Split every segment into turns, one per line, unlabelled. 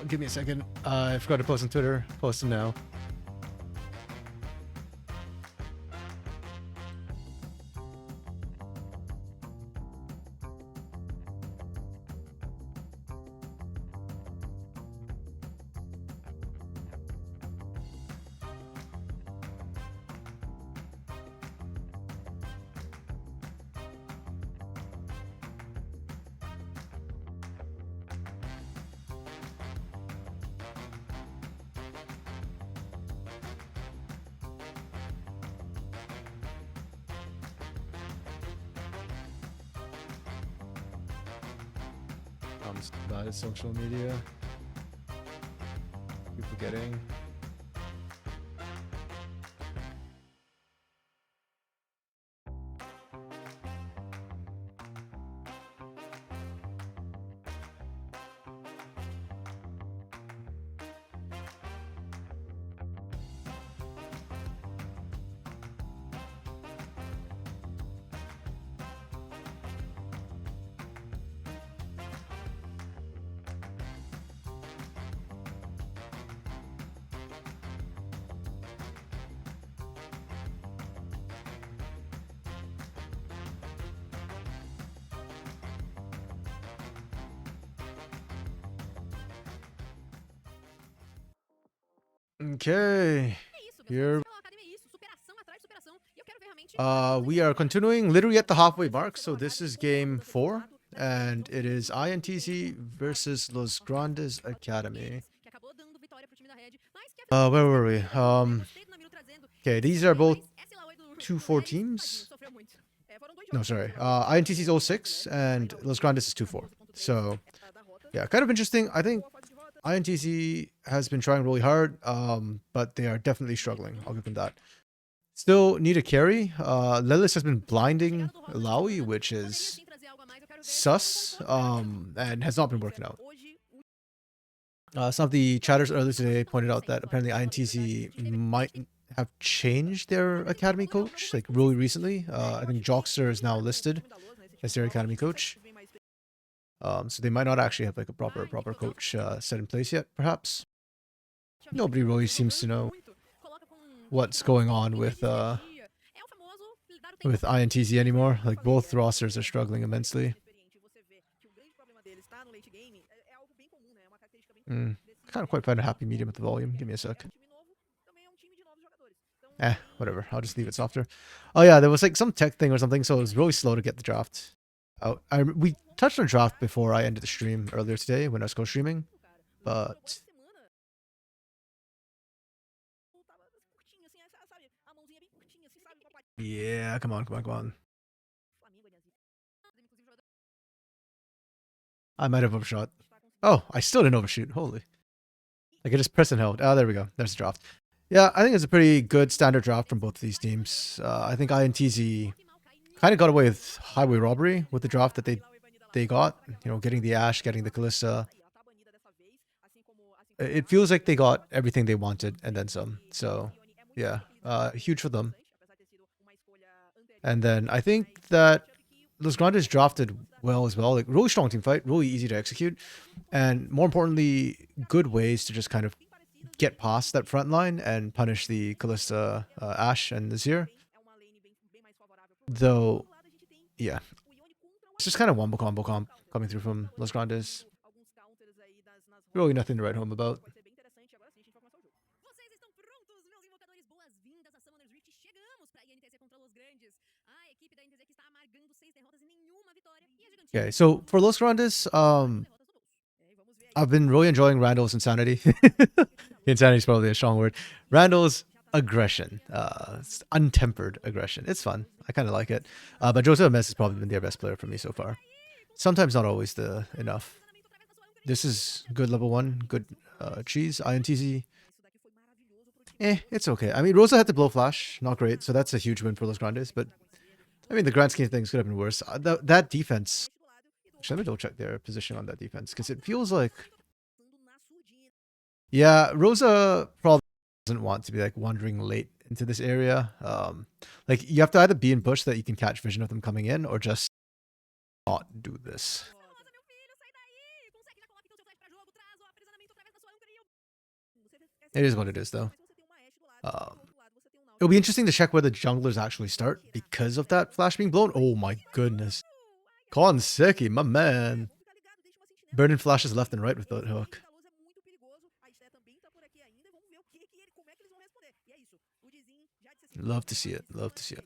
Give me a second. I forgot to post on Twitter. Post them now. About his social media. Keep forgetting. Okay. Here. We are continuing literally at the halfway mark. So this is game 4. And it is INTZ versus Los Grandes Academy. Where were we? Okay, these are both 2-4 teams. No, sorry. INTZ is 06 and Los Grandes is 2-4. So, yeah, kind of interesting. I think INTZ has been trying really hard, but they are definitely struggling. I'll give them that. Still need a carry. Lelis has been blinding Laui, which is sus, and has not been working out. Some of the chatters earlier today pointed out that apparently INTZ might have changed their academy coach, like really recently. I think Jockster is now listed as their academy coach. So they might not actually have like a proper coach set in place yet, perhaps. Nobody really seems to know what's going on with INTZ anymore. Like both rosters are struggling immensely. Kind of quite find a happy medium with the volume. Give me a sec. Whatever. I'll just leave it softer. Oh yeah, there was like some tech thing or something, so it was really slow to get the draft out. We touched on draft before I ended the stream earlier today when I was co-streaming, but yeah, come on. I might have overshot. Oh, I still didn't overshoot. Holy. I could just press and hold. Oh, there we go. There's the draft. Yeah, I think it's a pretty good standard draft from both of these teams. I think INTZ kind of got away with highway robbery with the draft that they got. You know, getting the Ashe, getting the Kalista. It feels like they got everything they wanted and then some. So, yeah, huge for them. And then I think that Los Grandes drafted well as well. Like really strong team fight, really easy to execute, and more importantly, good ways to just kind of get past that front line and punish the Kalista, Ashe, and Nazir. Though, yeah, it's just kind of wombo combo comp coming through from Los Grandes. Really nothing to write home about. Okay, so for Los Grandes, I've been really enjoying Randall's insanity. Insanity is probably a strong word. Randall's aggression, it's untempered aggression. It's fun. I kind of like it. But Joseph Mess has probably been their best player for me so far. Sometimes not always enough. This is good level 1, good cheese, INTZ. It's okay. I mean, Rosa had to blow flash, not great, so that's a huge win for Los Grandes, but I mean, the grand scheme of things could have been worse. That defense, actually, let me double check their position on that defense, because it feels like, yeah, Rosa probably doesn't want to be like wandering late into this area. Like you have to either be in bush that you can catch vision of them coming in, or just not do this. It is what it is, though. It'll be interesting to check where the junglers actually start because of that flash being blown. Oh my goodness. Konseki, my man. Burning flashes left and right with that hook. Love to see it. Love to see it.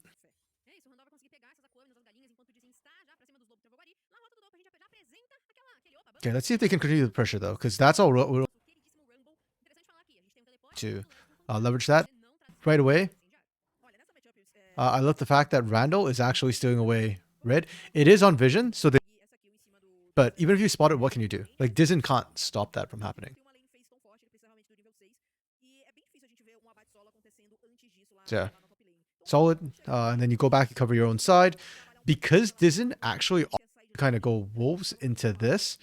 Okay, let's see if they can continue the pressure, though, because that's all we'll to leverage that right away. I love the fact that Randall is actually stealing away red. It is on vision, so they... But even if you spot it, what can you do? Like, Dizen can't stop that from happening. So, yeah. Solid. And then you go back and cover your own side. Because Dizen actually kind of go wolves into this.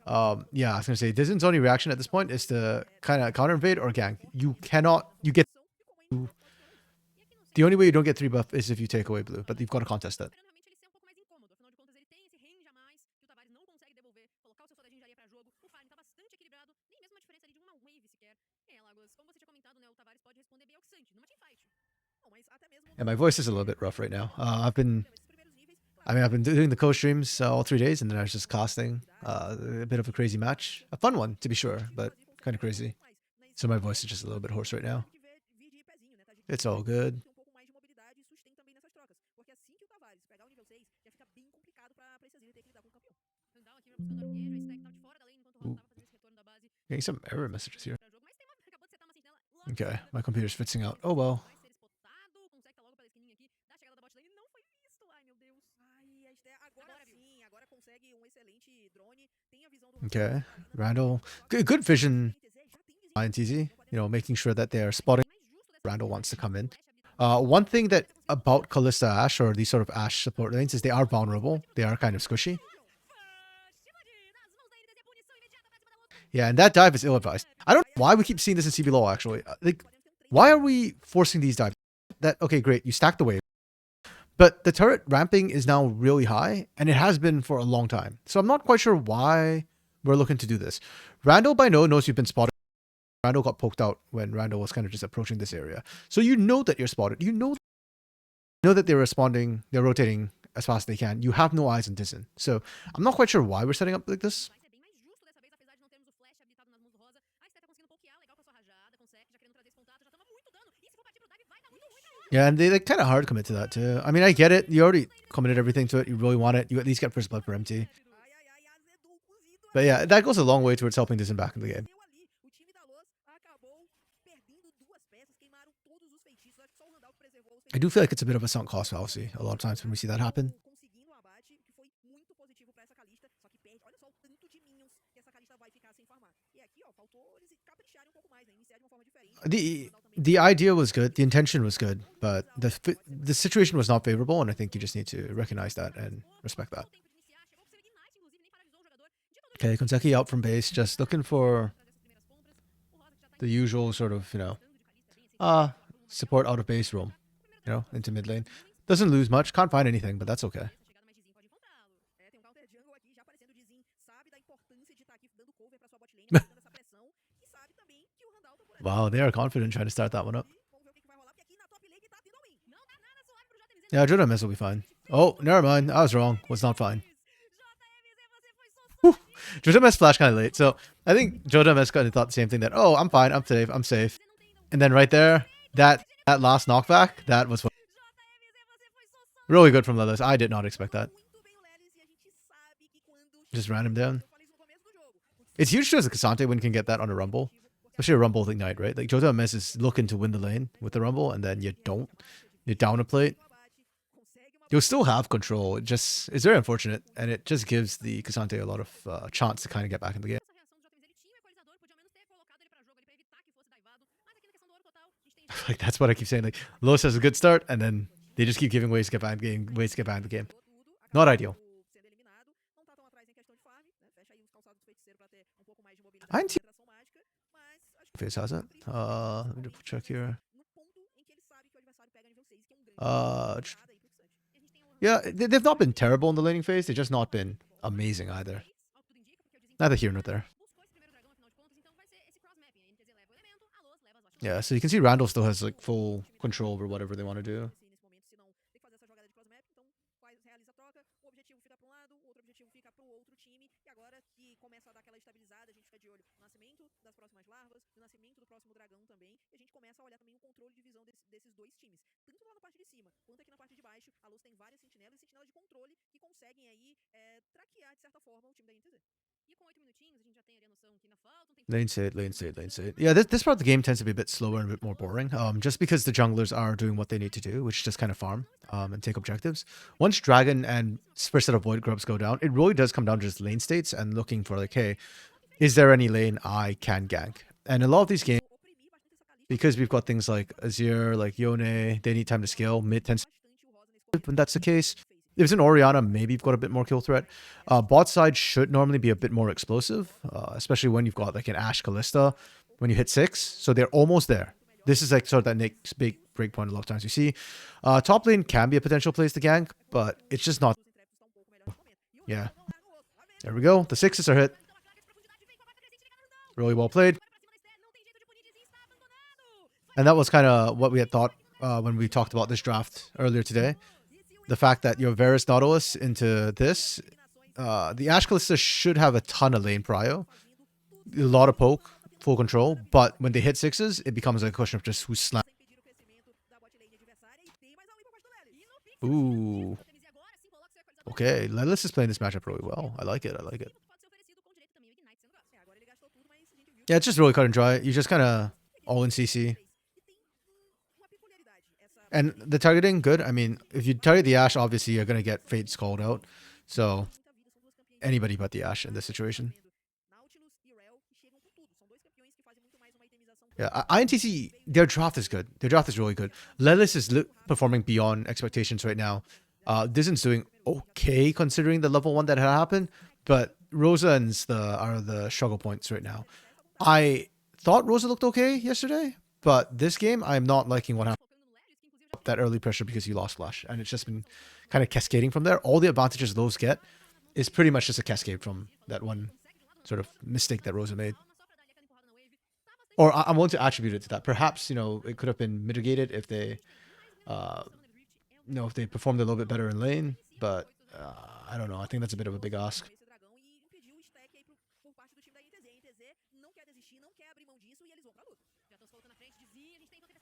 Yeah, I was going to say, Dizen's only reaction at this point is to kind of counter invade or gank. You cannot... You get... The only way you don't get 3 buff is if you take away blue, but you've got to contest that. And my voice is a little bit rough right now. I've been doing the co-streams all 3 days, and then I was just casting a bit of a crazy match. A fun one, to be sure, but kind of crazy. So my voice is just a little bit hoarse right now. It's all good. Ooh. Getting some error messages here. Okay, my computer's fitzing out. Oh well. Okay, Randall. Good vision, INTZ. You know, making sure that they're spotting. Randall wants to come in. One thing that about Kalista Ashe or these sort of Ashe support lanes is they are vulnerable. They are kind of squishy. Yeah, and that dive is ill-advised. I don't know why we keep seeing this in CBLOL, actually. Like, why are we forcing these dives? Okay, great, you stack the wave. But the turret ramping is now really high, and it has been for a long time. So I'm not quite sure why we're looking to do this. Randall by now knows you've been spotted. Randall got poked out when Randall was kind of just approaching this area. So you know that you're spotted. You know that they're responding, they're rotating as fast as they can. You have no eyes on Dizen. So I'm not quite sure why we're setting up like this. Yeah, and they like kind of hard commit to that too. I mean, I get it. You already committed everything to it. You really want it. You at least get first blood per MT. But yeah, that goes a long way towards helping Dizen back in the game. I do feel like it's a bit of a sunk cost fallacy a lot of times when we see that happen. The idea was good, the intention was good, but the situation was not favorable, and I think you just need to recognize that and respect that. Okay, Konseki out from base, just looking for the usual sort of, you know, support out of base roam, you know, into mid lane. Doesn't lose much, can't find anything, but that's okay. Wow, they are confident trying to start that one up. Yeah, JotaMS will be fine. Oh, never mind. I was wrong. Was not fine. JotaMS flashed kind of late. So I think JotaMS kind of thought the same thing that, oh, I'm fine. I'm safe. I'm safe. And then right there, that last knockback, that was really good from Lelis. I did not expect that. Just ran him down. It's huge as a Cassante when you can get that on a Rumble. Especially a Rumble Ignite, right? Like, JotaMS is looking to win the lane with the Rumble, and then you don't. You down a plate. You'll still have control. It just is very unfortunate, and it just gives the Cassante a lot of chance to kind of get back in the game. Like, that's what I keep saying. Like, Los has a good start, and then they just keep giving ways to get back in the game, ways to get back in the game. Not ideal. Face has it. Let me double check here. Yeah, they've not been terrible in the laning phase. They've just not been amazing either. Neither here nor there. Yeah, so you can see Randall still has like full control over whatever they want to do. Lane state, lane state, lane state. Yeah, this part of the game tends to be a bit slower and a bit more boring. Just because the junglers are doing what they need to do, which is just kind of farm and take objectives. Once Dragon and first set of Void Grubs go down, it really does come down to just lane states and looking for like, hey, is there any lane I can gank? And a lot of these games, because we've got things like Azir, like Yone, they need time to scale. Mid tends to, when that's the case. If it's an Orianna, maybe you've got a bit more kill threat. Bot side should normally be a bit more explosive, especially when you've got like an Ashe Kalista when you hit 6. So they're almost there. This is like sort of that next big breakpoint a lot of times you see. Top lane can be a potential place to gank, but it's just not. Yeah. There we go. The 6s are hit. Really well played. And that was kind of what we had thought when we talked about this draft earlier today. The fact that your Varus Nautilus into this, the Ashe Kalista should have a ton of lane prio, a lot of poke, full control, but when they hit 6s, it becomes a question of just who's slam. Ooh. Okay, Lelis is playing this matchup really well. I like it, I like it. Yeah, it's just really cut and dry. You just kind of all in CC. And the targeting, good. I mean, if you target the Ashe, obviously you're going to get Fates called out. So, anybody but the Ashe in this situation. Yeah, INTC, their draft is good. Their draft is really good. Lelis is performing beyond expectations right now. Dizen's doing okay considering the level 1 that had happened. But Rosa are the struggle points right now. I thought Rosa looked okay yesterday. But this game, I'm not liking what happened. That early pressure because you lost flash, and it's just been kind of cascading from there. All the advantages those get is pretty much just a cascade from that one sort of mistake that Rosa made. Or I'm willing to attribute it to that. Perhaps, you know, it could have been mitigated if they, if they performed a little bit better in lane. But I don't know. I think that's a bit of a big ask.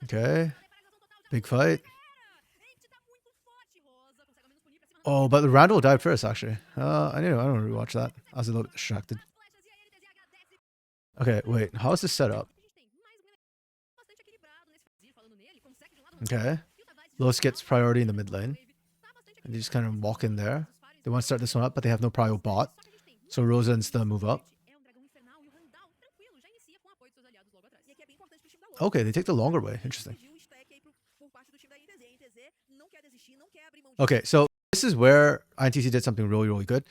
Okay. Big fight. Oh, but the Randall died first, actually. I don't rewatch that. I was a little bit distracted. Okay, wait. How is this set up? Okay. Los gets priority in the mid lane. And they just kind of walk in there. They want to start this one up, but they have no prio bot. So Rosa and Stun move up. Okay, they take the longer way. Interesting. Okay, so this is where INTC did something really, really good.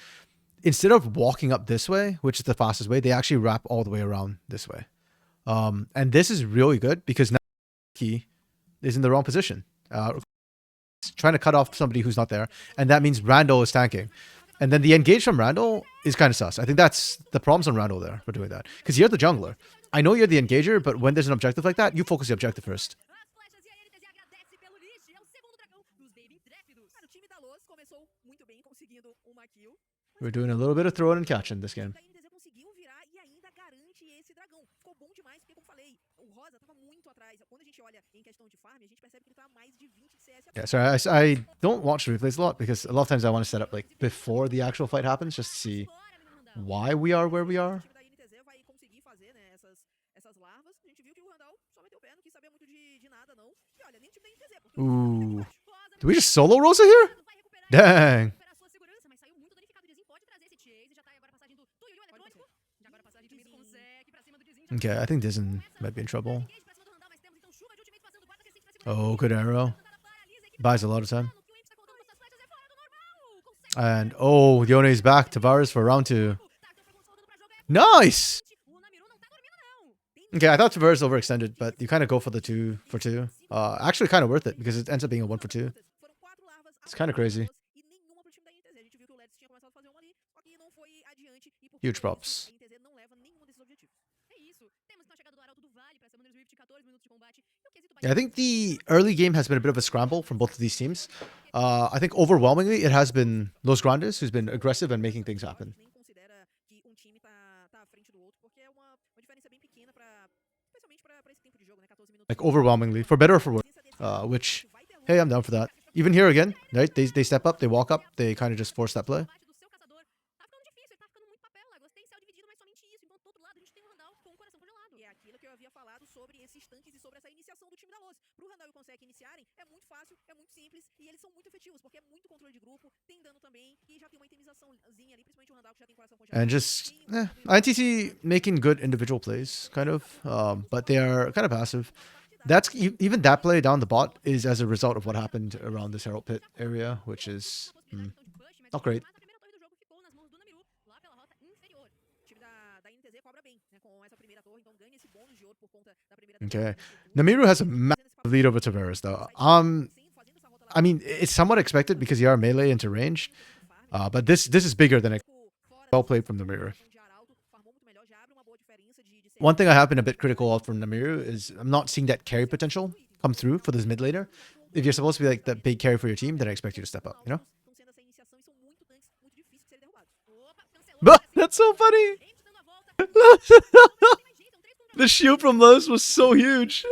Instead of walking up this way, which is the fastest way, they actually wrap all the way around this way. And this is really good because now he is in the wrong position. Trying to cut off somebody who's not there. And that means Randall is tanking. And then the engage from Randall is kind of sus. I think that's the problems on Randall there for doing that. Because you're the jungler. I know you're the engager, but when there's an objective like that, you focus the objective first. We're doing a little bit of throwing and catching in this game. Yeah, sorry, I don't watch replays a lot because a lot of times I want to set up like before the actual fight happens just to see why we are where we are. Ooh. Did we just solo Rosa here? Dang. Okay, I think Dizen might be in trouble. Oh, good arrow. Buys a lot of time. And, oh, Yone's back. Tavares for round 2. Nice! Okay, I thought Tavares overextended, but you kind of go for the 2 for 2. Actually kind of worth it because it ends up being a 1 for 2. It's kind of crazy. Huge props. Yeah, I think the early game has been a bit of a scramble from both of these teams. I think overwhelmingly it has been Los Grandes who's been aggressive and making things happen. Like overwhelmingly, for better or for worse. Which, hey, I'm down for that. Even here again, right? They step up, they walk up, they kind of just force that play. And just, INTC making good individual plays, kind of. But they are kind of passive. That's even that play down the bot is as a result of what happened around this Herald Pit area, which is not great. Okay, Namiru has a massive lead over Tavares though. I mean, it's somewhat expected because you are melee into range, but this is bigger than well played from Namiru. One thing I have been a bit critical of from Namiru is I'm not seeing that carry potential come through for this mid laner. If you're supposed to be like the big carry for your team, then I expect you to step up, you know? But that's so funny! The shield from Los was so huge!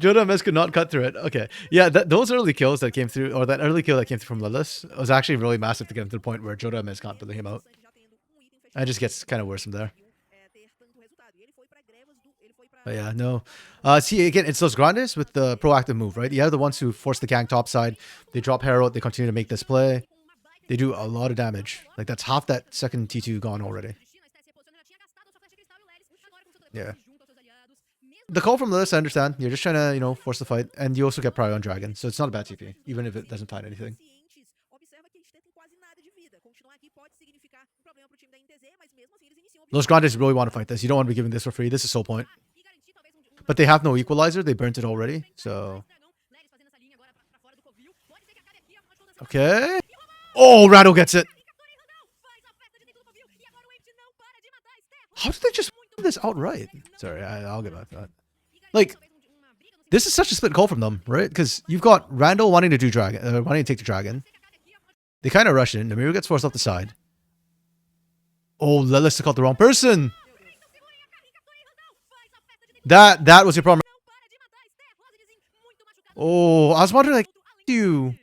Jodames could not cut through it. Okay. Yeah, those early kills that came through, or that early kill that came through from Lilith was actually really massive to get him to the point where Jodames can't bully him out. And it just gets kind of worse from there. But yeah, no. See, again, it's those Grandes with the proactive move, right? Yeah, the ones who force the gank top side. They drop Herald. They continue to make this play. They do a lot of damage. Like, that's half that second T2 gone already. Yeah. The call from Lilith, I understand. You're just trying to, you know, force the fight. And you also get prior on Dragon. So it's not a bad TP, even if it doesn't find anything. Los Grandes really want to fight this. You don't want to be giving this for free. This is Soul Point. But they have no equalizer. They burnt it already. So. Okay. Oh, Randall gets it. How did they just win this outright? Sorry, I'll get back to that. Like, this is such a split call from them, right? Because you've got Randall wanting to do Dragon, wanting to take the Dragon. They kind of rush in. Namiru gets forced off the side. Oh, Lilith took out the wrong person. That was your problem. Oh, I was wondering, like, you.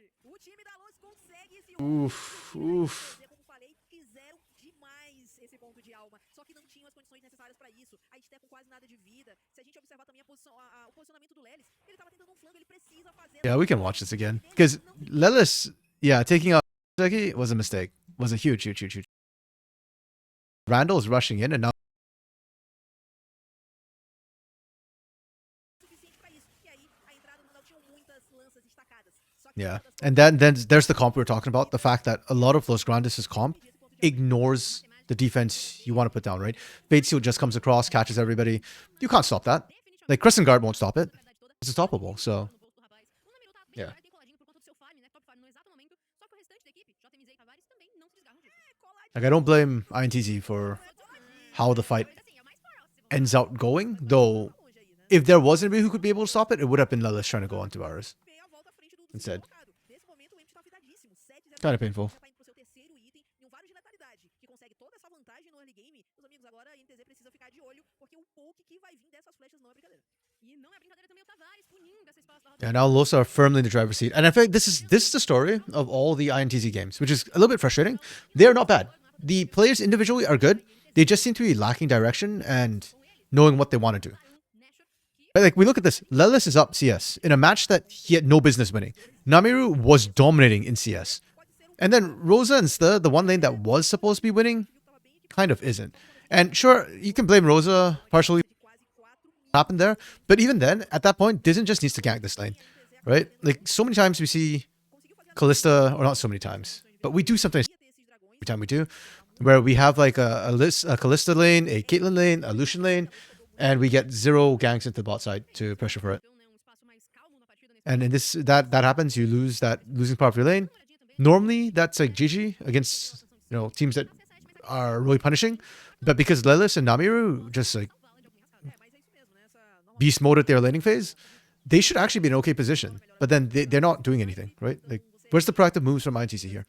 Oof, oof. Yeah, we can watch this again. Because Lelis, yeah, taking out Seki was a mistake. Was a huge. Randall is rushing in and now. Yeah, and then there's the comp we were talking about. The fact that a lot of Los Grandes' comp ignores the defense you want to put down, right? Fate Seal just comes across, catches everybody. You can't stop that. Like, Crescent Guard won't stop it. It's stoppable, so. Yeah. Like, I don't blame INTZ for how the fight ends out going, though if there was anybody who could be able to stop it, it would have been Lelis trying to go on Tavares instead. Kind of painful. Yeah, now Los are firmly in the driver's seat. And I think this is the story of all the INTZ games, which is a little bit frustrating. They are not bad. The players individually are good. They just seem to be lacking direction and knowing what they want to do. Like, we look at this. Lelis is up CS in a match that he had no business winning. Namiru was dominating in CS. And then Rosa and the one lane that was supposed to be winning, kind of isn't. And sure, you can blame Rosa partially happened there. But even then, at that point, Dizen just needs to gank this lane. Right? Like, so many times we see Kalista, or not so many times, but we do sometimes every time we do, where we have like a Kalista lane, a Caitlyn lane, a Lucian lane, and we get 0 ganks into the bot side to pressure for it. And in this, that happens, you lose that losing part of your lane. Normally, that's like GG against, you know, teams that are really punishing. But because Lelis and Namiru just like beast mode at their laning phase, they should actually be in an okay position. But then they're not doing anything, right? Like, where's the proactive moves from INTC here?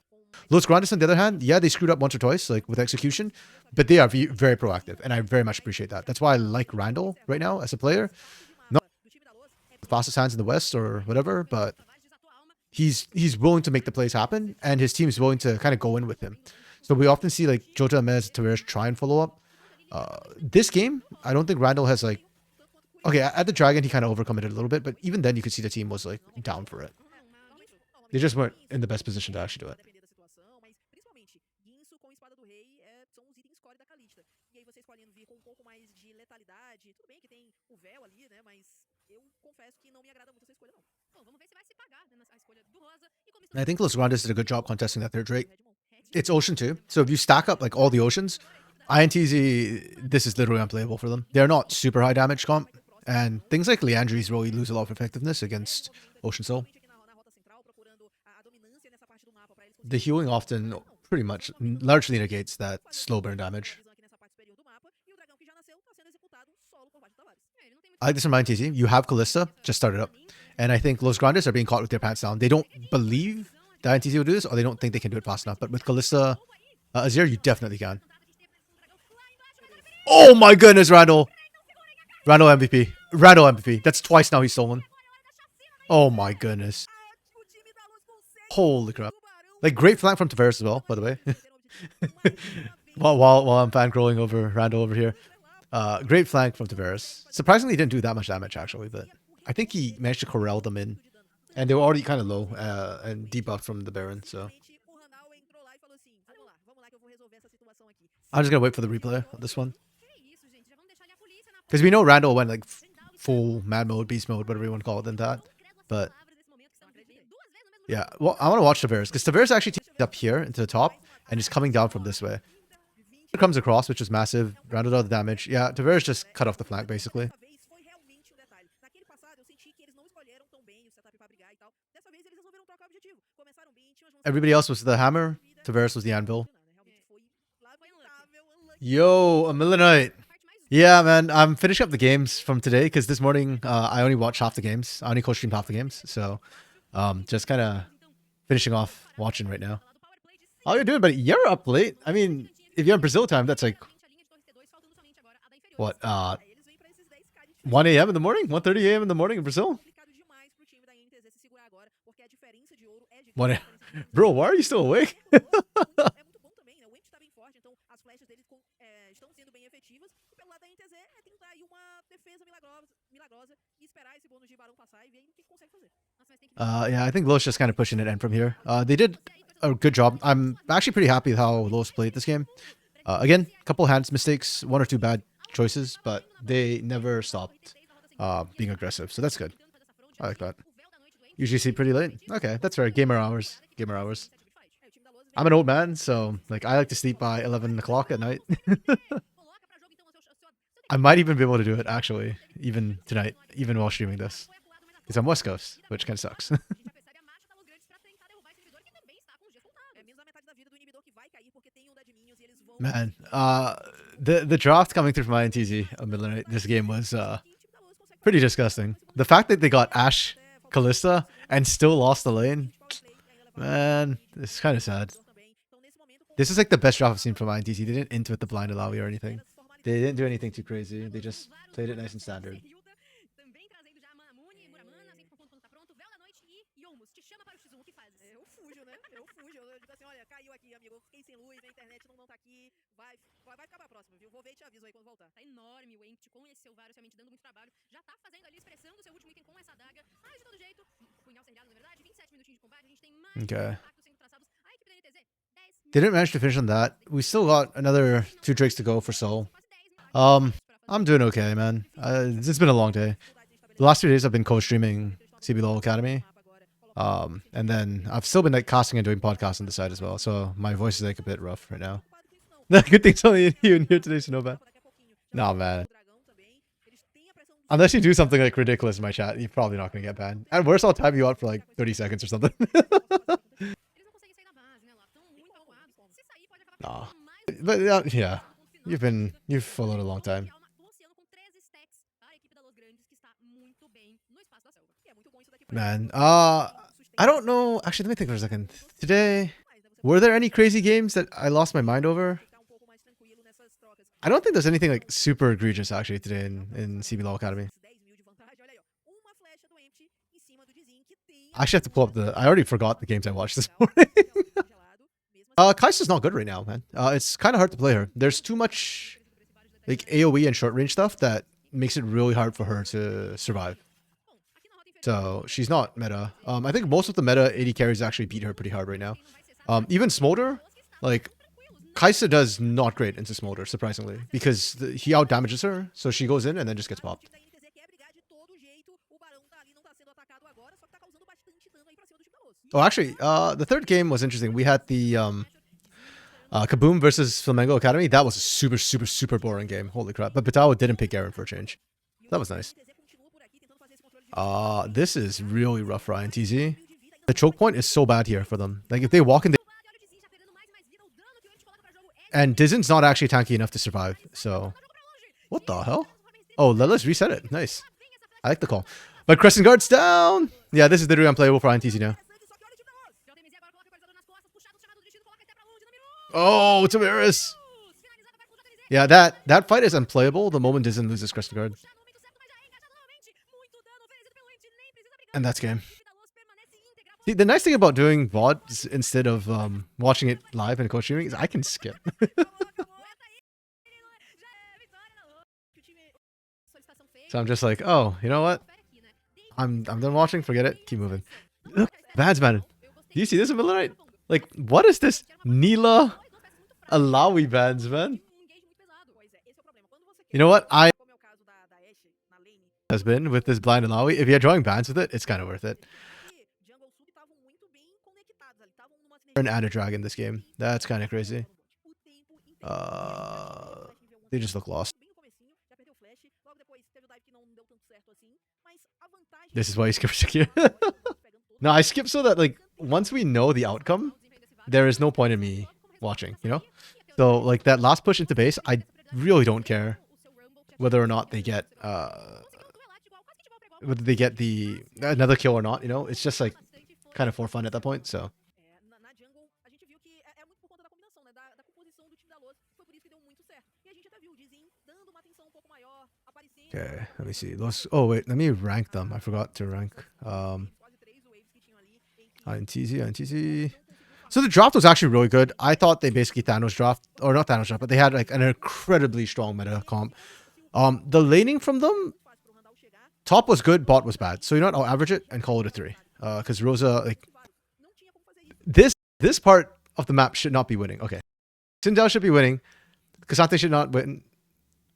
Los Grandes, on the other hand, yeah, they screwed up once or twice, like with execution, but they are very proactive, and I very much appreciate that. That's why I like Randall right now as a player. Not the fastest hands in the West or whatever, but he's willing to make the plays happen, and his team is willing to kind of go in with him. So we often see like Jota, Mez, Tavares try and follow up. This game, I don't think Randall has like... Okay, at the Dragon, he kind of overcommitted a little bit, but even then you could see the team was like down for it. They just weren't in the best position to actually do it. And I think Los Grandes did a good job contesting that third Drake. It's Ocean too, so if you stack up like all the Oceans, INTZ, this is literally unplayable for them. They're not super high damage comp, and things like Leandri's really lose a lot of effectiveness against Ocean Soul. The healing often pretty much largely negates that slow burn damage. I like this from INTZ. You have Kalista, just start it up. And I think Los Grandes are being caught with their pants down. They don't believe that INTZ will do this, or they don't think they can do it fast enough. But with Kalista, Azir, you definitely can. Oh my goodness, Randall! Randall MVP. Randall MVP. That's twice now he's stolen. Oh my goodness. Holy crap. Like, great flank from Tavares as well, by the way. while I'm fangirling over Randall over here. Great flank from Tavares. Surprisingly, he didn't do that much damage, actually, but I think he managed to corral them in. And they were already kind of low and debuffed from the Baron, so... I'm just going to wait for the replay of this one. Because we know Randall went like full mad mode, beast mode, whatever you want to call it than that. But yeah, well, I want to watch Tavares because Tavares actually takes up here into the top and is coming down from this way. It comes across, which is massive. Randall does the damage. Yeah, Tavares just cut off the flank basically. Everybody else was the hammer. Tavares was the anvil. Yo, a Millenite. Yeah, man, I'm finishing up the games from today because this morning I only watched half the games. I only co-streamed half the games, so just kind of finishing off watching right now. How you doing, buddy? You're up late. I mean, if you're in Brazil time, that's like what 1 a.m. in the morning, 1:30 a.m. in the morning in Brazil. What, bro? Why are you still awake? Yeah, I think Lo's just kind of pushing it in from here. They did a good job. I'm actually pretty happy with how Lo's played this game. Again, a couple hands mistakes, 1 or 2 bad choices, but they never stopped being aggressive, so that's good. I like that. Usually sleep pretty late. Okay, that's right. Gamer hours. Gamer hours. I'm an old man, so like I like to sleep by 11 o'clock at night. I might even be able to do it actually, even tonight, even while streaming this. Because I'm West Coast, which kind of sucks. Man, the draft coming through from INTZ a Millenite this game was pretty disgusting. The fact that they got Ashe, Kalista, and still lost the lane, man, it's kind of sad. This is like the best draft I've seen from INTZ. They didn't intuit the blind Alawi or anything. They didn't do anything too crazy. They just played it nice and standard. Okay. They didn't manage to finish on that. We still got another 2 drakes to go for Soul. I'm doing okay, man. It's been a long day. The last 2 days I've been co-streaming CBLOL Academy. And then I've still been like casting and doing podcasts on the side as well. So my voice is like a bit rough right now. Good thing's only you in here today, Shinoba. Nah, man. Unless you do something like ridiculous in my chat, you're probably not going to get banned. At worst, I'll time you out for like 30 seconds or something. Nah. But yeah. You've followed a long time. Man, I don't know. Actually, let me think for a second. Today, were there any crazy games that I lost my mind over? I don't think there's anything like super egregious actually today in CB Law Academy. I actually have to pull up the. I already forgot the games I watched this morning. Kaisa's not good right now, man. It's kind of hard to play her. There's too much like AoE and short range stuff that makes it really hard for her to survive. So she's not meta. I think most of the meta AD carries actually beat her pretty hard right now. Even Smolder, like Kaisa does not great into Smolder, surprisingly, because he out damages her, so she goes in and then just gets popped. Oh, actually, the third game was interesting. We had the Kaboom versus Flamengo Academy. That was a super, super, super boring game. Holy crap. But Bitao didn't pick Garen for a change. That was nice. This is really rough for INTZ. The choke point is so bad here for them. Like, if they walk in... And Dizen's not actually tanky enough to survive, so... What the hell? Oh, Lela's reset it. Nice. I like the call. But Crescent Guard's down! Yeah, this is literally unplayable for INTZ now. Oh, Tamiris! Yeah, that fight is unplayable the moment Dizen loses Crescent Guard. And that's game. See, the nice thing about doing VOD instead of watching it live and coach streaming is I can skip. So I'm just like, oh, you know what? I'm done watching, forget it, keep moving. Look, Vans, man. Do you see this in Middle Night? Like, what is this? Nila Alawi Vans, man. You know what? I has been with this blind Alawi. If you're drawing bans with it, it's kind of worth it. And a dragon this game. That's kind of crazy. They just look lost. This is why you skip secure. No, I skip so that like once we know the outcome, there is no point in me watching, you know? So like that last push into base, I really don't care whether or not they get the another kill or not, you know? It's just like kind of for fun at that point, so. Okay, let me see. Those. Oh wait, let me rank them. I forgot to rank. INTZ. So the draft was actually really good. I thought they basically Thanos draft, or not Thanos draft, but they had like an incredibly strong meta comp. The laning from them, top was good, bot was bad. So you know what? I'll average it and call it a 3. Because Rosa, like this part of the map should not be winning. Okay, Sindel should be winning. Kasante should not win.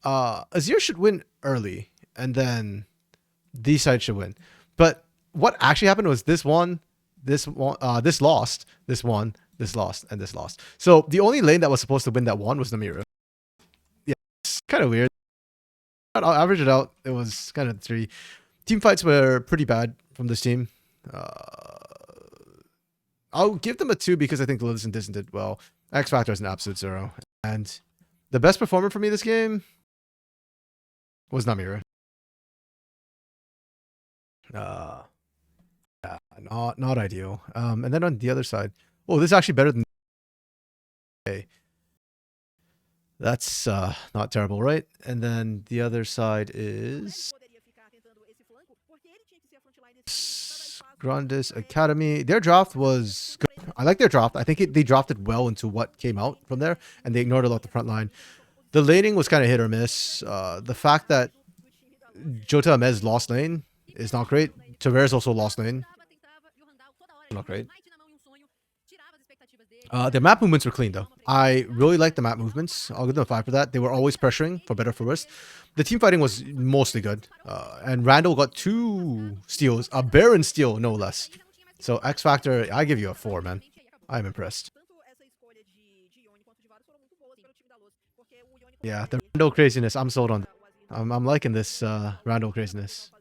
Azir should win early, and then these sides should win. But what actually happened was this lost, this won, this lost, and this lost. So the only lane that was supposed to win that one was Namiru. Yeah, it's kind of weird. I'll average it out. It was kind of 3. Team fights were pretty bad from this team. I'll give them a 2 because I think Lilith and Disney did well. X Factor is an absolute 0. And the best performer for me this game was Namiru. Yeah, not ideal. And then on the other side, oh, this is actually better than. Okay, that's not terrible, right? And then the other side is Grandis Academy. Their draft was good. I like their draft. I think they drafted well into what came out from there, and they ignored a lot the front line. The laning was kind of hit or miss. The fact that Jota Amez lost lane is not great. Tavares also lost lane. Not great. Their map movements were clean, though. I really like the map movements. I'll give them a 5 for that. They were always pressuring, for better or for worse. The team fighting was mostly good. And Randall got 2 steals. A Baron steal, no less. So X Factor, I give you a 4, man. I'm impressed. Yeah, the Randall craziness. I'm sold on. I'm liking this Randall craziness.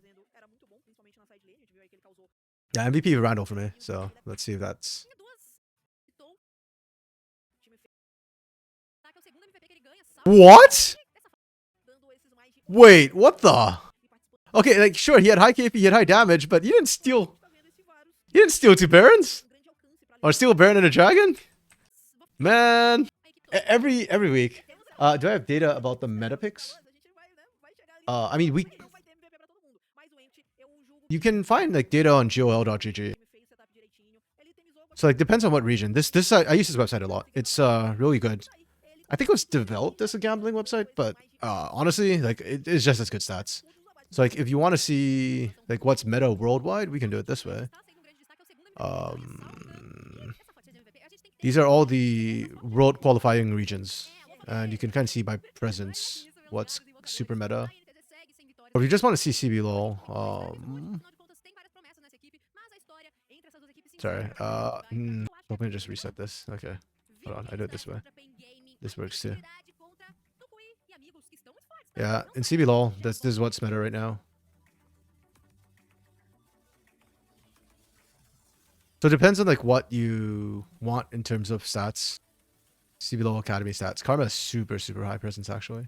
Yeah, MVP Randall for me. So let's see if that's. What? Wait, what the? Okay, like sure, he had high KP, he had high damage, but he didn't steal. He didn't steal 2 Barons? Or steal a Baron and a Dragon? Man. Every week. Do I have data about the meta picks? I mean, you can find like data on gol.gg. So like depends on what region. This I use this website a lot. It's really good. I think it was developed as a gambling website, but honestly, like it's just as good stats. So like if you want to see like what's meta worldwide, we can do it this way. These are all the world qualifying regions, and you can kind of see by presence what's super meta. Or if you just want to see CB LOL, sorry, let me just reset this. Okay, hold on, I do it this way. This works too. Yeah, in CB LOL, this is what's meta right now. So it depends on like what you want in terms of stats. CB LOL Academy stats. Karma is super high presence actually,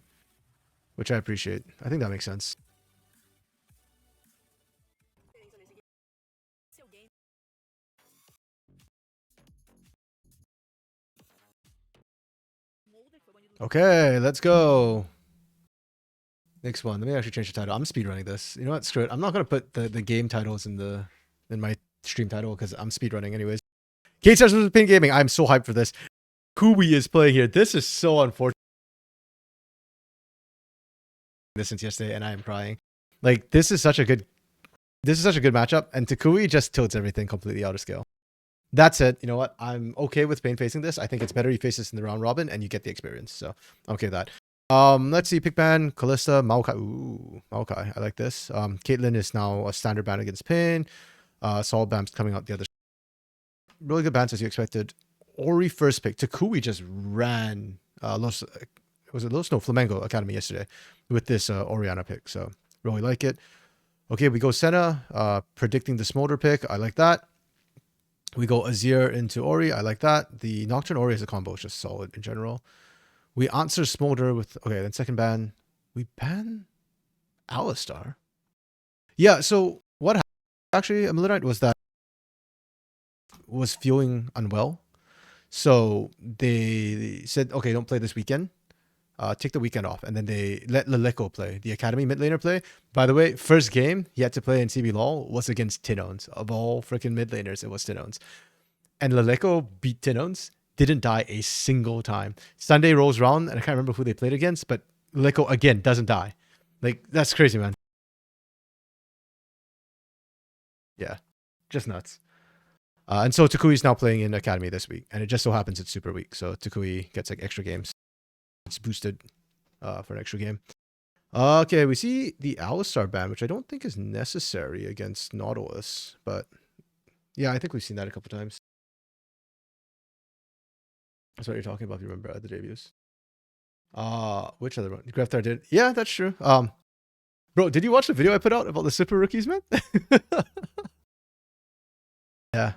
which I appreciate. I think that makes sense. Okay, let's go. Next one. Let me actually change the title. I'm speedrunning this. You know what? Screw it. I'm not gonna put the game titles in my stream title because I'm speedrunning anyways. Kate starts with Pin Gaming. I'm so hyped for this. Kui is playing here. This is so unfortunate. This since yesterday, and I am crying. Like this is such a good matchup, and Takui just tilts everything completely out of scale. That's it. You know what? I'm okay with Pain facing this. I think it's better he faces in the round robin, and you get the experience. So I'm okay with that. Let's see. Pick ban, Callista, Maokai. Ooh, Maokai. I like this. Caitlyn is now a standard ban against Pain. Sol Bam's coming out the other. Really good bans as you expected. Ori first pick. Takui just ran. Was it Los? No, Flamengo Academy yesterday with this Oriana pick. So really like it. Okay, we go Senna. Predicting the Smolder pick. I like that. We go Azir into Ori. I like that. The Nocturne Ori as a combo is just solid in general. We answer Smolder with... Okay, then second ban. We ban Alistar. Yeah, so what happened actually, Millernite, was that was feeling unwell. So they said, okay, don't play this weekend. Take the weekend off. And then they let Leleko play, the Academy mid laner play. By the way, first game he had to play in CB LOL was against Tinones. Of all freaking mid laners, it was Tinones. And Leleko beat Tinones, didn't die a single time. Sunday rolls around, and I can't remember who they played against, but Leleko, again, doesn't die. Like, that's crazy, man. Yeah, just nuts. And so Takui's now playing in Academy this week, and it just so happens it's Super Week, so Takui gets like extra games. It's boosted for an extra game. Okay, we see the Alistar ban, which I don't think is necessary against Nautilus, but yeah, I think we've seen that a couple times. That's what you're talking about, if you remember the debuts. Which other one? Greftar did. Yeah, that's true. Bro, did you watch the video I put out about the super rookies, man? Yeah.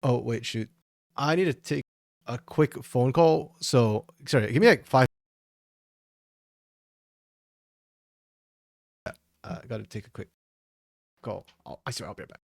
Oh, wait, shoot. I need to take a quick phone call. So, sorry, give me like 5. Gotta take a quick call. I swear, I'll be right back.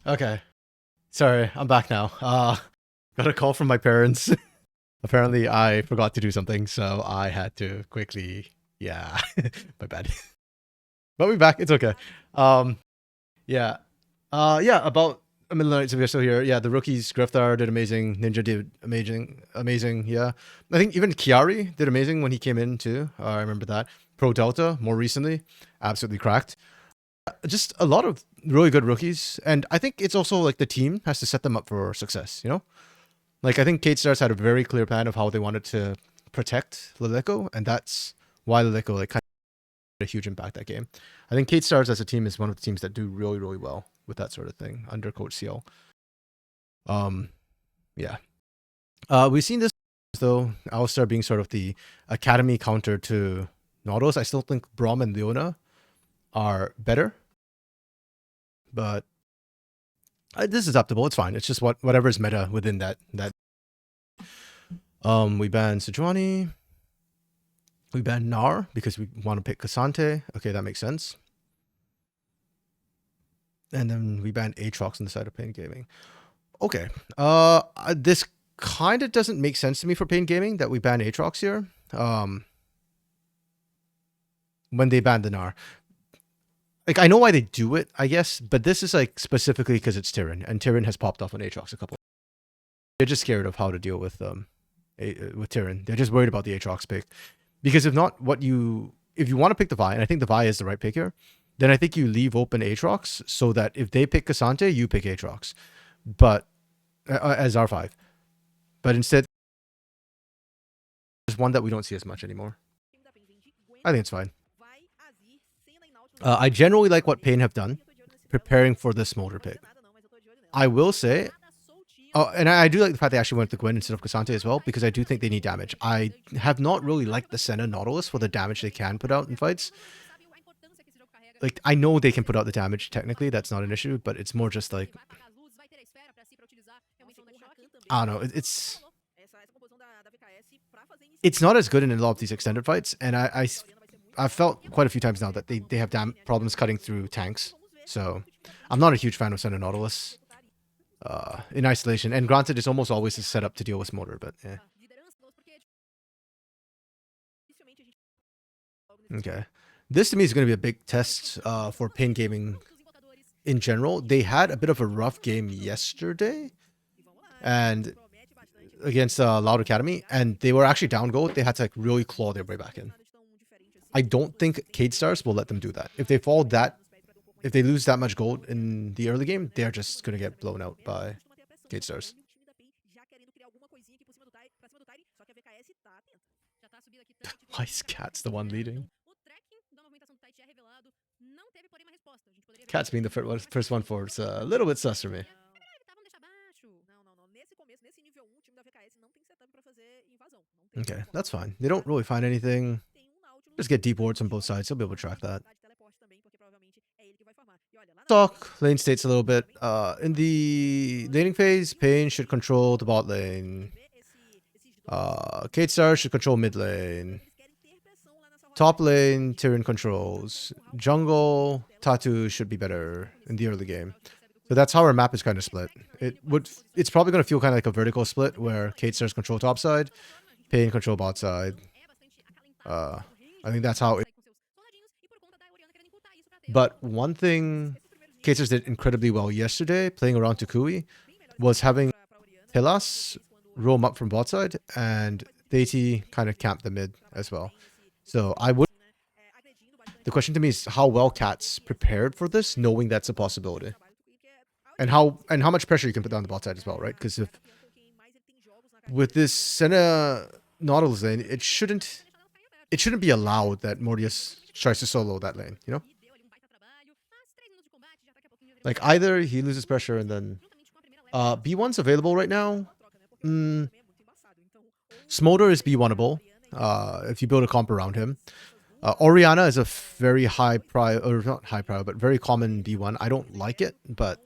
Okay. Sorry, I'm back now. Got a call from my parents. Apparently, I forgot to do something, so I had to quickly. Yeah, my bad. But we're back. It's okay. Yeah. Yeah. About a middle nights if you're still here. Yeah, the rookies Griftar did amazing. Ninja did amazing. Yeah, I think even Chiari did amazing when he came in too. I remember that. Pro Delta more recently, absolutely cracked. Just a lot of really good rookies, and I think it's also like the team has to set them up for success. You know, like I think Kate Stars had a very clear plan of how they wanted to protect Lilico, and that's why Lilico like kind of had a huge impact that game. I think Kate Stars as a team is one of the teams that do really well with that sort of thing under Coach CL. Yeah. We've seen this though, Alistar being sort of the academy counter to Nautilus. I still think Braum and Leona are better, but this is acceptable. It's fine. It's just whatever's meta within that. We banned Sejuani. We banned Nar because we want to pick Cassante. Okay, that makes sense. And then we banned Aatrox on the side of Pain Gaming. Okay. This kind of doesn't make sense to me for Pain Gaming that we ban Aatrox here. When they ban the Gnar. Like, I know why they do it, I guess, but this is like specifically because it's Tyrion, and Tyrion has popped off on Aatrox a couple. They're just scared of how to deal with Tyrion. They're just worried about the Aatrox pick. Because if you want to pick the Vi, and I think the Vi is the right pick here, then I think you leave open Aatrox so that if they pick Cassante, you pick Aatrox. But as R5. But instead, there's one that we don't see as much anymore. I think it's fine. I generally like what Pain have done, preparing for this Smolder pick. I will say, and I do like the fact they actually went to Gwen instead of Cassante as well, because I do think they need damage. I have not really liked the Senna Nautilus for the damage they can put out in fights. Like, I know they can put out the damage technically, that's not an issue, but it's more just like, I don't know, it's not as good in a lot of these extended fights, and I've felt quite a few times now that they have problems cutting through tanks. So I'm not a huge fan of Senna Nautilus in isolation. And granted, it's almost always set up to deal with Smolder, but yeah. Okay. This to me is going to be a big test for Pain Gaming in general. They had a bit of a rough game yesterday and against Loud Academy, and they were actually down gold. They had to like really claw their way back in. I don't think Cade Stars will let them do that. If they lose that much gold in the early game, they're just going to get blown out by Cade Stars. Why is Cat's the one leading? Cat's being the first one forward, it's a little bit sus for me. Okay, that's fine. They don't really find anything. Just get deep wards on both sides. He'll be able to track that. Talk lane states a little bit. In the laning phase, Pain should control the bot lane. Kate Star should control mid lane. Top lane, Tyrion controls. Jungle, Tatu should be better in the early game. So that's how our map is kind of split. It's probably going to feel kind of like a vertical split where Kate Stars control top side, Pain control bot side. I think that's how it. But one thing Kate Stars did incredibly well yesterday, playing around Tukui, was having Pelas roam up from bot side and Deity kind of camp the mid as well. So the question to me is how well Cat's prepared for this, knowing that's a possibility. And how much pressure you can put down the bot side as well, right? Because if with this Senna Nautilus lane, it shouldn't be allowed that Mortius tries to solo that lane, you know? Like either he loses pressure and then B1's available right now. Smolder is B1able if you build a comp around him. Orianna is a very high prio, or not high prio, but very common B1. I don't like it, but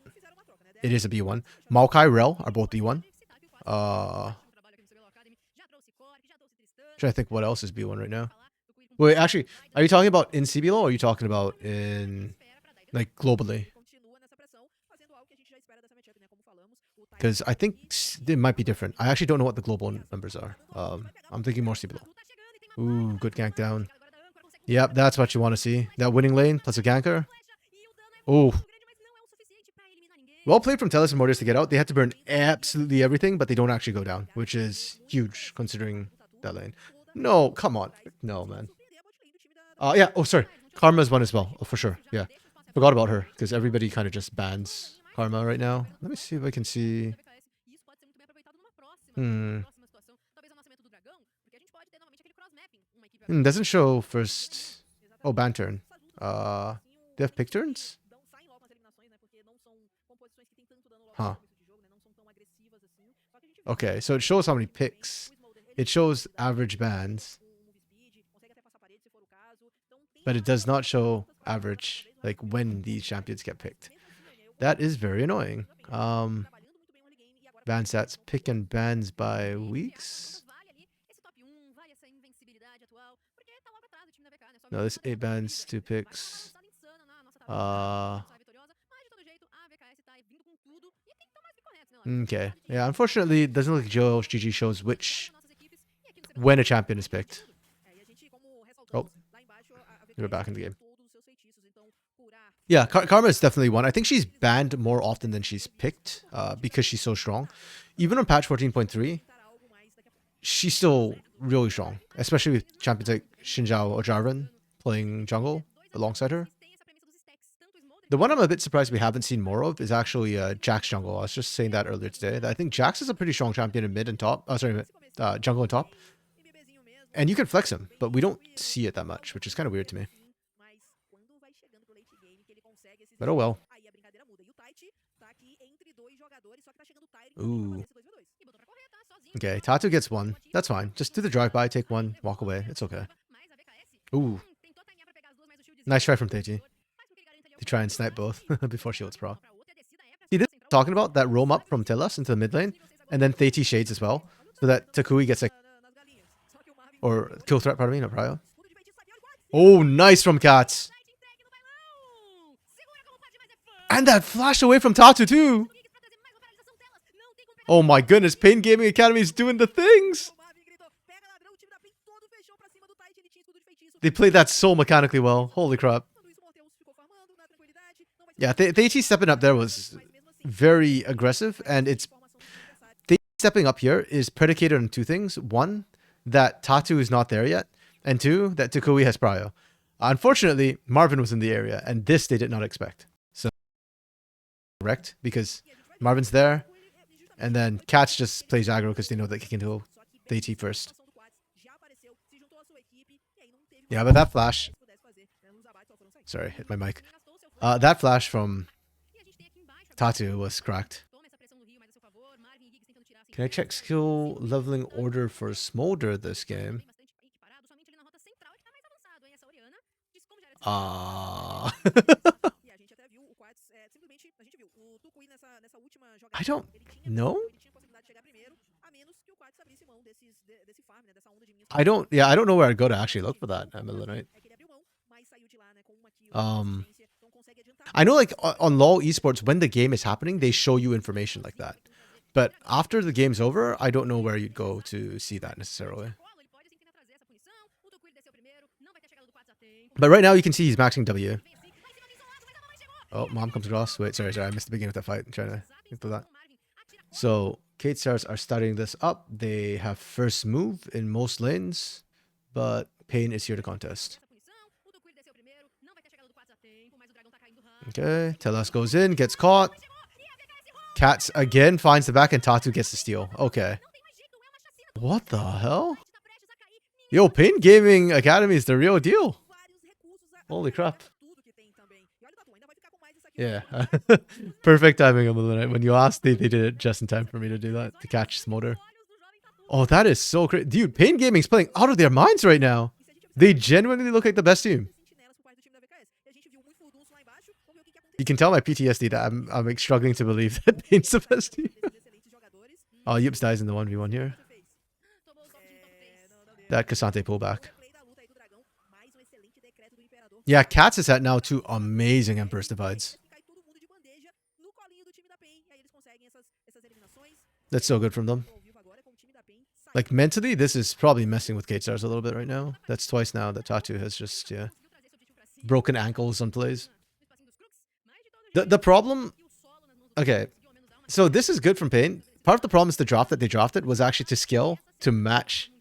it is a B1. Maokai, Rel are both B1. Trying to think what else is B1 right now. Wait, actually, are you talking about in CBLOL or are you talking about in like globally? Because I think it might be different. I actually don't know what the global numbers are. I'm thinking more CBLOL. Ooh, good gank down. Yep, that's what you want to see. That winning lane plus a ganker. Ooh. Well played from Telus and Mortis to get out. They had to burn absolutely everything, but they don't actually go down, which is huge considering that lane. No, come on. No, man. Yeah. Oh, sorry. Karma's one as well. Oh, for sure. Yeah. Forgot about her because everybody kind of just bans Karma right now. Let me see if I can see. Doesn't show first. Oh, ban turn. They have pick turns? Huh. Okay, so it shows how many picks. It shows average bans. But it does not show average, like when these champions get picked. That is very annoying. Ban stats, pick and bans by weeks. No, this 8 bans, 2 picks. Okay. Yeah, unfortunately, it doesn't look like Joe GG shows when a champion is picked. Oh, we're back in the game. Yeah, Karma is definitely one. I think she's banned more often than she's picked because she's so strong. Even on patch 14.3, she's still really strong, especially with champions like Xinjiao or Jarvan playing jungle alongside her. The one I'm a bit surprised we haven't seen more of is actually Jax jungle. I was just saying that earlier today. I think Jax is a pretty strong champion in mid and top. Oh, sorry, jungle and top. And you can flex him, but we don't see it that much, which is kind of weird to me. But oh well. Ooh. Okay, Tatu gets one. That's fine. Just do the drive-by, take one, walk away. It's okay. Ooh. Nice try from Teiji. To try and snipe both before shields proc. See, this is talking about that roam up from Tillas into the mid lane, and then Theiti shades as well, so that Takui gets like, or kill threat, pardon me, not Prio. Oh, nice from Cats. And that flash away from Tatu too. Oh my goodness, Pain Gaming Academy is doing the things. They played that so mechanically well. Holy crap. Yeah, Theiti stepping up there was very aggressive, and Theiti stepping up here is predicated on 2 things. 1, that Tatu is not there yet, and 2, that Takui has Prio. Unfortunately, Marvin was in the area, and this they did not expect. So, correct, because Marvin's there, and then Catch just plays aggro because they know that he can kill Theiti first. Yeah, but that flash... Sorry, hit my mic. That flash from Tatu was cracked. Can I check skill leveling order for Smolder this game? I don't know. I don't know where I'd go to actually look for that at middle of the night. I know like on LoL esports, when the game is happening, they show you information like that. But after the game's over, I don't know where you'd go to see that necessarily. But right now you can see he's maxing W. Oh, mom comes across. Wait, sorry, I missed the beginning of that fight. I'm trying to get through that. So Kate Stars are starting this up. They have first move in most lanes, but Pain is here to contest. Okay, Telas goes in, gets caught. Cats again finds the back, and Tatu gets the steal. Okay. What the hell? Yo, Pain Gaming Academy is the real deal. Holy crap. Yeah. Perfect timing on the night. When you asked, they did it just in time for me to do that, to catch Smolder. Oh, that is so great. Dude, Pain Gaming's playing out of their minds right now. They genuinely look like the best team. You can tell my PTSD that I'm like struggling to believe that Pain's the best team. Oh, Yips dies in the 1v1 here. That Cassante pullback. Yeah, Cats is at now 2 amazing Empress divides. That's so good from them. Like, mentally, this is probably messing with K-Stars a little bit right now. That's twice now that Tatu has just, yeah, broken ankles on plays. The problem... Okay, so this is good from Pain. Part of the problem is the draft that they drafted was actually to skill, to match,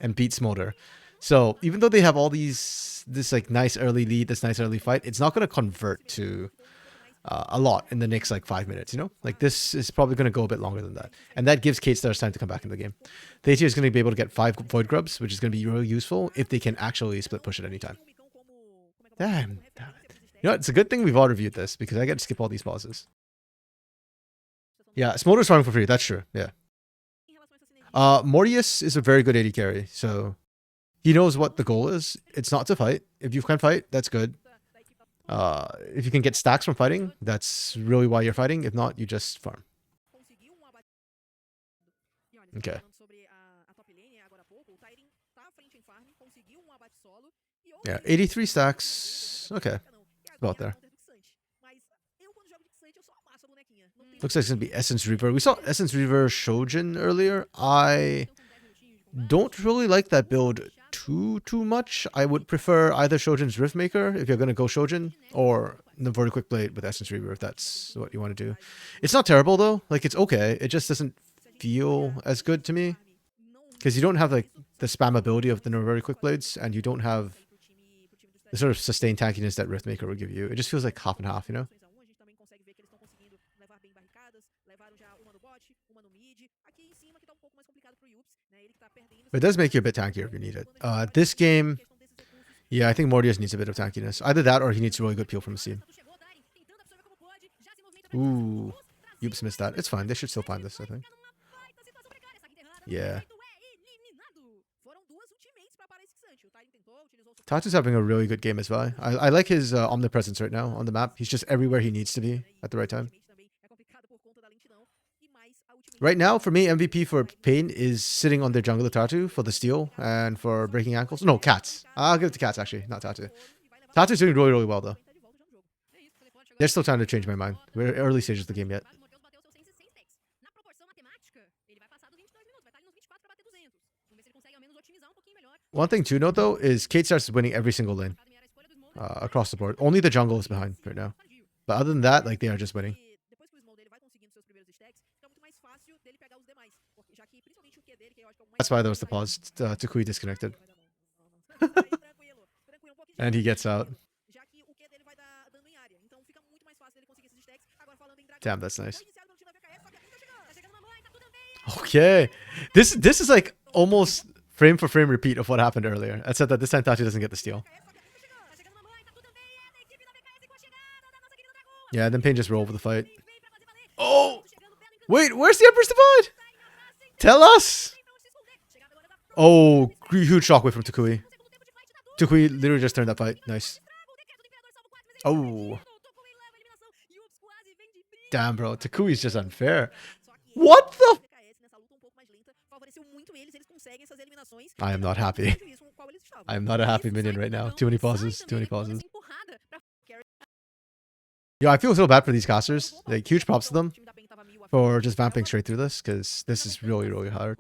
and beat Smolder. So, even though they have all this like nice early lead, this nice early fight, it's not going to convert to a lot in the next like 5 minutes, you know? Like, this is probably going to go a bit longer than that. And that gives K-Stars time to come back in the game. The AT is going to be able to get 5 Void Grubs, which is going to be really useful if they can actually split push at any time. Damn it. You know, it's a good thing we've all reviewed this, because I get to skip all these pauses. Yeah, Smolder's farming for free, that's true, yeah. Mortius is a very good AD carry, so he knows what the goal is. It's not to fight. If you can fight, that's good. If you can get stacks from fighting, that's really why you're fighting. If not, you just farm. Okay. Yeah, 83 stacks. Okay. About there. Looks like it's going to be Essence Reaver. We saw Essence Reaver Shojin earlier. I don't really like that build too much. I would prefer either Shojin's Riftmaker if you're going to go Shojin, or the VOD Quick Blade with Essence Reaver if that's what you want to do. It's not terrible though. Like, it's okay. It just doesn't feel as good to me. Because you don't have like the spam ability of the VOD Quick Blades, and you don't have the sort of sustained tankiness that Riftmaker would give you. It just feels like half and half, you know? But it does make you a bit tankier if you need it. This game, yeah, I think Mortius needs a bit of tankiness. Either that or he needs a really good peel from the scene. Ooh, Oops missed that. It's fine. They should still find this, I think. Yeah. Tatu's having a really good game as well. I like his omnipresence right now on the map. He's just everywhere he needs to be at the right time. Right now, for me, MVP for Pain is sitting on their jungler Tatu for the steal and for breaking ankles. No, Cats. I'll give it to Cats, actually, not Tatu. Tatu's doing really, really well, though. There's still time to change my mind. We're early stages of the game yet. One thing to note, though, is K-Stars is winning every single lane across the board. Only the jungle is behind right now. But other than that, like, they are just winning. That's why there was the pause. Tukui disconnected. And he gets out. Damn, that's nice. Okay. This is like almost frame for frame repeat of what happened earlier. Except that this time Tachi doesn't get the steal. Yeah, then Pain just roll over the fight. Oh! Wait, where's the Emperor's Divide? Tell us! Oh, huge shockwave from Tukui. Tukui literally just turned that fight. Nice. Oh. Damn, bro. Tukui's just unfair. What the? I am not happy. I am not a happy minion right now. Too many pauses. Too many pauses. Yo, I feel so bad for these casters. Like, huge props to them for just vamping straight through this, because this is really, really hard.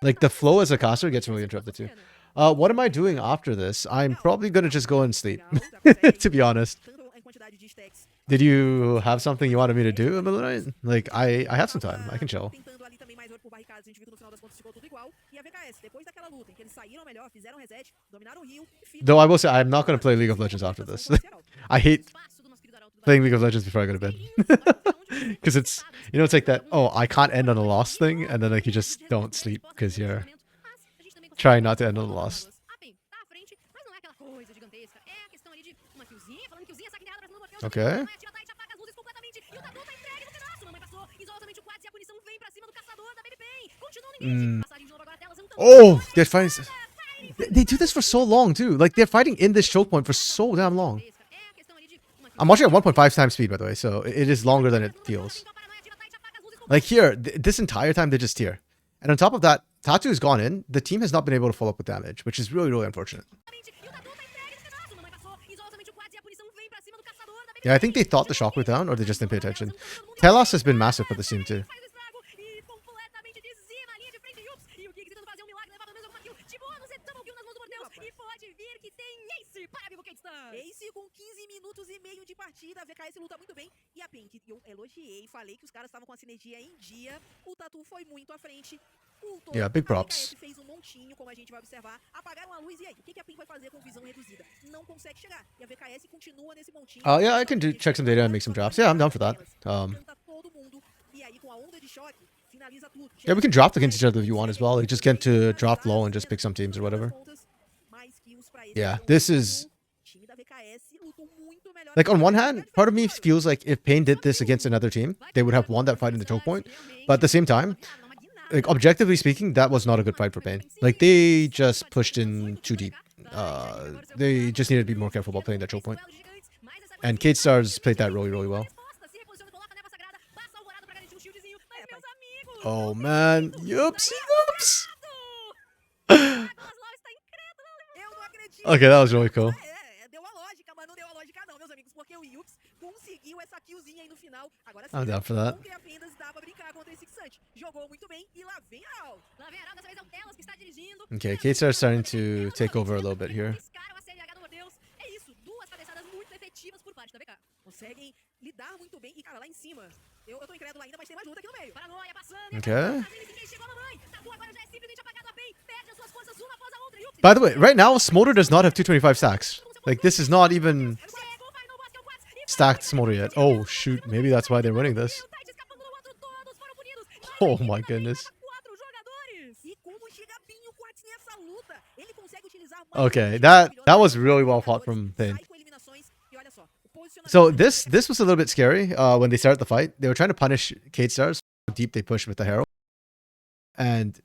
Like, the flow as a caster gets really interrupted too. What am I doing after this? I'm probably going to just go and sleep, to be honest. Did you have something you wanted me to do in the middle of the night? Like, I have some time. I can chill. Though I will say, I'm not going to play League of Legends after this. I hate playing League of Legends before I go to bed. Because it's, you know, it's like that, oh, I can't end on a loss thing, and then like you just don't sleep because you're trying not to end on a loss. Okay. Oh, they're fighting. They do this for so long too. Like, they're fighting in this choke point for so damn long. I'm watching at 1.5 times speed, by the way, so it is longer than it feels. Like here, this entire time they're just here. And on top of that, Tatu has gone in. The team has not been able to follow up with damage, which is really, really unfortunate. Yeah, I think they thought the shock was down, or they just didn't pay attention. Telos has been massive for the team too.
Ace com 15 minutos e meio de partida, a VKS luta muito bem. E a Pink, eu elogiei, falei que os caras estavam com a sinergia em dia. O Tatu foi muito à frente.
Yeah, big props.
Fez um montinho, como a gente vai observar. Apagaram a luz e aí? O que a Pink vai fazer com visão reduzida? Não consegue chegar. E a VKS continua nesse montinho.
Yeah, I can check some data and make some drops. Yeah, I'm down for that. Yeah, we can drop against each other if you want as well. Like, just get to drop low and just pick some teams or whatever. Yeah, this is... Like, on one hand, part of me feels like if Pain did this against another team, they would have won that fight in the choke point. But at the same time, like, objectively speaking, that was not a good fight for Pain. Like, they just pushed in too deep. They just needed to be more careful about playing that choke point. And Kate Stars played that really, really well. Oh, man. Yups, yups. Okay, that was really cool. I'm down for that. Okay, K-Star is starting to take over a little bit here. Okay. By the way, right now, Smolder does not have 225 stacks. Like, this is not even stacked Smolder yet. Oh, shoot. Maybe that's why they're winning this. Oh, my goodness. Okay, that was really well fought from Pain. So this was a little bit scary when they started the fight. They were trying to punish Kate Stars how deep they pushed with the Herald. And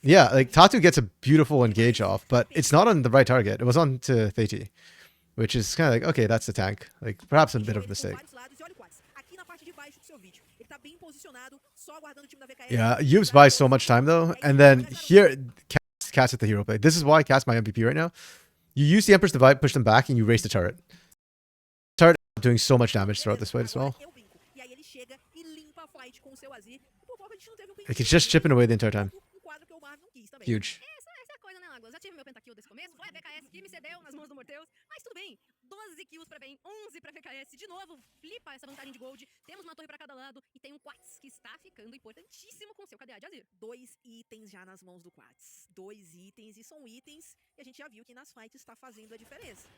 yeah, like Tatu gets a beautiful engage off, but it's not on the right target. It was on to Theiti, which is kind of like, okay, that's the tank. Like perhaps a bit of a mistake. Yeah, Yubes buys so much time though. And then here, Cat's at the hero play. This is why Cat's my MVP right now. You use the Emperor's Divide, push them back, and you raise the turret. Turret doing so much damage throughout this fight as well. Like he's just chipping away the entire time. Huge. Kills para bem, 11 para VKS, de novo, flipa essa vantagem de gold, temos uma torre para cada lado e tem um Quats que está ficando importantíssimo com seu KDA de Azir. 2 itens já nas mãos do Quats, 2 itens e são itens que a gente já viu que nas fights está fazendo a diferença.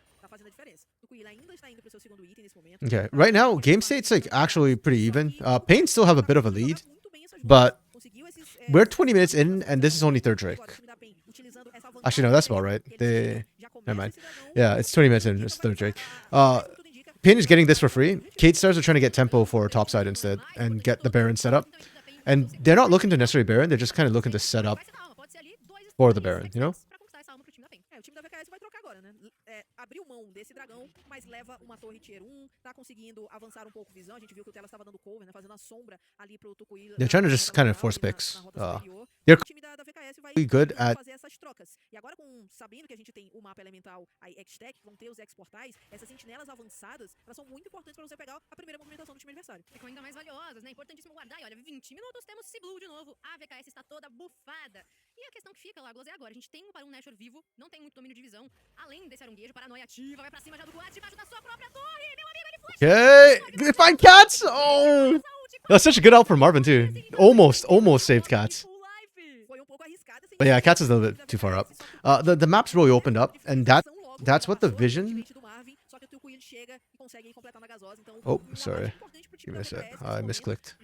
O Kuila ainda está indo pro seu segundo item nesse momento. Okay, right now, game state's like actually pretty even. Pain still have a bit of a lead, but we're 20 minutes in and this is only third Drake. Actually, no, that's about right. Never mind. Yeah, it's 20 minutes in. It's third Drake. Pain is getting this for free. Kate Stars are trying to get tempo for topside instead and get the Baron set up. And they're not looking to necessarily Baron. They're just kind of looking to set up for the Baron, you know? Abriu mão desse dragão, mas leva uma torre tier 1, tá conseguindo avançar pouco visão. A gente viu que o Tela estava dando cover, né, fazendo a sombra ali pro Tukuila. They're trying to just kind of force picks. They're really good at fazer essas trocas. E agora sabendo que a gente tem o mapa elemental aí X-Tech, vão ter os X-Portais, essas sentinelas avançadas, elas são muito importantes para você pegar a primeira movimentação do time adversário. Ficam ainda mais valiosas, né? Importantíssimo guardar. E olha, 20 minutos temos C-Blue de novo. A VKS está toda bufada. E a questão que fica, Lagos, é agora. A gente tem um Nashor vivo, não tem muito domínio de visão. Além desse arunguejo, paranoia ativa, vai pra cima já do Quad, debaixo da sua própria torre. Meu amigo, ele flash. Okay, they find Cats. Oh, that's such a good out for Marvin too. Almost saved Cats. But yeah, Cats is a little bit too far up. The map's really opened up, and that's what the vision. Oh, sorry. Give me a sec. I misclicked.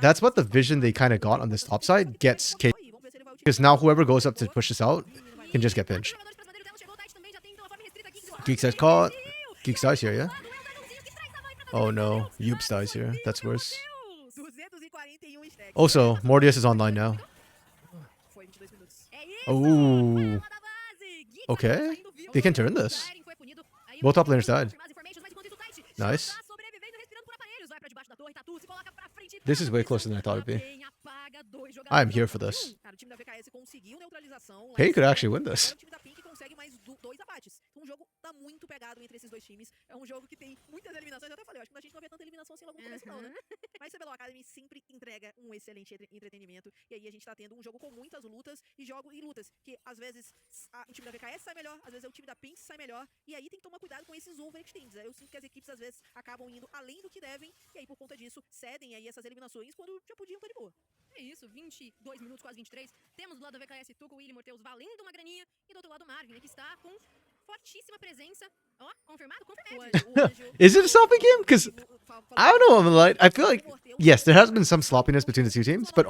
That's what the vision they kind of got on this top side gets Kate. Because now whoever goes up to push this out can just get pinched. Geeks has caught. Geeks dies here, yeah? Oh no, Yoops dies here. That's worse. Also, Mordius is online now. Oh. Okay. They can turn this. Both top laners died. Nice. This is way closer than I thought it'd be. I'm here for this. Hey, could actually win this.
pegado entre esses dois times. É um jogo que tem muitas eliminações. Eu até falei, eu acho que a gente não vê tanta eliminação assim logo no começo, não, né? Mas CBLOL Academy sempre entrega um excelente entretenimento. E aí a gente tá tendo um jogo com muitas lutas e lutas que às vezes o time da VKS sai melhor, às vezes o time da Pink sai melhor. E aí tem que tomar cuidado com esses overextends. Eu sinto que as equipes às vezes acabam indo além do que devem. E aí por conta disso cedem aí essas eliminações quando já podiam estar de boa.
É isso, 22 minutos, quase 23. Temos do lado da VKS Tuco, Willy Morteus valendo uma graninha. E do outro lado Marvin, né, que está com fortíssima presença. Ó, confirmado? Confirmado.
Is it a sloppy game? Because I don't know. I'm like, I feel like yes, there has been some sloppiness between the two teams, but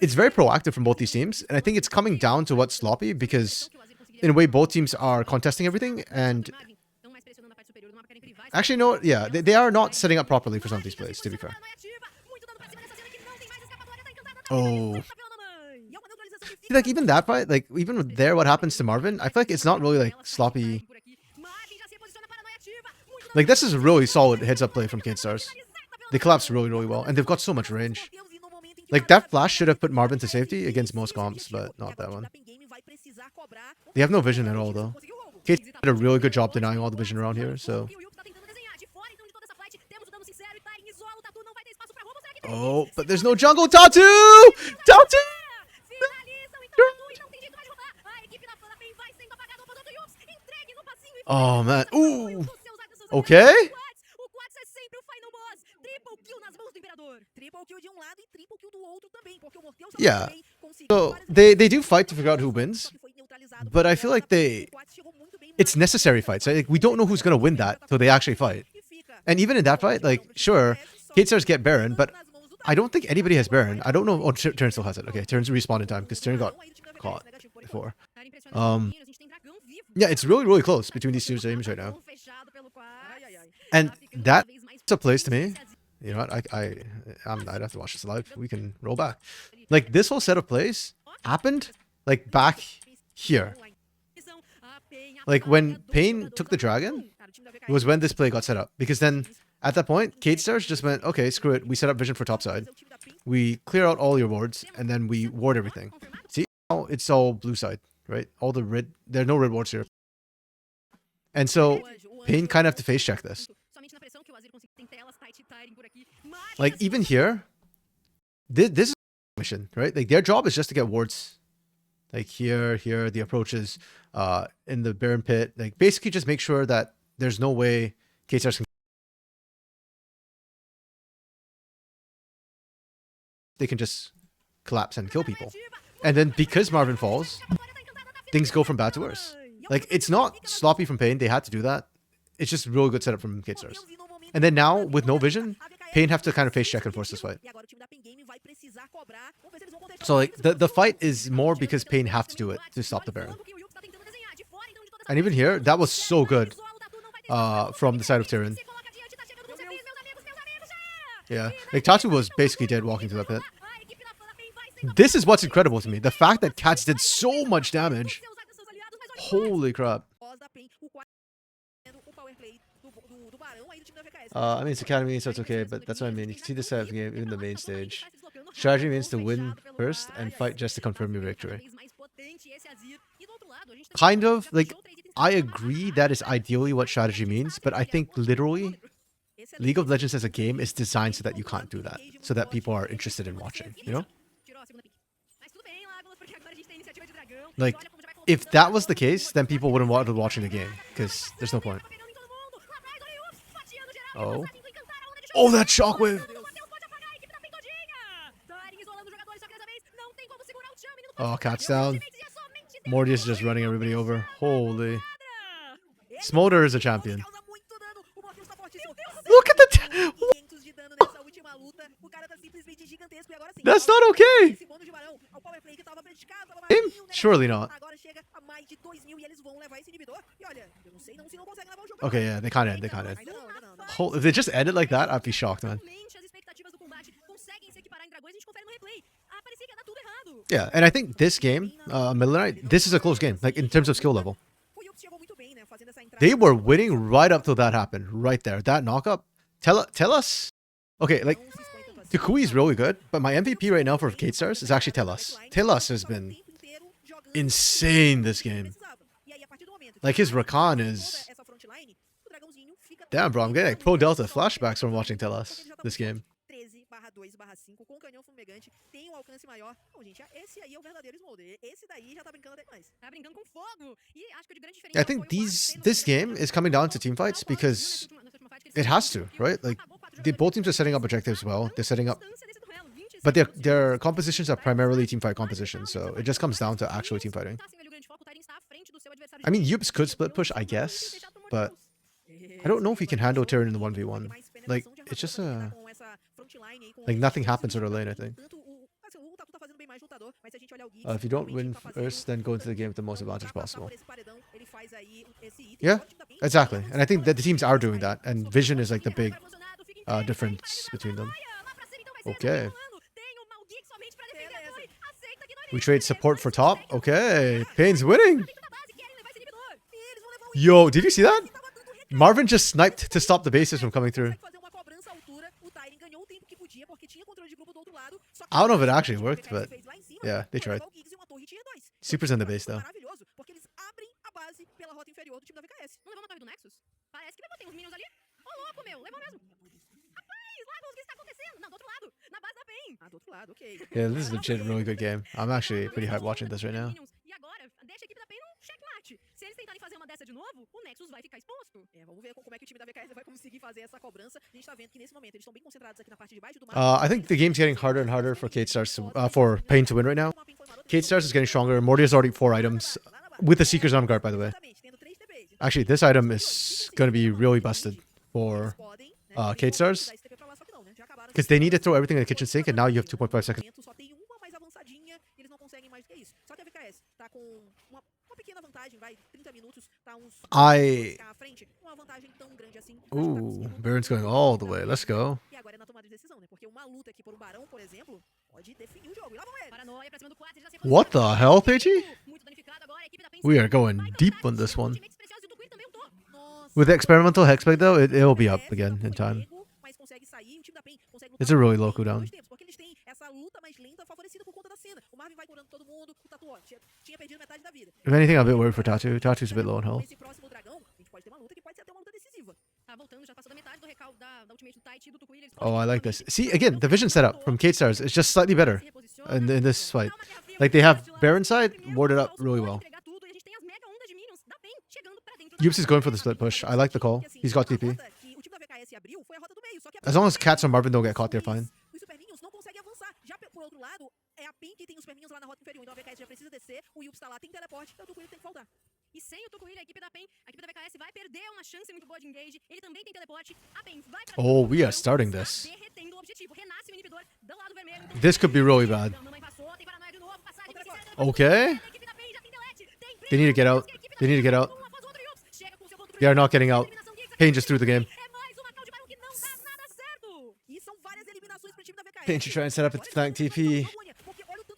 it's very proactive from both these teams, and I think it's coming down to what's sloppy because in a way both teams are contesting everything and actually no, yeah, they are not setting up properly for some of these plays, to be fair. Oh. See, like even that fight, like even there, what happens to Marvin? I feel like it's not really like sloppy. Like this is a really solid heads-up play from Stars. They collapse really, really well, and they've got so much range. Like that flash should have put Marvin to safety against most comps, but not that one. They have no vision at all, though. KT did a really good job denying all the vision around here, so. Oh, but there's no jungle. Tatu! Tatu! Oh, man. Ooh. Okay. Yeah. So they do fight to figure out who wins, but I feel like it's necessary fights. Right? Like, we don't know who's gonna win that till they actually fight. And even in that fight, like sure, Stars get Baron, but I don't think anybody has Baron. I don't know. Oh, Turn still has it. Okay, Turn's respawn in time because Turn got caught before. Yeah, it's really, really close between these two teams right now. And that's a place to me. You know what? I'd have to watch this live. We can roll back. Like this whole set of plays happened like back here. Like when Pain took the dragon, it was when this play got set up. Because then at that point, Stars just went, okay, screw it. We set up vision for topside. We clear out all your wards and then we ward everything. See, now it's all blue side, right? All the red, there are no red wards here. And so Pain kind of have to face check this. Like even here, this is a mission, right? Like their job is just to get wards. Like here, the approaches, in the Baron pit. Like basically just make sure that there's no way Stars can. They can just collapse and kill people. And then because Marvin falls, things go from bad to worse. Like it's not sloppy from Pain. They had to do that. It's just really good setup from Stars. And then now with no vision, Pain have to kind of face check and force this fight. So like the fight is more because Pain have to do it to stop the Baron. And even here, that was so good from the side of Tyrion. Yeah, like Tatu was basically dead walking through that pit. This is what's incredible to me. The fact that Cats did so much damage. Holy crap. I mean, it's Academy, so it's okay, but that's what I mean. You can see this side of the game, even the main stage. Strategy means to win first and fight just to confirm your victory. Kind of, like, I agree that is ideally what strategy means, but I think literally, League of Legends as a game is designed so that you can't do that, so that people are interested in watching, you know? Like, if that was the case, then people wouldn't want to watching the game, because there's no point. Oh. Oh, that shockwave! Oh, Cat's down. Morty is just running everybody over. Holy. Smolder is a champion. Look at the... That's not okay! Surely not. Okay, yeah, they can't end. If they just end it like that, I'd be shocked, man. Yeah, and I think this game, Middle Knight, this is a close game, like in terms of skill level. They were winning right up till that happened, right there. That knockup. Tell us. Okay, like, Tukui is really good, but my MVP right now for Stars is actually Tell Us. Tell Us has been insane this game. Like his Rakan is...
Essa frontline, o dragãozinho fica
Damn, bro, I'm getting Pro Delta flashbacks from watching Telas this game.
13/2/5 com canhão fumegante, tem um alcance maior. Não, gente, esse aí é o verdadeiro Smolder. Esse daí já tá brincando até mais.
Tá brincando com fogo. E acho que o de grande
I
diferença
think
foi o fato de
this
ter
game is coming down to teamfights because it has to, right? Like, both teams are setting up objectives well. They're setting up, but their compositions are primarily teamfight compositions, so it just comes down to actual teamfighting. I mean, Yups could split push, I guess, but I don't know if he can handle Tyrion in the 1v1. Like, it's just like nothing happens in the lane, I think. If you don't win first, then go into the game with the most advantage possible. Yeah, exactly. And I think that the teams are doing that, and vision is like the big difference between them. Okay. We trade support for top. Okay. Pain's winning. Yo, did you see that? Marvin just sniped to stop the bases from coming through. I don't know if it actually worked, but yeah, they tried. Super's in the base though.
Não levou uma torre do Nexus? Parece que levou, tem uns minions ali. Ô, louco, meu, levou mesmo. Rapaz, Lagos, o que está acontecendo? Não, do outro lado, na base da PEN.
Ah, do outro lado, ok.
Yeah, this is legit really good game. I'm actually pretty hyped watching this right now.
E agora, deixa a equipe da PEN num checkmate. Se eles tentarem fazer uma dessa de novo, o Nexus vai ficar exposto.
É, vamos ver como é que o time da VKS vai conseguir fazer essa cobrança. A gente tá vendo que nesse momento eles estão bem concentrados aqui na parte de baixo do mapa.
I think the game's getting harder and harder for Kate Stars to, for Pain to win right now. Kate Stars is getting stronger. Morty has already 4 items with the Seeker's Arm Guard, by the way. Actually, this item is going to be really busted for Kate Stars because they need to throw everything in the kitchen sink, and now you have 2.5 seconds.
Só tem uma mais avançadinha, eles não conseguem mais do que isso. Só que a VKS tá com uma pequena vantagem, vai 30 minutos, tá uns à frente, uma vantagem tão grande assim.
Ooh, Baron's going all the way. Let's go.
E agora é na tomada de decisão, né? Porque uma luta aqui por um barão, por exemplo, pode definir o jogo. E lá vão eles.
Paranoia pra cima do 4, já se
What the hell, Pidgey?
muito danificado agora, a equipe da PEN
We are going deep on this one.
Teammates preciosos e o Tuquir também lutou.
Nossa,
With the experimental Hexbag though, it'll be up again in time.
mas consegue sair, o time da PEN consegue
It's a really low cooldown.
porque eles têm essa luta mais lenta favorecida por conta da cena. O Marvin vai curando todo mundo, o Tatu, ó, tinha perdido metade da vida.
If anything, I'm a bit worried for Tattoo. Tattoo's a bit low on health.
Esse próximo dragão, a gente pode ter uma luta que pode ser até uma luta decisiva.
Tá voltando, já passou da metade do recall da ultimate do Tite e do Tuquir.
Oh, I like this. See, again, the vision setup from Kate Stars is just slightly better in this fight. Like, they have Baron side warded up really well. Yups is going for the split push. I like the call. He's got TP. As long as Cats or Marvin don't get caught, they're fine.
Os Super Minions não conseguem avançar. Já por outro lado, é a PEN que tem os Super Minions lá na rota inferior. Então a VKS já precisa descer, o Yups tá lá, tem teleporte, então o Tuquir tem que faltar.
E sem o Tuquir, a equipe da PEN, a equipe da VKS vai perder uma chance muito boa de engage. Ele também tem teleporte. A PEN vai pra
Oh, we are starting this.
derretendo o objetivo. Renasce o inibidor do lado vermelho.
This could be really bad.
Mamãe passou, tem paranoia de novo, passagem precisa.
Okay.
A equipe da PEN já tem delete. Tem
They need to get out. They need to get out.
um após o outro Yups. Chega com seu controle.
They are not getting out. Pain just threw the game.
É mais uma call de barão que não dá nada certo.
E são várias eliminações pro time da VKS.
Pain should try and set up its flank TP.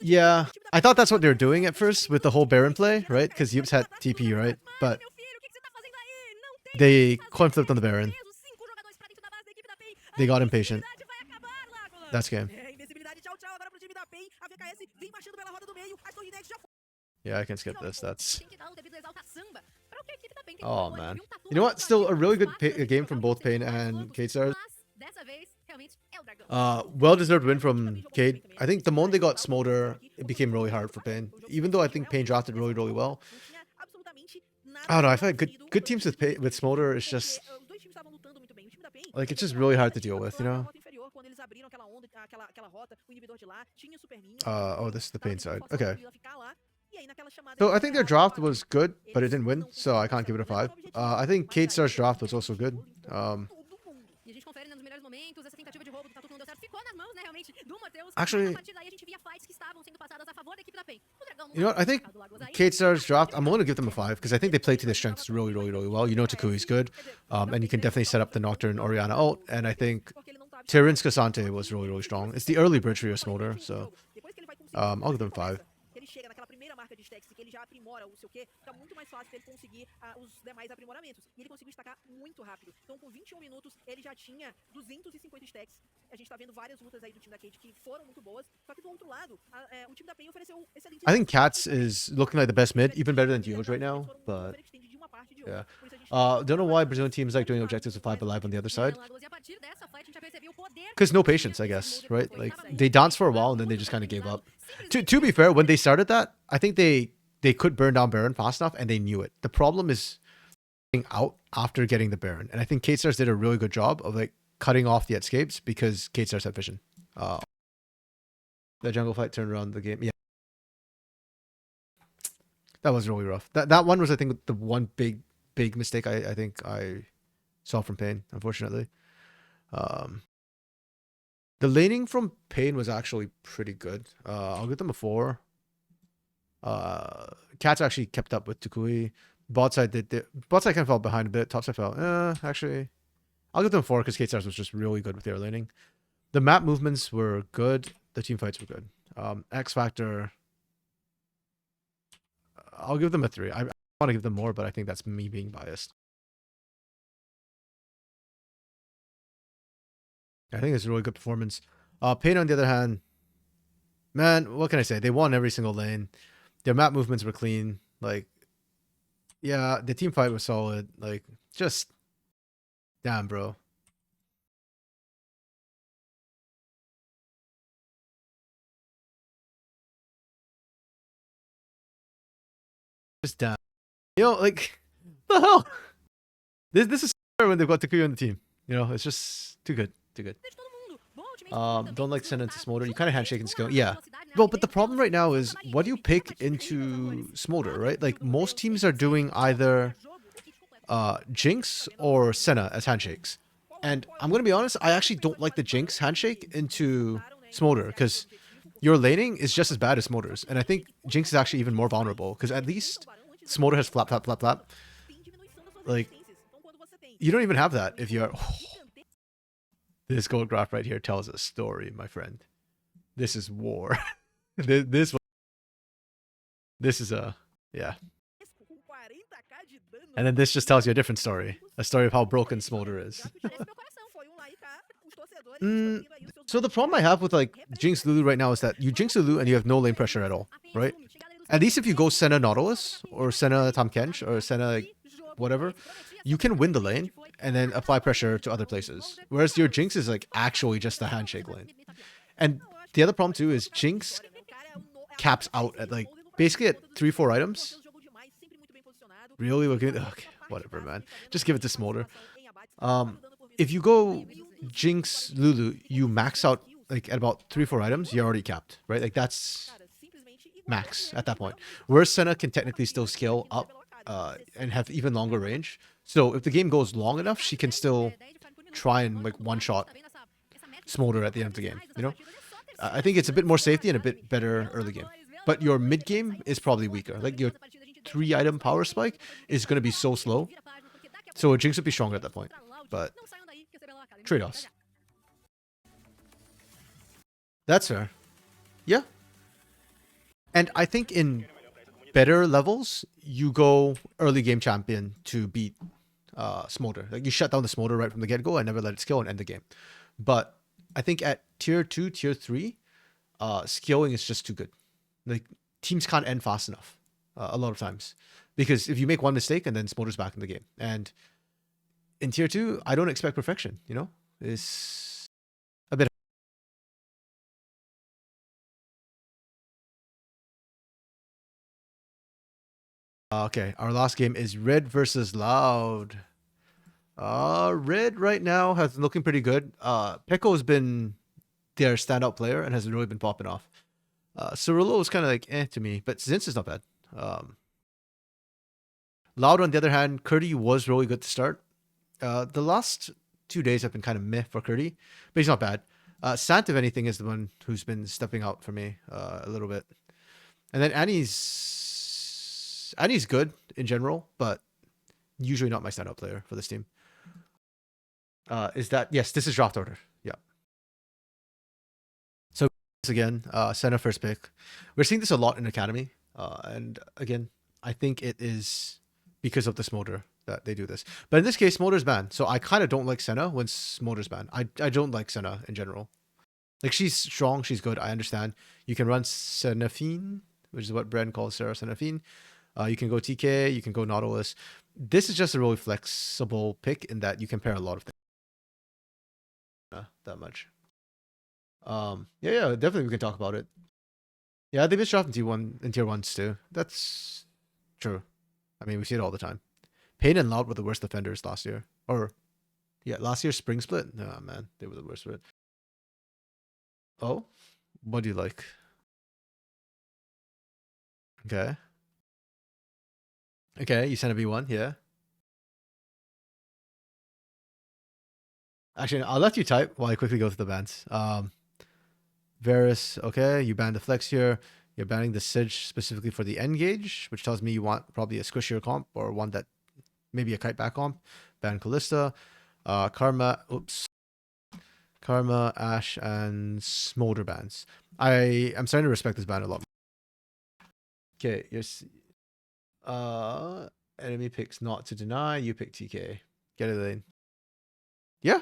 Yeah, I thought that's what they were doing at first with the whole Baron play, right? Because Yups had TP, right? But
Meu filho, o que você tá fazendo aí? Não tem
they coin flipped on the Baron.
peso. 5 jogadores pra dentro da base da equipe da PEN.
They got impatient.
A invencibilidade vai acabar, Lágola.
That's game.
É, invencibilidade, tchau, tchau. Agora pro time da PEN. A VKS vem marchando pela roda do meio. As torres Next já foram.
Yeah, I can skip this. That's...
Tem que dar o devido exalta samba para o que a equipe da PEN tem
Oh,
hoje,
man.
viu? Tá tudo
You know what?
muito
Still a
fácil.
really good
Mas
game from both
você
Pain
tem
and
planos,
Kate Stars.
mas dessa vez, realmente, é o dragão.
Well-deserved win from Cade. I think the moment they got Smolder, it became really hard for Pain. Even though I think Pain drafted really, really well.
Não tinha absolutamente nada.
I don't know. I feel like
definido.
good teams with Smolder is just
Os dois times estavam lutando muito bem. O time da PEN
like it's just really hard to deal with, you know.
Quando eles abriram aquela onda, aquela rota, o inibidor de lá tinha Super Minions.
Oh, this is the Pain side. Okay.
So
So I think their draft was good, but it didn't win, so I can't give it a 5. I think Kate Star's draft was also good.
E a gente confere nos melhores momentos, essa tentativa de roubo do Tatu não deu certo. Ficou nas mãos, né, realmente, do Matheus.
Actually-
Mas a partir daí a gente via fights que estavam sendo passadas a favor da equipe da PEN. O dragão não
You know what? I think
do Lagos aí.
Kate Star's draft, I'm going to give them a 5 because I think they play to their strengths really, really, really well. You know Takui's good, and you can definitely set up the Nocturne Oriana ult, and I think Tyrion's Cassante was really, really strong. It's the early bridge for your Smolder, so I'll give them 5.
Ele chega naquela primeira marca de stacks que ele já aprimora o seu quê, fica muito mais fácil ele conseguir os demais aprimoramentos. E ele conseguiu destacar muito rápido. Então, com 21 minutos, ele já tinha 250 stacks. A gente tá vendo várias lutas aí do time da Cade que foram muito boas. Só que do outro lado, o time da PEN ofereceu excelente.
I think Cats is looking like the best mid, even better than Geodes right now, but Yeah. Don't know why Brazilian teams like doing objectives with 5 alive on the other side. Because no patience, I guess, right? Like, they danced for a while and then they just kind of gave up. To be fair, when they started that, I think they could burn down Baron fast enough and they knew it. The problem is out after getting the Baron. And I think K-Stars did a really good job of like cutting off the escapes because K-Stars had vision. The jungle fight turned around the game. Yeah. That was really rough. That one was, I think, the one big mistake I think I saw from Pain, unfortunately. The laning from Pain was actually pretty good. I'll give them a 4. Cats actually kept up with Tukui. Bot side bot side kind of fell behind a bit. Top side fell. Actually, I'll give them 4 because K-Stars was just really good with their laning. The map movements were good. The team fights were good. X Factor, I'll give them a 3. I want to give them more, but I think that's me being biased. I think it's a really good performance. Pain, on the other hand, man, what can I say? They won every single lane. Their map movements were clean. Like, yeah, the team fight was solid. Like, just, damn, bro. Just damn. You know, like, what the hell? This is when they've got Takuya on the team. You know, it's just too good. Too good. Don't like send into Smolder. You kind of handshake and skill. Yeah. Well, but the problem right now is, what do you pick into Smolder, right? Like, most teams are doing either Jinx or Senna as handshakes. And I'm going to be honest, I actually don't like the Jinx handshake into Smolder because your laning is just as bad as Smolder's. And I think Jinx is actually even more vulnerable because at least Smolder has flap, flap, flap, flap. Like, you don't even have that if you're... Oh, this gold graph right here tells a story, my friend. This is war. this is a... Yeah. And then this just tells you a different story. A story of how broken Smolder is. So the problem I have with like Jinx Lulu right now is that you Jinx Lulu and you have no lane pressure at all, right? At least if you go Senna Nautilus or Senna Tahm Kench or Senna whatever, you can win the lane and then apply pressure to other places. Whereas your Jinx is like actually just a handshake lane. And the other problem too is Jinx caps out at like basically at 3-4 items. Really looking at okay, whatever, man. Just give it to Smolder. If you go Jinx Lulu, you max out like at about 3-4 items, you're already capped, right? Like that's max at that point. Whereas Senna can technically still scale up and have even longer range. So if the game goes long enough, she can still try and like one-shot Smolder at the end of the game, you know? I think it's a bit more safety and a bit better early game. But your mid game is probably weaker. Like your 3-item power spike is going to be so slow. So a Jinx would be stronger at that point. But trade-offs. That's fair. Yeah. And I think in better levels, you go early game champion to beat Smolder. Like you shut down the Smolder right from the get-go and never let it skill and end the game. But I think at tier 2, tier 3, skilling is just too good. Like teams can't end fast enough a lot of times. Because if you make one mistake and then Smolder's back in the game. And in tier 2, I don't expect perfection, you know? It's a bit. Okay, our last game is Red versus Loud. Red right now has been looking pretty good. Pekko's been their standout player and has really been popping off. Cirillo is kind of like to me, but Zinz is not bad. Loud on the other hand, Curdy was really good to start. The last 2 days have been kind of meh for Curdy, but he's not bad. Sant, if anything, is the one who's been stepping out for me a little bit. And then Annie's good in general, but usually not my standout player for this team. Is that... Yes, this is draft order. Yeah. So again, Senna first pick. We're seeing this a lot in Academy. And again, I think it is because of the Smolder that they do this. But in this case, Smolder's banned. So I kind of don't like Senna when Smolder's banned. I don't like Senna in general. Like, she's strong, she's good, I understand. You can run Senafine, which is what Bren calls Sarah Senafine. You can go TK, you can go Nautilus. This is just a really flexible pick in that you can pair a lot of things. That much. Yeah, definitely we can talk about it. Yeah, they've been strapped in tier 1s too. That's true. I mean, we see it all the time. Pain and Loud were the worst defenders last year. Or, yeah, last year's spring split. Nah, man, they were the worst for it. Oh, what do you like? Okay. Okay, you sent a B1, yeah. Actually, I'll let you type while I quickly go through the bans. Varus, okay, you banned the Flex here. You're banning the Siege specifically for the N-Gauge, which tells me you want probably a squishier comp or one that maybe a kite back comp. Ban Callista. Karma, Ash, and Smolder bans. I'm starting to respect this ban a lot. Okay, enemy picks not to deny, you pick TK. Get it in. Yeah.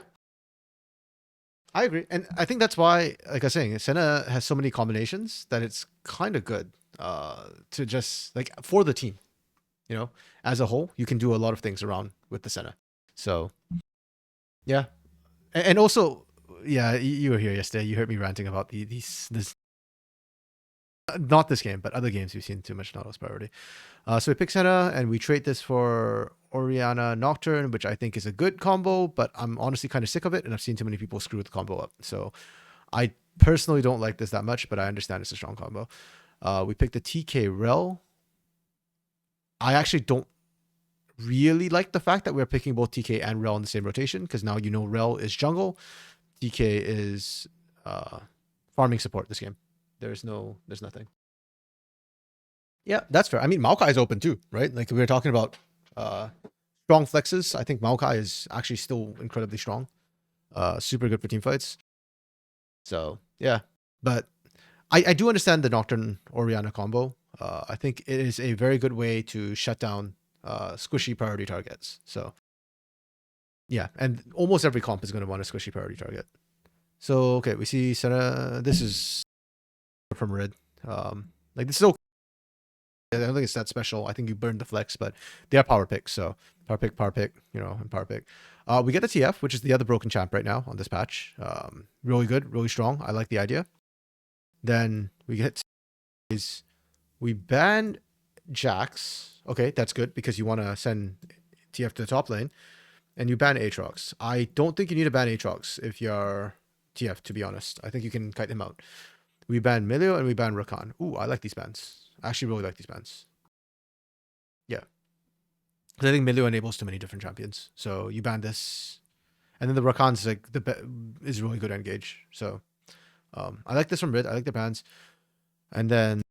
I agree. And I think that's why, like I was saying, Senna has so many combinations that it's kind of good to just, like, for the team. You know, as a whole, you can do a lot of things around with the Senna. So, yeah. And also, yeah, you were here yesterday. You heard me ranting about this. Not this game, but other games we've seen too much Nautilus priority. So we pick Senna, and we trade this for Orianna Nocturne, which I think is a good combo, but I'm honestly kind of sick of it, and I've seen too many people screw the combo up. So I personally don't like this that much, but I understand it's a strong combo. We picked the TK Rel. I actually don't really like the fact that we're picking both TK and Rel in the same rotation, because now you know Rel is jungle, TK is farming support this game. There's nothing. Yeah, that's fair. I mean, Maokai is open too, right? Like we were talking about strong flexes. I think Maokai is actually still incredibly strong. Super good for team fights. So yeah, but I do understand the Nocturne Orianna combo. I think it is a very good way to shut down squishy priority targets. So yeah, and almost every comp is going to want a squishy priority target. So okay, we see Senna. This is from Red. Like this is okay. I don't think it's that special. I think you burned the flex, but they are power picks. So power pick, you know, and power pick. We get the TF, which is the other broken champ right now on this patch. Really good, really strong. I like the idea. Then we get we ban Jax. Okay, that's good because you want to send TF to the top lane. And you ban Aatrox. I don't think you need to ban Aatrox if you're TF, to be honest. I think you can kite him out. We ban Milio and we ban Rakan. Ooh, I like these bans. I actually really like these bans. Yeah. Because I think Milio enables too many different champions. So you ban this. And then the Rakan's like is really good engage. So I like this from Rid. I like the bans. And then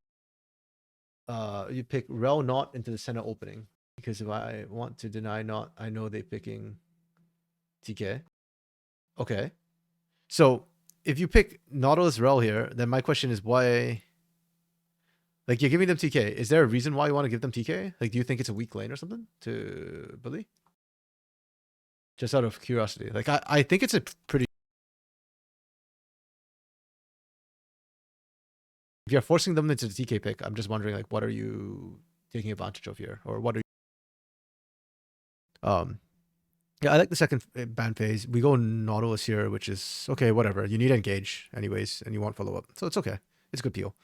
you pick Rel not into the center opening. Because if I want to deny not, I know they're picking TK. Okay. So if you pick Nautilus Rel here, then my question is why... Like, you're giving them TK. Is there a reason why you want to give them TK? Like, do you think it's a weak lane or something to bully? Just out of curiosity. Like, I think it's a pretty... If you're forcing them into the TK pick, I'm just wondering, like, what are you taking advantage of here? Or what are you... Yeah, I like the second ban phase. We go Nautilus here, which is... Okay, whatever. You need engage anyways, and you want follow-up. So it's okay. It's a good peel.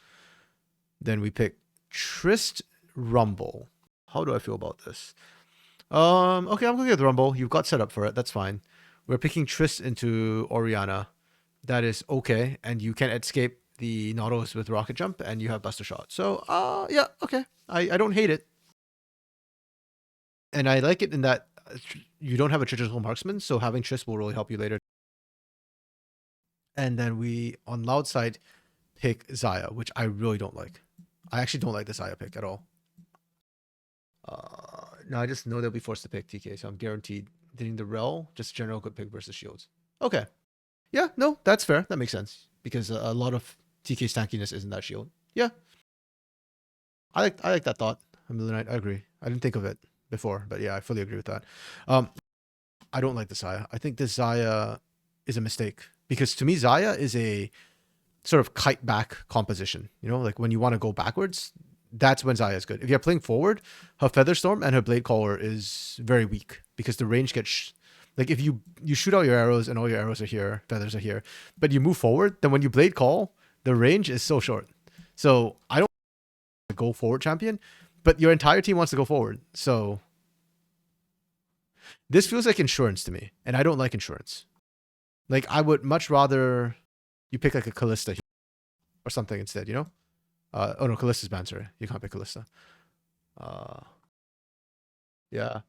Then we pick Trist Rumble. How do I feel about this? Okay, I'm going to get the Rumble. You've got set up for it. That's fine. We're picking Trist into Orianna. That is okay. And you can escape the Nautilus with Rocket Jump, and you have Buster Shot. So, yeah, okay. I don't hate it. And I like it in that you don't have a traditional marksman, so having Trist will really help you later. And then we, on Loud side, pick Xayah, which I really don't like. I actually don't like the Xayah pick at all. No, I just know they'll be forced to pick TK, so I'm guaranteed getting the Rel, just general good pick versus shields. Okay. Yeah, no, that's fair. That makes sense. Because a lot of TK stankiness isn't that shield. Yeah. I like that thought. I agree. I didn't think of it before, but yeah, I fully agree with that. I don't like the Xayah. I think this Xayah is a mistake. Because to me, Xayah is a sort of kite back composition. You know, like when you want to go backwards, that's when Xayah is good. If you're playing forward, her Featherstorm and her Blade Caller is very weak because the range gets like if you shoot out your arrows and all your arrows are here, feathers are here, but you move forward, then when you Blade Call, the range is so short. So I don't go forward champion, but your entire team wants to go forward. So this feels like insurance to me, and I don't like insurance. Like I would much rather you pick like a Callista or something instead, you know? Oh no, Callista's banned, sorry. You can't pick Callista. Yeah.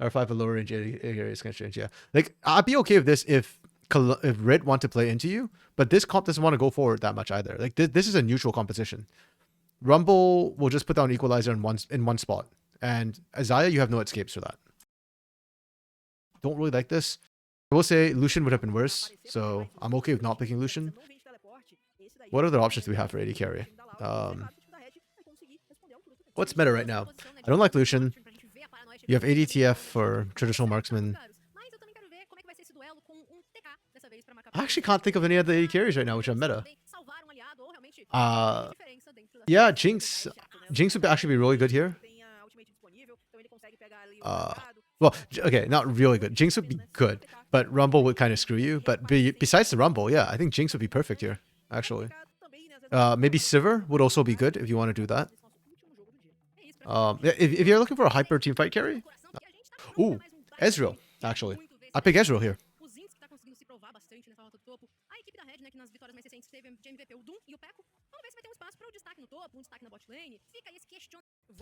R5 a lower range areas can change, yeah. Like I'd be okay with this if Red want to play into you, but this comp doesn't want to go forward that much either. Like this is a neutral competition. Rumble will just put down Equalizer in one spot. And Xayah, you have no escapes for that. Don't really like this. I will say Lucian would have been worse, so I'm okay with not picking Lucian. What other options do we have for AD carry? What's meta right now? I don't like Lucian. You have ADTF for traditional marksman. I actually can't think of any other AD carries right now which are meta. Yeah, Jinx. Jinx would actually be really good here. Well, okay, not really good. Jinx would be good, but Rumble would kind of screw you. But besides the Rumble, yeah, I think Jinx would be perfect here, actually. Maybe Sivir would also be good if you want to do that. If you're looking for a hyper team fight carry, ooh, Ezreal, actually. I pick Ezreal here.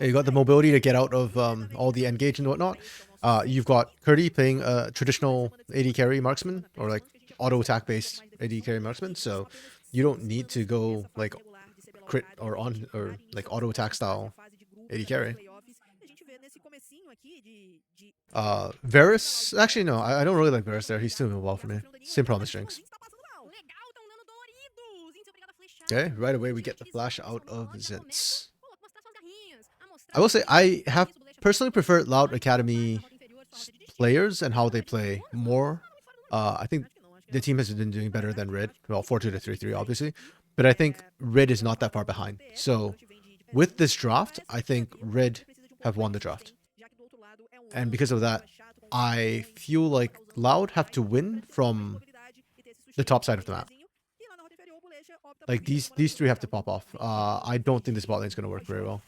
You got the mobility to get out of all the engage and whatnot. You've got Curdy playing a traditional AD carry marksman or like auto attack based AD carry marksman, so you don't need to go like crit or on or like auto attack style AD carry. Varus, actually no, I don't really like Varus there. He's too mobile for me. Same problem as Jinx. Okay, right away we get the flash out of Zinz. I will say I have personally preferred Loud Academy players and how they play more. I think the team has been doing better than Red. Well, 4-2 to 3-3 obviously, but I think Red is not that far behind. So with this draft, I think Red have won the draft. And because of that, I feel like Loud have to win from the top side of the map. Like these three have to pop off. I don't think this bot lane is going to work very well.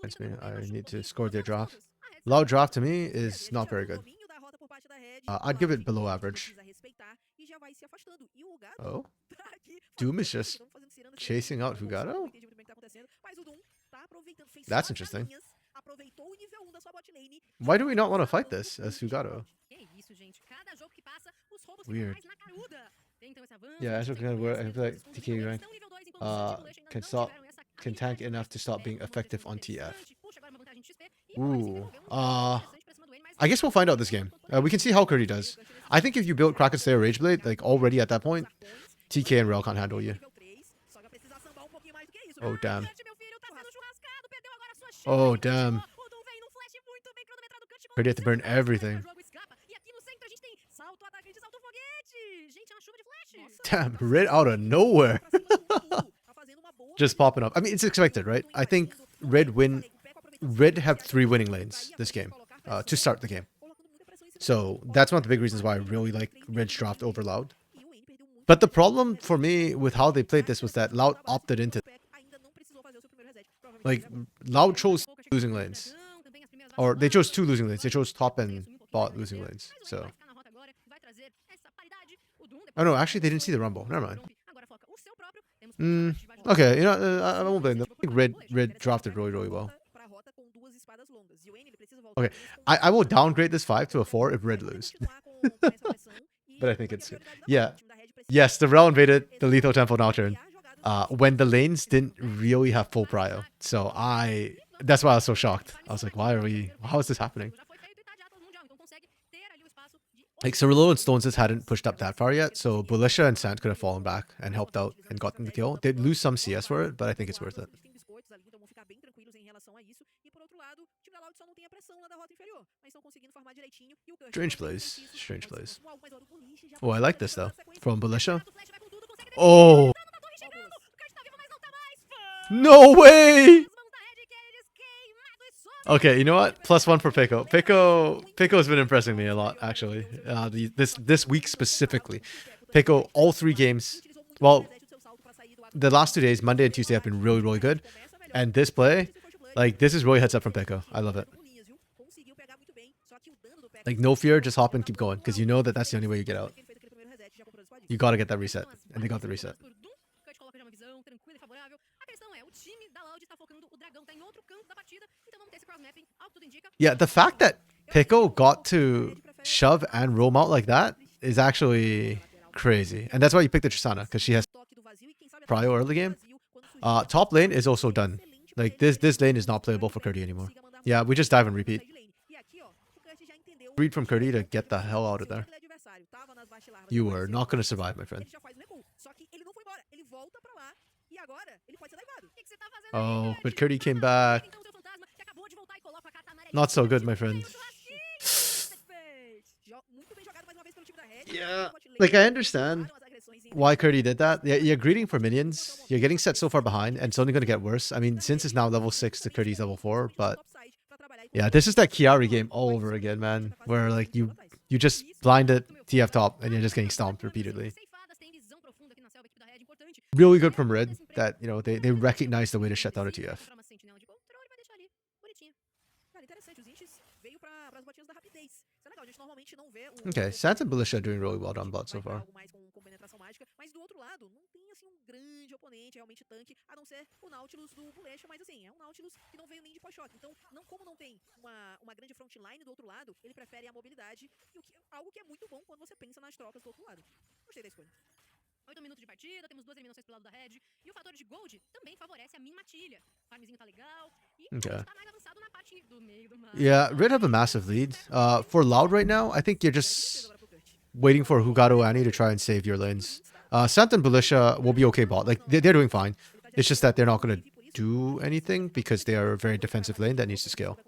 That's me. I need to score their draft. Loud draft to me is not very good. I'd give it below average. Oh? Doom is just chasing out Fugado? That's interesting. Why do we not want to fight this as Fugado? Weird. Yeah, that's kind of where I feel like TK rank can tank enough to stop being effective on TF. Ooh. I guess we'll find out this game. We can see how Curdy does. I think if you build Kraken Slayer Rageblade, like already at that point, TK and Rel can't handle you. Oh damn. Oh damn. Curdy had to burn everything. Damn, Red out of nowhere. Just popping up. I mean, it's expected, right? I think Red have 3 winning lanes this game to start the game. So that's one of the big reasons why I really like Red's draft over Loud. But the problem for me with how they played this was that Loud opted into like Loud chose losing lanes. Or they chose 2 losing lanes. They chose top and bot losing lanes. So oh no, actually they didn't see the Rumble. Never mind. Okay, you know, I won't blame them. I think Red drafted really well. Okay, I will downgrade this 5 to a 4 if Red lose. But I think it's good. Yeah. Yes, the Rel invaded the Lethal Temple Nocturne when the lanes didn't really have full prio. So that's why I was so shocked. I was like, how is this happening? Like Cirillo and Stones just hadn't pushed up that far yet, so Bulisha and Sant could have fallen back and helped out and gotten the kill. They'd lose some CS for it, but I think it's worth it. Strange plays. Oh, I like this though. From Bulisha. Oh,
Tá torre chegando. O Kurt tá vivo, mas não tá mais.
no way!
As mãos da Red Carriers queimado e só.
Okay, you know what? +1 for Pico. Pico has been impressing me a lot, actually. This week specifically. Pico, all 3 games. Well, the last 2 days, Monday and Tuesday, have been really, really good. And this play, like, this is really heads up from Pico. I love it. Like, no fear, just hop and keep going. Because you know that that's the only way you get out. You gotta get that reset. And they got the reset.
Kurt coloca já uma visão tranquila e favorável. A questão é, o time da Loud tá focando, o dragão tá em outro canto da partida, então vamos ter esse cross-mapping, ao que tudo indica.
Yeah, the fact that Pico got to shove and roam out like that is actually crazy. And that's why you picked the Tristana, because she has prio early game. Top lane is also done. Like, this lane is not playable for Curdy anymore. Yeah, we just dive and repeat. Read from Curdy to get the hell out of there. You are not going to survive, my friend. Oh, but Curdy came back. Not so good, my friend. Yeah, like, I understand why Curdy did that. Yeah, you're greeting for minions. You're getting set so far behind, and it's only going to get worse. I mean, since it's now level 6 to Curdy's level 4, but yeah, this is that Chiari game all over again, man. Where, like, you just blinded TF top, and you're just getting stomped repeatedly. Really good from Red that, you know, they recognize the way to shut down a TF. Okay, Sans and Belisha are doing really well down bot so far.
Mas do outro lado, não tem assim um grande oponente realmente tanque, a não ser o Nautilus do Bulecha, mas assim, é um Nautilus que não veio nem de pós-choque. Então, como não tem uma grande frontline do outro lado, ele prefere a mobilidade, algo que é muito bom quando você pensa nas trocas do outro lado. Gostei da escolha.
8 minutos de partida, temos 2 eliminações pelo lado da Red. E o fator de Gold também favorece a min matilha. O farmzinho tá legal. E
Okay.
tá mais avançado na parte do meio do mapa.
Yeah, Red have a massive lead. For Loud right now, I think you're just waiting for Hugado Annie to try and save your lanes. Sant and Belisha will be okay bot. Like, they're doing fine. It's just that they're not going to do anything because they are a very defensive lane that needs to scale.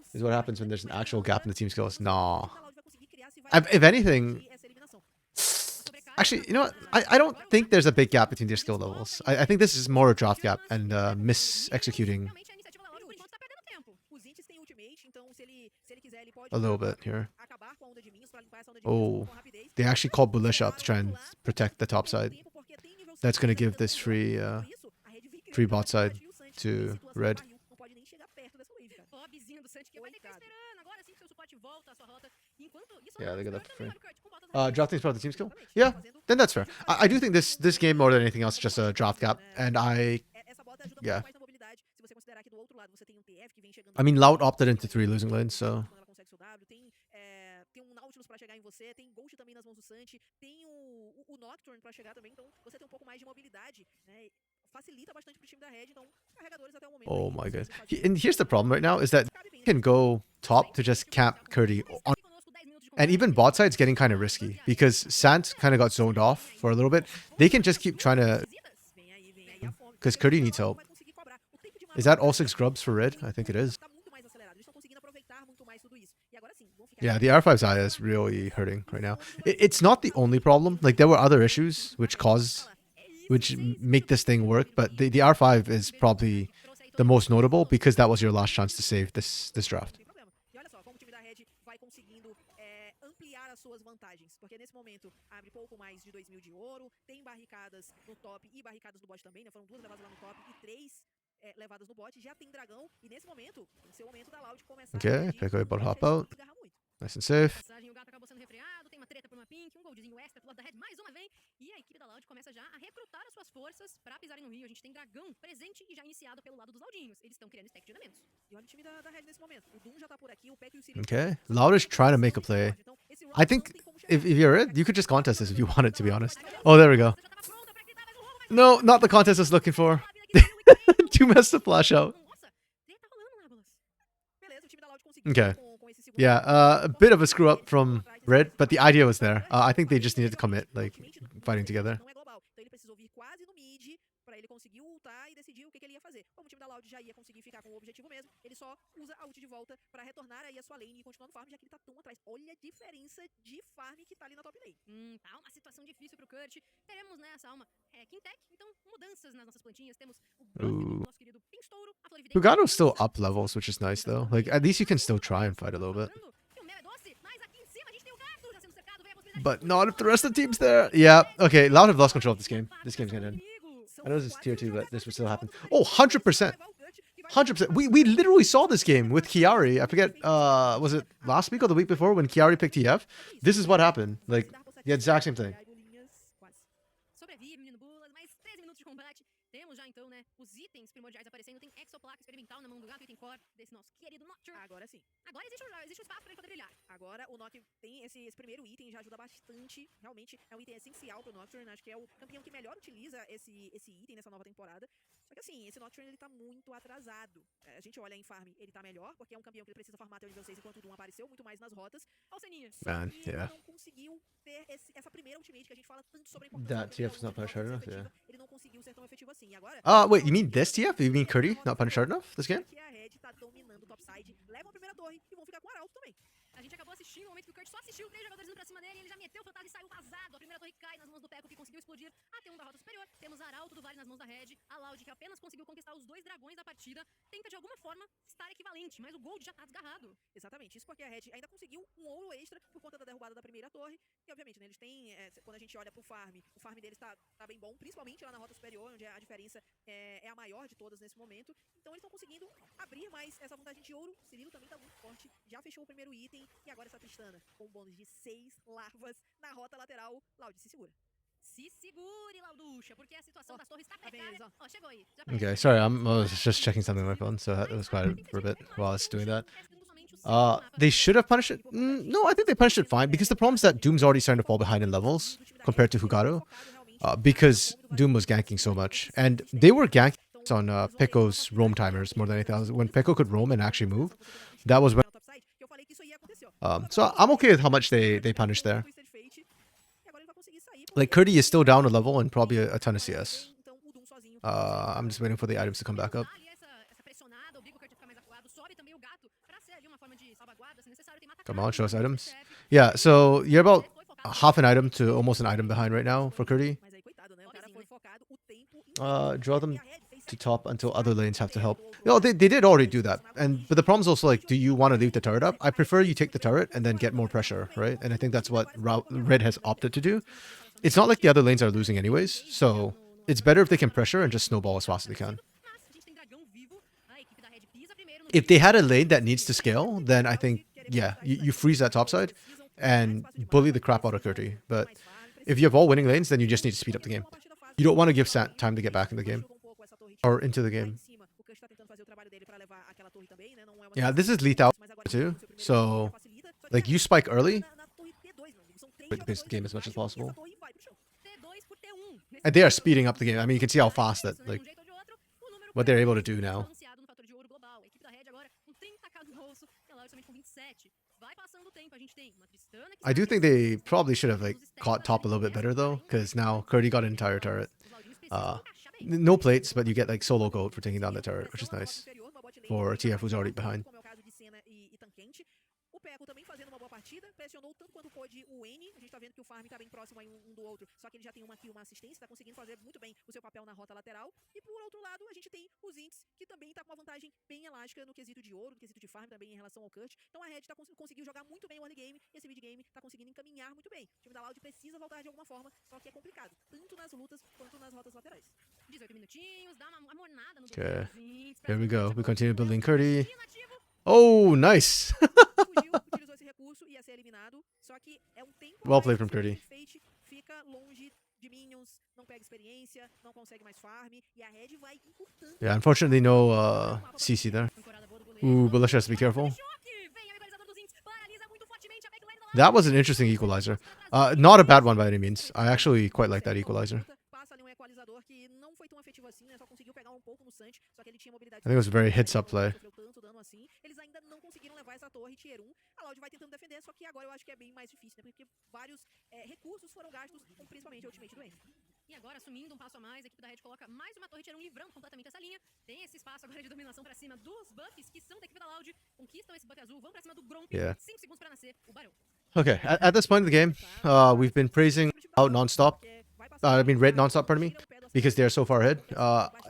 This is what happens when there's an actual gap in the team skills. Nah. If anything... Actually, you know what? I don't think there's a big gap between their skill levels. I think this is more a draft gap and mis-executing a little bit here. Oh, they actually called Belisha up to try and protect the top side. That's going to give this free bot side to Red. Yeah, they got that for free. Drafting is part of the team skill? Yeah, then that's fair. I do think this game, more than anything else, is just a draft gap. And yeah. I mean, Loud opted into 3 losing lanes, so... pra chegar em você, tem Ghost também nas mãos do Santi, tem o Nocturne pra chegar também, então você tem um pouco mais de mobilidade, né? Facilita bastante pro time da Red, então carregadores até o momento. Oh my god. And here's the problem right now is that you can go top to just camp Curdy on, and even bot side's getting kind of risky because Sant kind of got zoned off for a little bit. They can just keep trying to, because Curdy needs help. Is that all 6 grubs for Red? I think it is. Yeah, the R5's eye is really hurting right now. It's not the only problem. Like, there were other issues which make this thing work, but the R5 is probably the most notable because that was your last chance to save this draft. Suas vantagens, porque nesse momento abre pouco mais de 2.000 de ouro, tem barricadas no top e barricadas no bot também, né? Foram 2 levadas lá no top e 3 levadas no bot, já tem dragão e nesse momento, no seu momento da Loud começar okay, pick up bot hop out. Nice and safe.
O gato acabou sendo refreado, tem uma treta por uma pink, um goldzinho extra pro lado da Red, mais uma vez. E a equipe da Loud começa já a recrutar as suas forças pra pisarem no Rio. A gente tem dragão presente e já iniciado pelo lado dos Laudinhos. Eles estão criando stack de elementos. E olha o time da Red nesse momento. O Doom já tá por aqui, o Peck e o Siri.
Okay, Loud is trying to make a play. I think if you're it, you could just contest this if you want it, to be honest. Oh, there we go. No, not the contest I was looking for. Too messed to flash out. Okay. Yeah, a bit of a screw up from Red, but the idea was there. I think they just needed to commit, like, fighting together.
pra ele conseguir ultar e decidir o que ele ia fazer. Como o time da Loud já ia conseguir ficar com o objetivo mesmo, ele só usa a ult de volta pra retornar aí a sua lane e continuar no farm, já que ele tá tão atrás. Olha a diferença de farm que tá ali na top lane.
Tá uma situação difícil pro Kurt. Teremos, né, essa alma Quintec, então mudanças nas nossas plantinhas. Temos o
Ooh.
nosso querido Pinstouro, a Florividente.
Hugato's still up levels, which is nice though. Like, at least you can still try and fight a little bit.
E o mel é doce, mas aqui em cima a gente tem o gato já sendo cercado, vem a possibilidade
But
de
not if the rest of the team's there. Yeah, okay, Loud have lost control of this game. This game's gonna end. I know this is tier 2, but this would still happen. Oh, 100%. 100%. We literally saw this game with Chiari. I forget, was it last week or the week before when Chiari picked TF? This is what happened. Like, the exact same thing.
Sobrevive, menino Bulas, mais 13 minutos de combate. Temos já então, né, os itens primordiais aparecendo. Tem exoplaca experimental na mão do gato, item core desse nosso querido Nocturne.
Agora sim.
Agora existe um espaço pra ele poder brilhar.
Agora o Nock tem esse primeiro item, já ajuda bastante. Realmente é um item essencial pro Nocturne. Acho que é o campeão que melhor utiliza esse item nessa nova temporada. Só que assim, esse Nocturne ele tá muito atrasado. A gente olha em farm, ele tá melhor, porque é um campeão que ele precisa farmar até o nível 6, enquanto o Doom apareceu muito mais nas rotas. Alceninha.
Man,
E ele
yeah.
não conseguiu ter essa primeira ultimate que a gente fala tanto sobre a importância
That
do campeão,
TF's not
muito
punished hard enough,
efetiva.
yeah.
Ele não conseguiu ser tão efetivo assim. Agora,
Wait, you mean this TF? You mean Curdy not punished hard enough this game?
que a Red tá dominando o topside, levam a primeira torre e vão ficar com o Arauto também.
A gente acabou assistindo o momento que o Kurt só assistiu 3 jogadores indo pra cima dele, ele já meteu o fantasma e saiu vazado. A primeira torre cai nas mãos do Peco, que conseguiu explodir até um da rota superior. Temos Arauto do Vale nas mãos da Red, a Loud, que apenas conseguiu conquistar os 2 dragões da partida, tenta de alguma forma estar equivalente, mas o Gold já tá desgarrado.
Exatamente, isso porque a Red ainda conseguiu um ouro extra por conta da derrubada da primeira torre. E obviamente, né, eles têm, quando a gente olha pro farm, o farm deles tá bem bom, principalmente lá na rota superior, onde a diferença é a maior de todas nesse momento. Então eles estão conseguindo abrir mais essa vantagem de ouro. Cirilo também tá muito forte, já fechou o primeiro item e agora essa Tristana com um bônus de 6 larvas na rota lateral. Loud, se segura.
Se segure, Lauducha, porque a situação das torres tá
vem
precária.
eles, ó.
Ó, chegou aí. Já
Okay, sorry, I was just checking something on my phone, so it was quiet for a bit while I was doing that. They should have punished it. No, I think they punished it fine, because the problem is that Doom's already starting to fall behind in levels compared to Hugato, because Doom was ganking so much, and they were ganking on Pekko's roam timers more than anything else. When Pekko could roam and actually move, that was when. So I'm okay with how much they punished there. Like, Curdy is still down a level and probably a ton of CS. I'm just waiting for the items to come back up. Come on, show us items. Yeah, so you're about half an item to almost an item behind right now for Curdy. Draw them to top until other lanes have to help. No, they did already do that. But the problem is also, like, do you want to leave the turret up? I prefer you take the turret and then get more pressure, right? And I think that's what Red has opted to do. It's not like the other lanes are losing anyways, so it's better if they can pressure and just snowball as fast as they can. If they had a lane that needs to scale, then I think, yeah, you freeze that top side and bully the crap out of Curdy. But if you have all winning lanes, then you just need to speed up the game. You don't want to give Sant time to get back in the game. Or into the game. Yeah, this is lethal too. So, like, you spike early, but you pace the game as much as possible. And they are speeding up the game. I mean, you can see how fast that, like, what they're able to do now. I do think they probably should have, like, caught top a little bit better though, because now Curdy got an entire turret. No plates, but you get, like, solo gold for taking down the turret, which is nice for TF who's already behind.
Peco também fazendo uma boa partida, pressionou tanto quanto pôde o N. A gente tá vendo que o farm tá bem próximo aí um do outro, só que ele já tem uma kill, uma assistência, tá conseguindo fazer muito bem o seu papel na rota lateral. E por outro lado, a gente tem os Ints, que também tá com uma vantagem bem elástica no quesito de ouro, no quesito de farm também em relação ao Kurt. Então a Red tá conseguiu jogar muito bem o early game, e esse mid game tá conseguindo encaminhar muito bem. O time da Loud precisa voltar de alguma forma, só que é complicado, tanto nas lutas quanto nas rotas laterais.
18 minutinhos, dá uma mornada no
Okay, here we go. We continue building Curdy. Oh, nice.
Utilizou esse recurso e ia ser eliminado, só que é um tempo
Well played from Curdy.
Fica longe de minions, não pega experiência, não consegue mais farm e a Red vai encurtando.
Yeah, unfortunately no CC there. Ooh, but let's just be careful. That was an interesting equalizer. Not a bad one by any means. I actually quite like that equalizer. I think it was a very heads-up play.
Eles ainda não conseguiram levar essa torre tier 1. A Loud vai tentando defender, só que agora eu acho que é bem mais difícil, né? Porque vários recursos foram gastos, com principalmente a ultimate do N.
E agora, assumindo passo a mais, a equipe da Red coloca mais uma torre, livrando completamente essa linha. Tem esse espaço agora de dominação pra cima dos buffs, que são da equipe da Loud. Conquistam esse buff azul, vão pra cima do Gromp.
Yeah.
5 segundos pra nascer o Barão.
Okay, at this point in the game, we've been praising out nonstop. I mean, Red nonstop, pardon me, because they're so far ahead.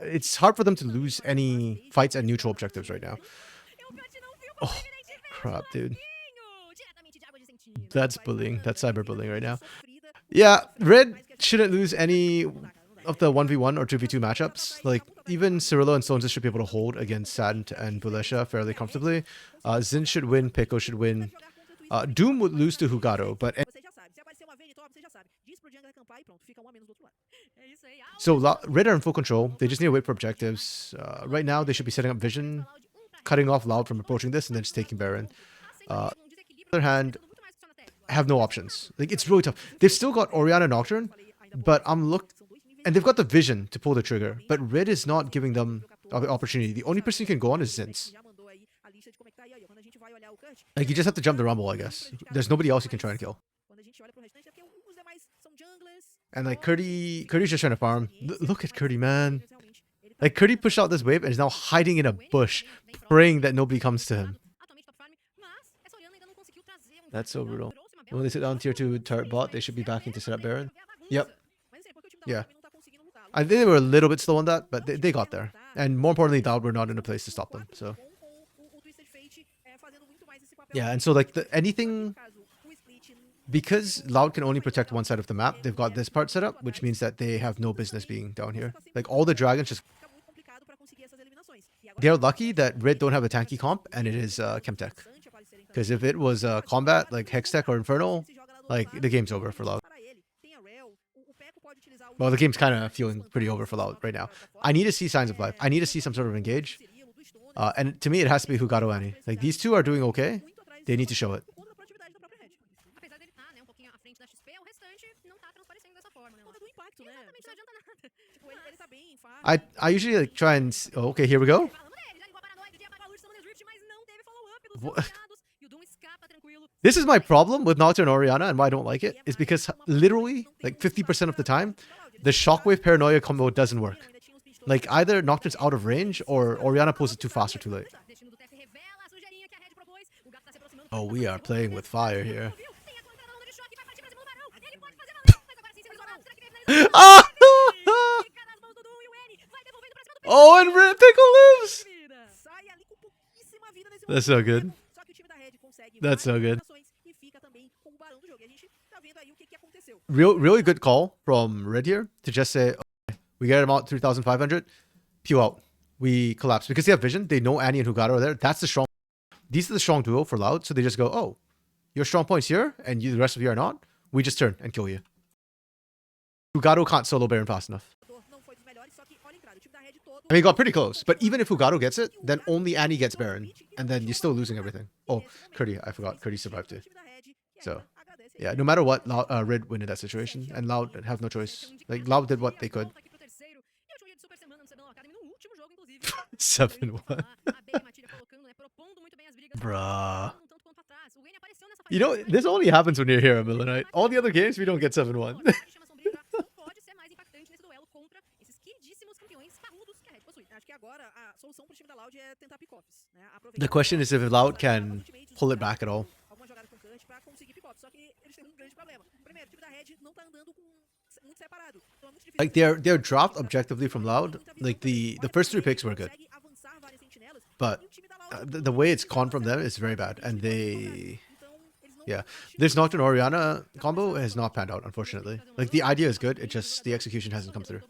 It's hard for them to lose any fights at neutral objectives right now. Oh, crap, dude. That's bullying. That's cyberbullying right now. Yeah, Red shouldn't lose any of the 1v1 or 2v2 matchups. Like, even Cirillo and Stones should be able to hold against Sant and Bulesha fairly comfortably. Xin should win, Pico should win. Doom would lose to Hugado, but... So, Red are in full control. They just need to wait for objectives. Right now, they should be setting up Vision, cutting off Loud from approaching this, and then just taking Baron. On the other hand, have no options. Like, it's really tough. They've still got Orianna Nocturne, but and they've got the Vision to pull the trigger, but Red is not giving them the opportunity. The only person you can go on is Zinz. Like, you just have to jump the Rumble, I guess. There's nobody else you can try and kill. And like, Curdy's just trying to farm. Look at Curdy, man. Like, Curdy pushed out this wave and is now hiding in a bush, praying that nobody comes to him. That's so brutal. When they sit down tier 2 turret bot, they should be backing to set up Baron. Yep. Yeah. I think they were a little bit slow on that, but they got there. And more importantly, Loud were not in a place to stop them. So yeah, and so like anything, because Loud can only protect one side of the map, they've got this part set up, which means that they have no business being down here. Like, all the dragons just... They're lucky that Red don't have a tanky comp, and it is Chemtech. Because if it was combat, like Hextech or Infernal, like, the game's over for Loud. Well, the game's kind of feeling pretty over for Loud right now. I need to see signs of life. I need to see some sort of engage. And to me, it has to be Hugado Annie. Like, these two are doing okay. They need to show it. I usually like try and... Oh, okay, here we go. This is my problem with Nocturne and Orianna, and why I don't like it, is because literally, like 50% of the time, the Shockwave Paranoia combo doesn't work. Like, either Nocturne's out of range, or Orianna pulls it too fast or too late. Oh, we are playing with fire here. Oh, and Pickle lives! That's so good. That's so good. Really good call from Red here to just say, okay, we get him out 3,500, pew out. We collapse. Because they have vision, they know Annie and Hugado are there. That's the strong... These are the strong duo for Loud, so they just go, oh, your strong point's here, and the rest of you are not. We just turn and kill you. Hugado can't solo Baron fast enough. I mean, he got pretty close, but even if Hugado gets it, then only Annie gets Baron, and then you're still losing everything. Oh, Curdy, I forgot. Curdy survived too. So, yeah, no matter what, Red win in that situation, and Loud have no choice. Like, Loud did what they could. 7-1. Bruh. You know, this only happens when you're here at Millenite. All the other games, we don't get 7-1. The question is if Loud can pull it back at all. Like, their draft objectively from Loud, like the first 3 picks were good, but the way it's gone from them is very bad, and yeah, this Nocturne Orianna combo has not panned out, unfortunately. Like, the idea is good, it just the execution hasn't come through.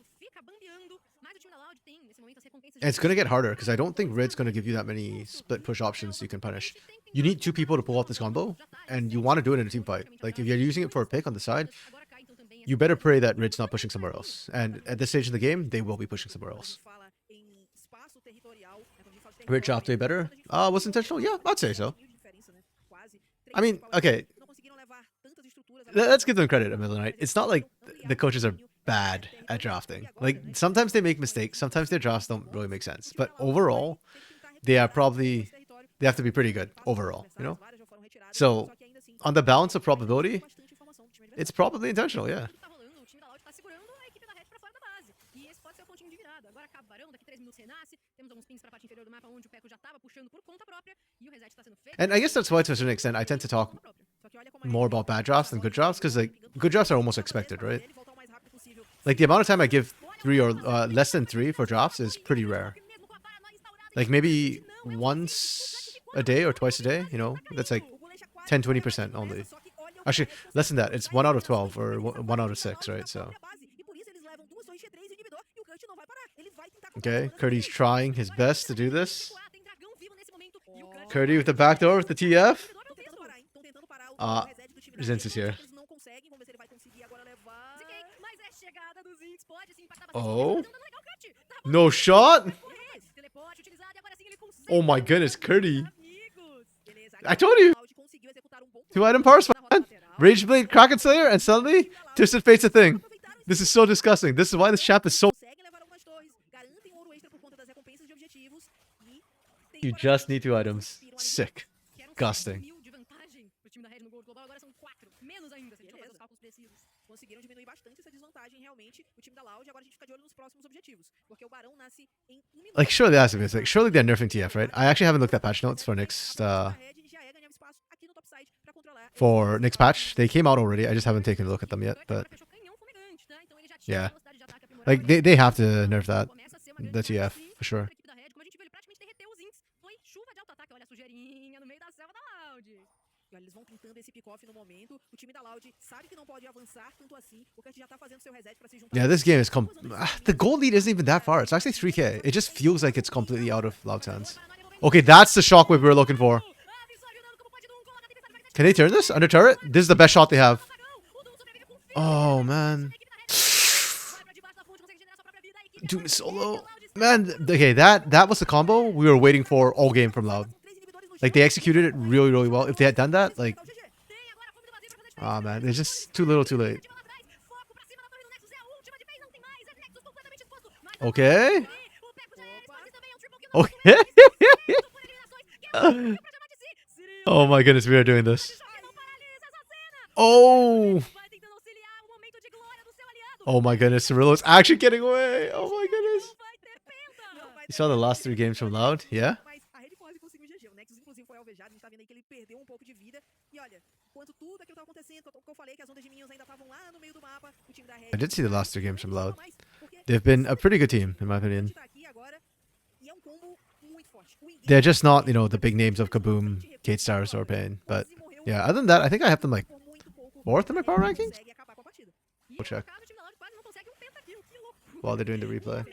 And it's gonna get harder because I don't think Red's gonna give you that many split push options you can punish. You need 2 people to pull off this combo, and you want to do it in a team fight. Like, if you're using it for a pick on the side, you better pray that Red's not pushing somewhere else. And at this stage of the game, they will be pushing somewhere else. Red dropped way better. Was intentional? Yeah, I'd say so. I mean, okay. Let's give them credit at Millenite. It's not like the coaches are bad at drafting. Like, sometimes they make mistakes. Sometimes their drafts don't really make sense. But overall, they have to be pretty good overall, you know? So, on the balance of probability, it's probably intentional, yeah.
pontinhos de virada. Agora acaba o Barão, daqui 3 minutos renasce. Temos alguns pings pra parte inferior do mapa, onde o Peco já tava puxando por conta própria. E o reset tá sendo feito.
And I guess that's why, to a certain extent, I tend to talk more about bad drafts than good drafts, because like good drafts are almost expected, right? Like the amount of time I give 3 or less than 3 for drafts is pretty rare. Like maybe once a day or twice a day, you know, that's like 10-20% only. Actually, less than that. It's 1 out of 12 or 1 out of 6, right? So okay, Curdy's trying his best to do this. Curdy with the backdoor with the TF. Resents is here. Oh, no shot. Oh my goodness, Curdy. I told you. 2-item power man. Rage Blade, Kraken Slayer, and suddenly Twisted Fate's a thing. This is so disgusting. This is why this champ is so... You just need 2 items. Sick. Disgusting.
Conseguiram diminuir bastante essa desvantagem, realmente, o time da Loud. Agora a gente fica de olho nos próximos objetivos, porque o Barão nasce em 1 minuto.
Like, surely that's a mistake. Surely they're nerfing TF, right? I actually haven't looked at patch notes for next patch. They came out already. I just haven't taken a look at them yet, but yeah. Like, they have to nerf that. The TF, for sure.
E olha, eles vão tentando esse pick-off no momento. O time da Loud sabe que não pode avançar tanto assim. O Kurt já tá fazendo seu reset pra se juntar.
Yeah, this game is the goal lead isn't even that far. It's actually 3k. It just feels like it's completely out of Loud's hands. Okay, that's the shockwave we were looking for. Can they turn this under turret? This is the best shot they have. Oh, man. Doom solo. Man, okay, that was the combo we were waiting for all game from Loud. Like, they executed it really, really well. If they had done that, like... Ah, man. It's just too little, too late. Okay. Okay. Oh, my goodness. We are doing this. Oh. Oh, my goodness. Cirillo's actually getting away. Oh, my goodness. You saw the last 3 games from Loud? Yeah? I did see the last 2 games from Loud. They've been a pretty good team, in my opinion. They're just not, you know, the big names of Kaboom, Kate Stars, or Pain. But yeah, other than that, I think I have them like 4th in my power rankings. We'll check while they're doing the replay.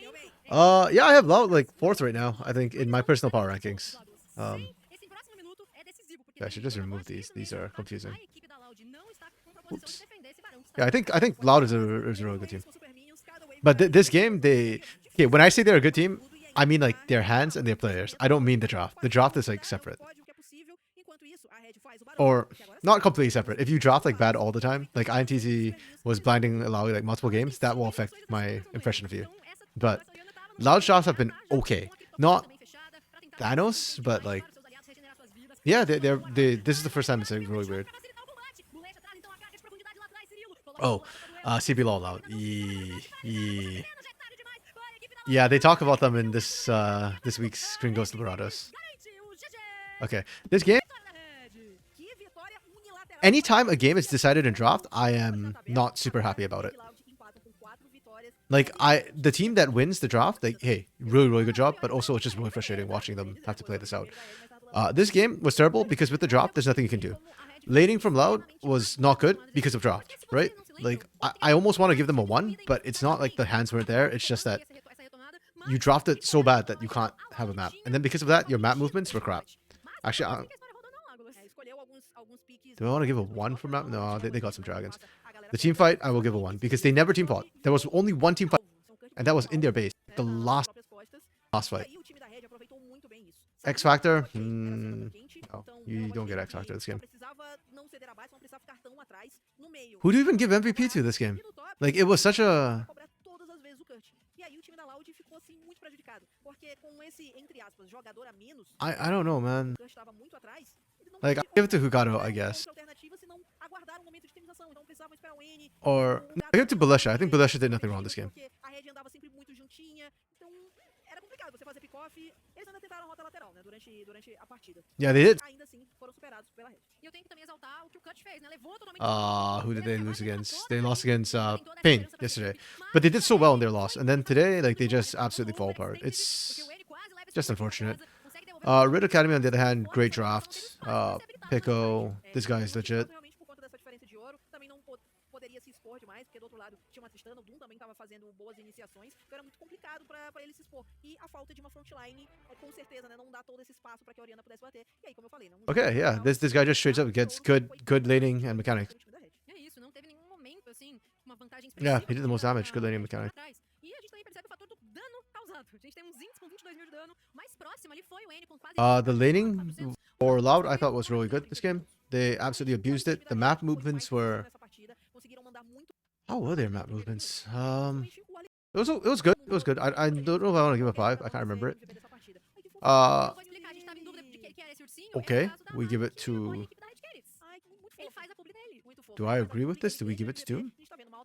Yeah, I have Loud like 4th right now, I think, in my personal power rankings. Yeah, I should just remove these. These are confusing. Oops. Yeah, I think Loud is a really good team. But this game, okay, when I say they're a good team, I mean like their hands and their players. I don't mean the draft. The draft is like separate. Or not completely separate. If you draft like bad all the time, like INTZ was blinding Loud like multiple games, that will affect my impression of you. But Loud's drafts have been okay. Not Thanos, but like, yeah, this is the first time it's like really weird. Oh, CB Law Loud. Yeah, they talk about them in this this week's Screen Ghost Liberados. Okay, this game. Anytime a game is decided in draft, I am not super happy about it. Like, the team that wins the draft, like, hey, really good job, but also it's just really frustrating watching them have to play this out. This game was terrible because with the draft, there's nothing you can do. Laning from Loud was not good because of draft, right? Like, I almost want to give them a 1, but it's not like the hands weren't there. It's just that you drafted so bad that you can't have a map. And then because of that, your map movements were crap. Actually, do I want to give a 1 for map? No, they got some dragons. The team fight, I will give a 1 because they never team fought. There was only one team fight, and that was in their base. The last fight. X Factor? No, you don't get X Factor this game. Who do you even give MVP to this game? Like, it was such a... I don't know, man. Like, I give it to Hugado, I guess. Or I give it to Balesha. I think Balesha did nothing wrong this game.
Off, eles ainda tentaram a rota lateral, né, durante a partida.
Yeah, they did.
Ainda assim, foram superados pela Red.
E eu tenho que também exaltar o que o Cut fez, né? Levou totalmente
Who did they lose against? They lost against Pain yesterday. But they did so well in their loss. And then today, like, they just absolutely fall apart. It's just unfortunate. Red Academy, on the other hand, great draft. Pico, this guy is legit.
Realmente por conta dessa diferença de ouro, também não poderia se expor demais, porque do outro lado tinha uma Tristana, o Doom também estava fazendo boas iniciações, então era muito complicado pra ele se expor. E a falta de uma frontline, com certeza, né, não dá todo esse espaço pra que a Orianna pudesse bater. E aí, como eu falei, não.
Okay, yeah, this guy just straight up gets good laning and mechanics.
É isso, não teve nenhum momento assim, uma vantagem
Yeah, he did the most damage, good laning and mechanics.
E a gente também percebe o fator do dano causado. A gente tem uns índices com 22 mil de dano, mais próximo ali foi o N com quase
The laning for Loud, I thought was really good this game. They absolutely abused it. The map movements were... How were their map movements? It was good. It was good. I don't know if I want to give a 5. I can't remember it. Okay, we give it to... Do I agree with this? Do we give it to Doom?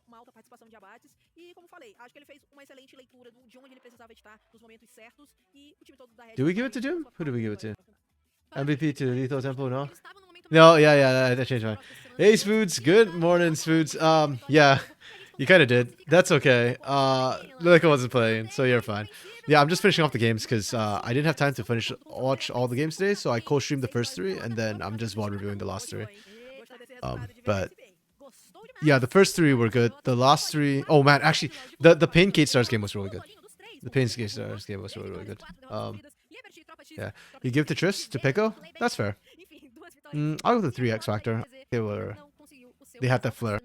Uma alta participação de abates e, como falei, acho que ele fez uma excelente leitura de onde ele precisava estar nos momentos certos e o time todo da Red.
Do we give it to Doom? Who do we give it to? MVP to Lethal Temple, no? No, yeah, that changed my mind. Hey, Spoods. Good morning, Spoods. Yeah, you kind of did. That's okay. Lilica wasn't playing, so you're fine. Yeah, I'm just finishing off the games because I didn't have time to watch all the games today, so I co-streamed the first 3, and then I'm just VOD reviewing the last 3. But yeah, the first 3 were good. The last 3, oh man, actually, the Pain Kate Stars game was really good. The Pain Kate Stars game was really good. Yeah, you give to Triss to Pico. That's fair. I'll go with the 3x factor. They had that flare.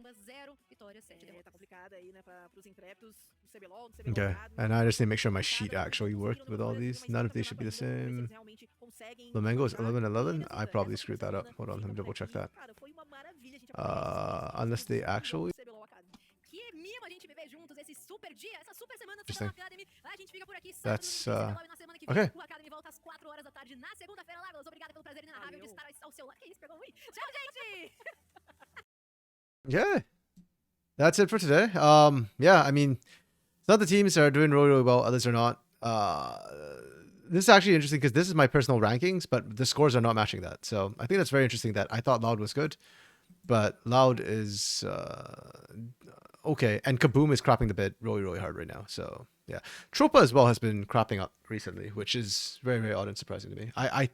Okay, and I just need to make sure my sheet actually worked with all these. None of these should be the same. Flamengo is 11-11. I probably screwed that up. Hold on, let me double check that. Unless they actually... Interesting. That's, okay. Yeah. That's it for today. Yeah, I mean, some of the teams are doing really, really well, others are not. This is actually interesting because this is my personal rankings, but the scores are not matching that. So I think that's very interesting that I thought Loud was good, but Loud is okay. And Kaboom is crapping the bed really, really hard right now. So yeah, Tropa as well has been crapping up recently, which is very, very odd and surprising to me. I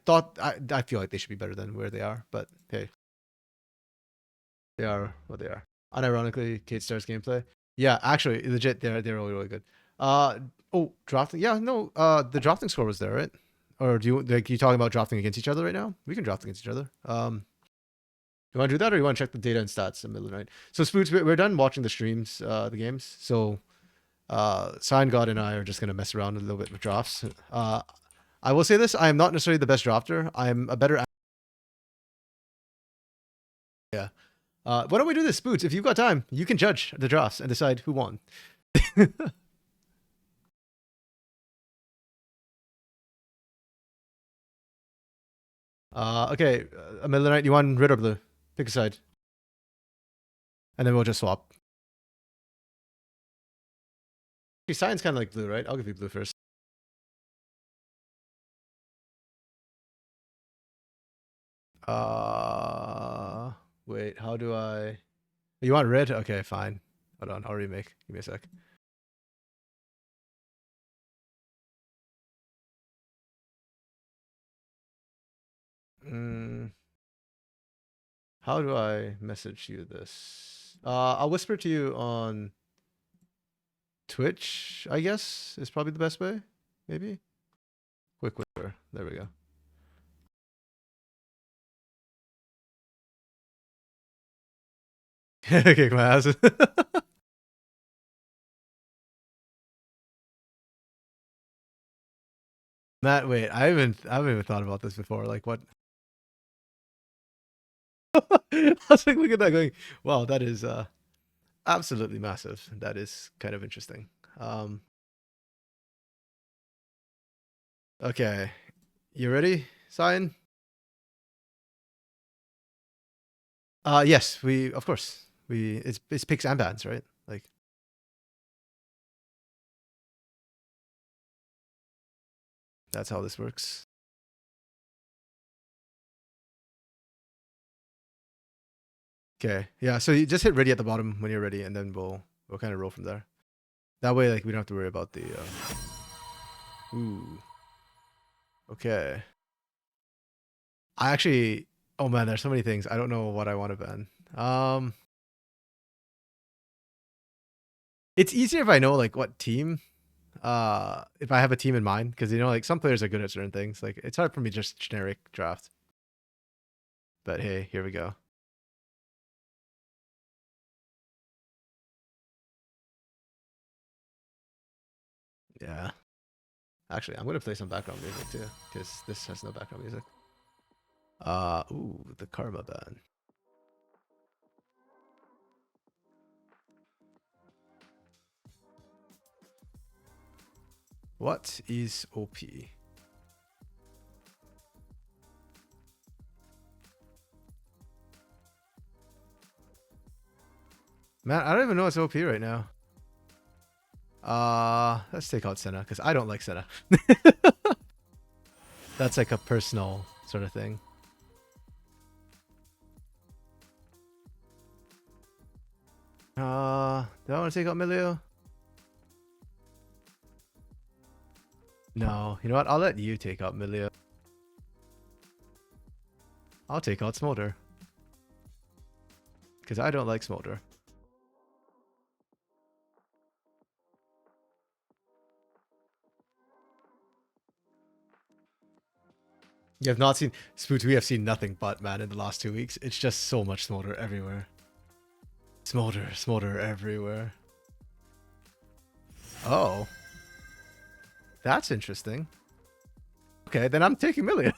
feel like they should be better than where they are, but hey, they are what they are. Unironically, Kate Star's gameplay. Yeah, actually, legit, they're really, really good. Oh, drafting. Yeah, no, the drafting score was there, right? Or do you talking about drafting against each other right now? We can draft against each other. You want to do that, or you want to check the data and stats in the middle of the night? So Spoots, we're done watching the streams, the games. So Sign God and I are just gonna mess around a little bit with drafts. I will say this: I am not necessarily the best drafter. I'm a better. Yeah. Why don't we do this, Spoots? If you've got time, you can judge the drafts and decide who won. Okay, a middle of the night, you want red or blue? Pick a side. And then we'll just swap. Sign's kind of like blue, right? I'll give you blue first. Wait, how do I... You want red? Okay, fine. Hold on, I'll remake. Give me a sec. How do I message you this? I'll whisper to you on Twitch, I guess, is probably the best way. Maybe? Quick whisper. There we go. Kick my ass. Matt, wait, I haven't even thought about this before. Like what? I was like, look at that going, wow, that is absolutely massive. That is kind of interesting. Okay. You ready, Cyan? Yes, of course. It's picks and bans, right? Like that's how this works. Okay, yeah, so you just hit ready at the bottom when you're ready, and then we'll kind of roll from there. That way, like, we don't have to worry about the... Ooh. Okay. I actually... Oh man, there's so many things. I don't know what I want to ban. It's easier if I know, like, what team... if I have a team in mind, because, you know, like, some players are good at certain things. Like, it's hard for me just generic draft. But hey, here we go. Yeah. Actually, I'm going to play some background music too, because this has no background music. Ooh, the Karma ban. What is OP? Man, I don't even know what's OP right now. Let's take out Senna, because I don't like Senna. That's like a personal sort of thing. Do I want to take out Milio? No, you know what? I'll let you take out Milio. I'll take out Smolder. Because I don't like Smolder. You have not seen... Spoot, we have seen nothing but, man, in the last 2 weeks. It's just so much Smolder everywhere. Smolder everywhere. Oh. That's interesting. Okay, then I'm taking Millia.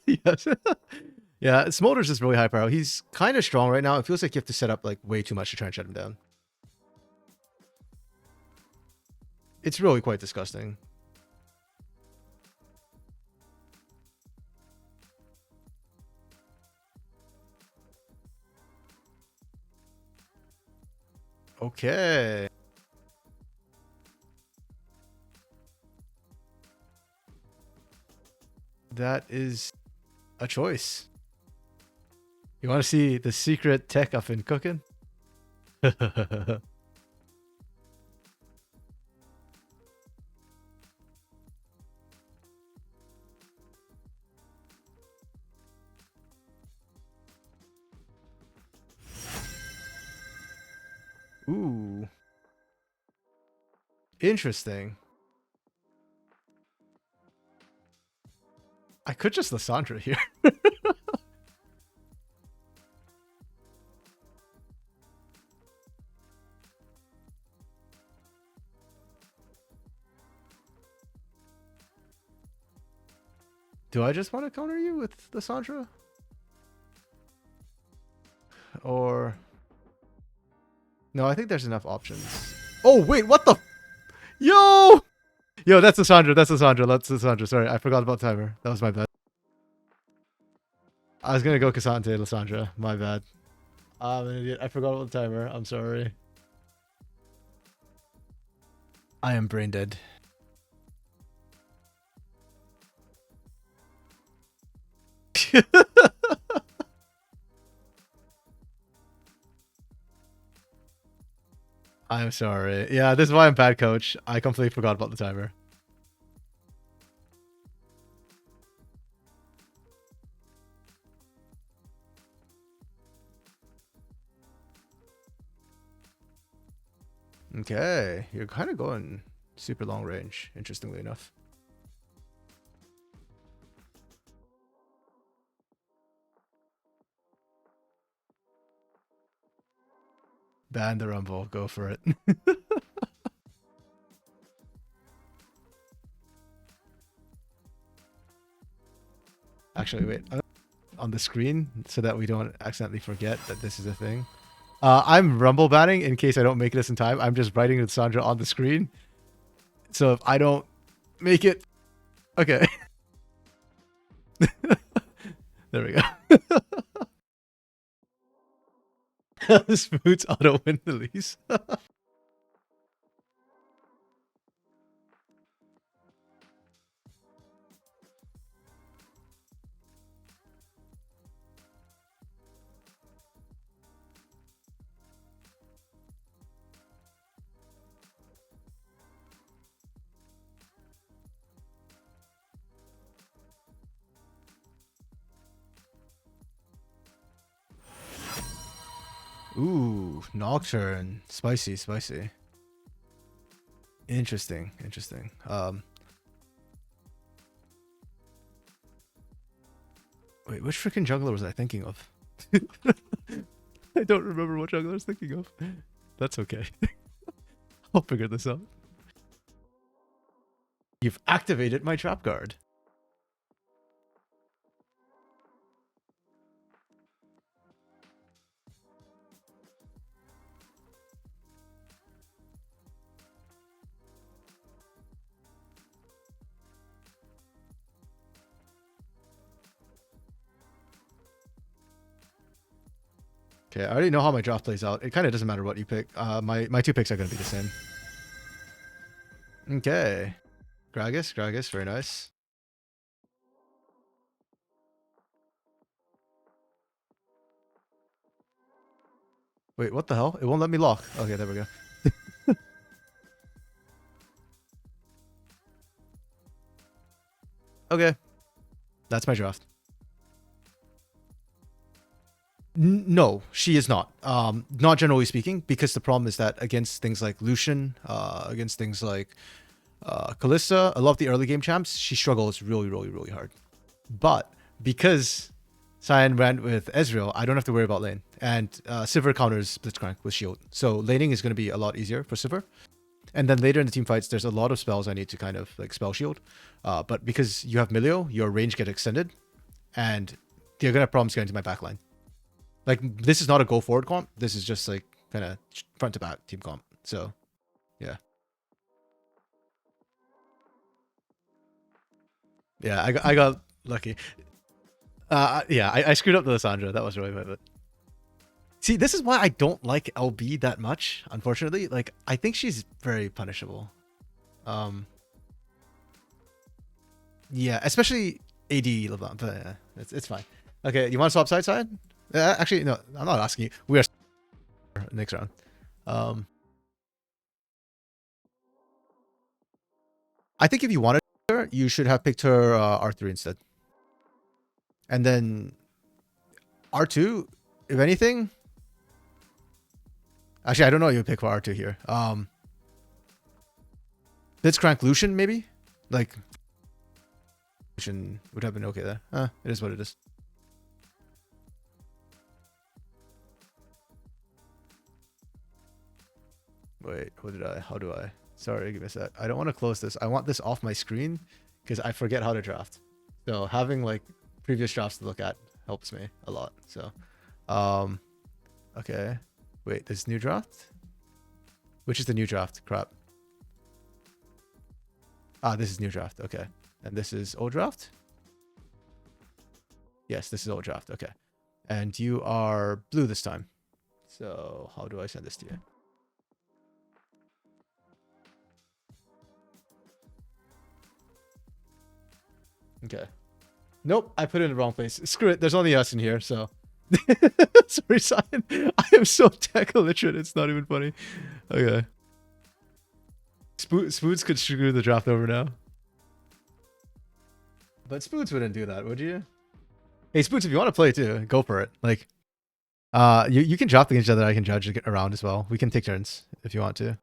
Yes. Yeah, Smolder's just really high power. He's kind of strong right now. It feels like you have to set up like way too much to try and shut him down. It's really quite disgusting. Okay. That is a choice. You want to see the secret tech I've been cooking? Ooh. Interesting. I could just Lysandra here. Do I just want to counter you with Lysandra? Or... No, I think there's enough options. Oh, wait, what the... Yo! Yo, that's Lysandra, that's Lysandra, that's Lysandra. Sorry, I forgot about the timer. That was my bad. I was gonna go Cassante, Lysandra. My bad. I'm an idiot. I forgot about the timer. I'm sorry. I am brain dead. I'm sorry. Yeah, this is why I'm bad, coach. I completely forgot about the timer. Okay, you're kind of going super long range, interestingly enough. Ban the Rumble, go for it. Actually, wait, on the screen so that we don't accidentally forget that this is a thing. I'm Rumble banning in case I don't make this in time. I'm just writing with Sandra on the screen. So if I don't make it... Okay. There we go. Smooths auto win the lease. Ooh, Nocturne. Spicy, spicy. Interesting, interesting. Wait, which freaking jungler was I thinking of? I don't remember what jungler I was thinking of. That's okay. I'll figure this out. You've activated my trap guard. Okay, I already know how my draft plays out. It kind of doesn't matter what you pick. My two picks are going to be the same. Okay. Gragas, Gragas, very nice. Wait, what the hell? It won't let me lock. Okay, there we go. Okay. That's my draft. No, she is not. Not generally speaking, because the problem is that against things like Lucian, against things like Kalista, a lot of the early game champs, she struggles really, really, really hard. But because Cyan ran with Ezreal, I don't have to worry about lane. And Sivir counters Blitzcrank with shield. So laning is going to be a lot easier for Sivir. And then later in the team fights, there's a lot of spells I need to kind of like spell shield. But because you have Milio, your range gets extended. And they're going to have problems getting to my backline. Like, this is not a go forward comp. This is just like kind of front to back team comp. So, yeah. Yeah, I got lucky. Yeah, I screwed up the Lissandra. That was really bad. See, this is why I don't like LB that much, unfortunately. Like, I think she's very punishable. Yeah, especially AD LeBlanc, but yeah, it's fine. Okay, you want to swap side? Actually, no, I'm not asking you. We are next round. I think if you wanted her, you should have picked her R3 instead. And then R2, if anything. Actually, I don't know what you would pick for R2 here. Blitzcrank Lucian, maybe? Like, Lucian would have been okay there. It is what it is. Wait, how do I? Sorry, give me a sec. I don't want to close this. I want this off my screen because I forget how to draft. So having like previous drafts to look at helps me a lot. So, okay. Wait, this new draft? Which is the new draft? Crap. This is new draft. Okay. And this is old draft? Yes, this is old draft. Okay. And you are blue this time. So how do I send this to you? Okay. Nope, I put it in the wrong place. Screw it. There's only us in here, so. Sorry, Cyan. I am so tech illiterate. It's not even funny. Okay. Spoots could screw the draft over now. But Spoots wouldn't do that, would you? Hey, Spoots, if you want to play too, go for it. Like, you can draft against each other. I can judge around as well. We can take turns if you want to.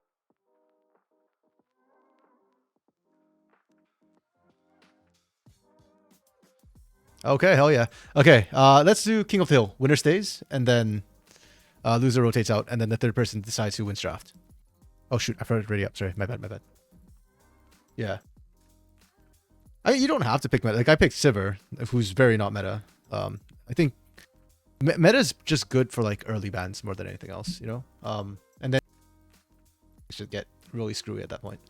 Okay, hell yeah. Okay, let's do King of the Hill. Winner stays, and then loser rotates out, and then the third person decides who wins draft. Oh shoot, I forgot it ready up. Sorry, my bad. Yeah. I mean, you don't have to pick meta. Like, I picked Sivir, who's very not meta. I think meta is just good for like early bans more than anything else, you know? And then it should get really screwy at that point.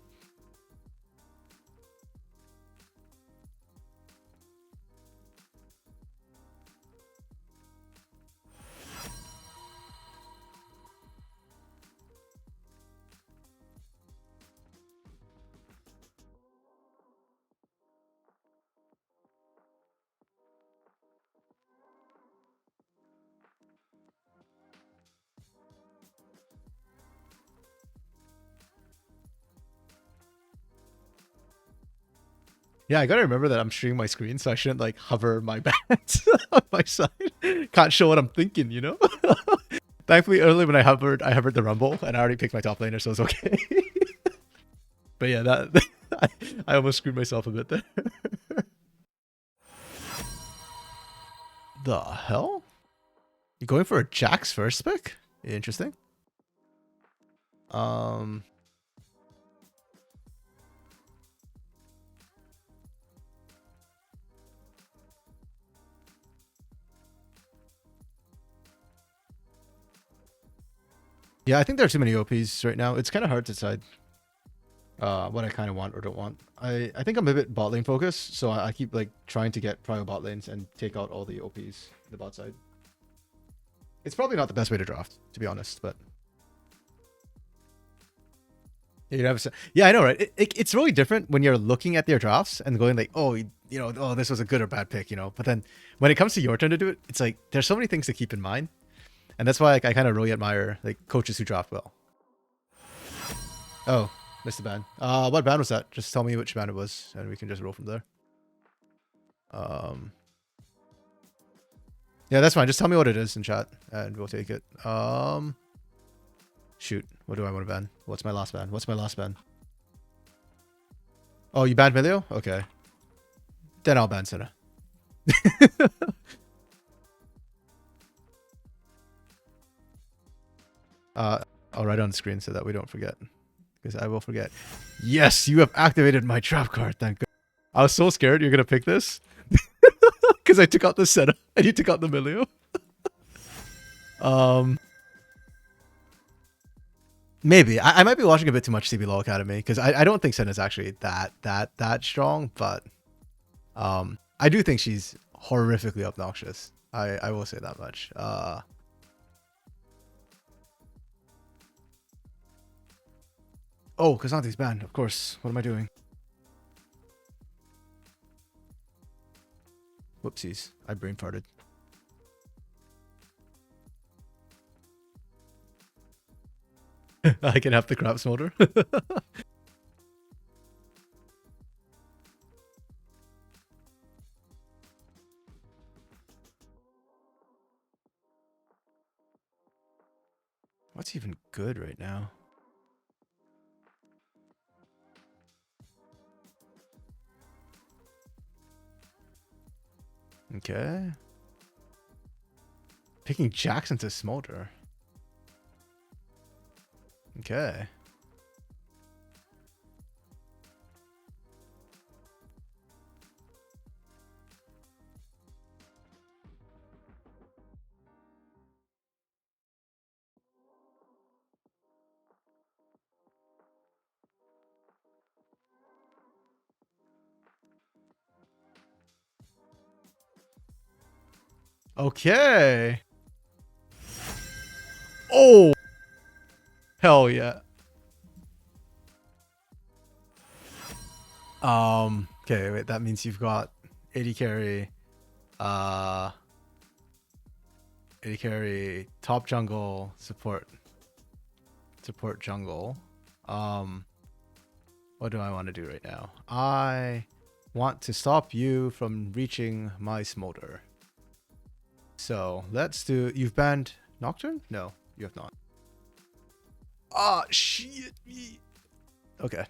Yeah, I gotta remember that I'm streaming my screen, so I shouldn't like hover my bats on my side. Can't show what I'm thinking, you know? Thankfully, earlier when I hovered the rumble, and I already picked my top laner, so it's okay. But yeah, that I almost screwed myself a bit there. The hell? You going for a Jax first pick? Interesting. Yeah, I think there are too many OPs right now. It's kind of hard to decide what I kind of want or don't want. I think I'm a bit bot lane focused, so I keep like trying to get prio bot lanes and take out all the OPs in the bot side. It's probably not the best way to draft, to be honest, but you have yeah, I know, right? It's really different when you're looking at their drafts and going like, oh, oh, this was a good or bad pick, But then when it comes to your turn to do it, it's like there's so many things to keep in mind, and that's why like, I kind of really admire like coaches who draft well. Oh, missed the ban. What ban was that? Just tell me which ban it was, and we can just roll from there. Yeah, that's fine. Just tell me what it is in chat, and we'll take it. Shoot. What do I want to ban? What's my last ban? What's my last ban? Oh, you banned Milio? Okay. Then I'll ban Senna. I'll write on the screen so that we don't forget. Because I will forget. Yes, you have activated my trap card. Thank God. I was so scared you're going to pick this. Because I took out the Senna and you took out the Milio. Maybe. I might be watching a bit too much CBLOL Academy because I don't think Senna's actually that strong, but I do think she's horrifically obnoxious. I will say that much. Oh, Kazante's banned, of course. What am I doing? Whoopsies. I brain farted. I can have the crap smolder. What's even good right now? Okay. Picking Jackson to smolder. Okay. Okay. Oh. Hell yeah. Okay, wait, that means you've got AD carry, AD carry, top jungle, support jungle. What do I want to do right now? I want to stop you from reaching my smolder. So let's do. You've banned Nocturne? No, you have not. Ah, shit. Okay.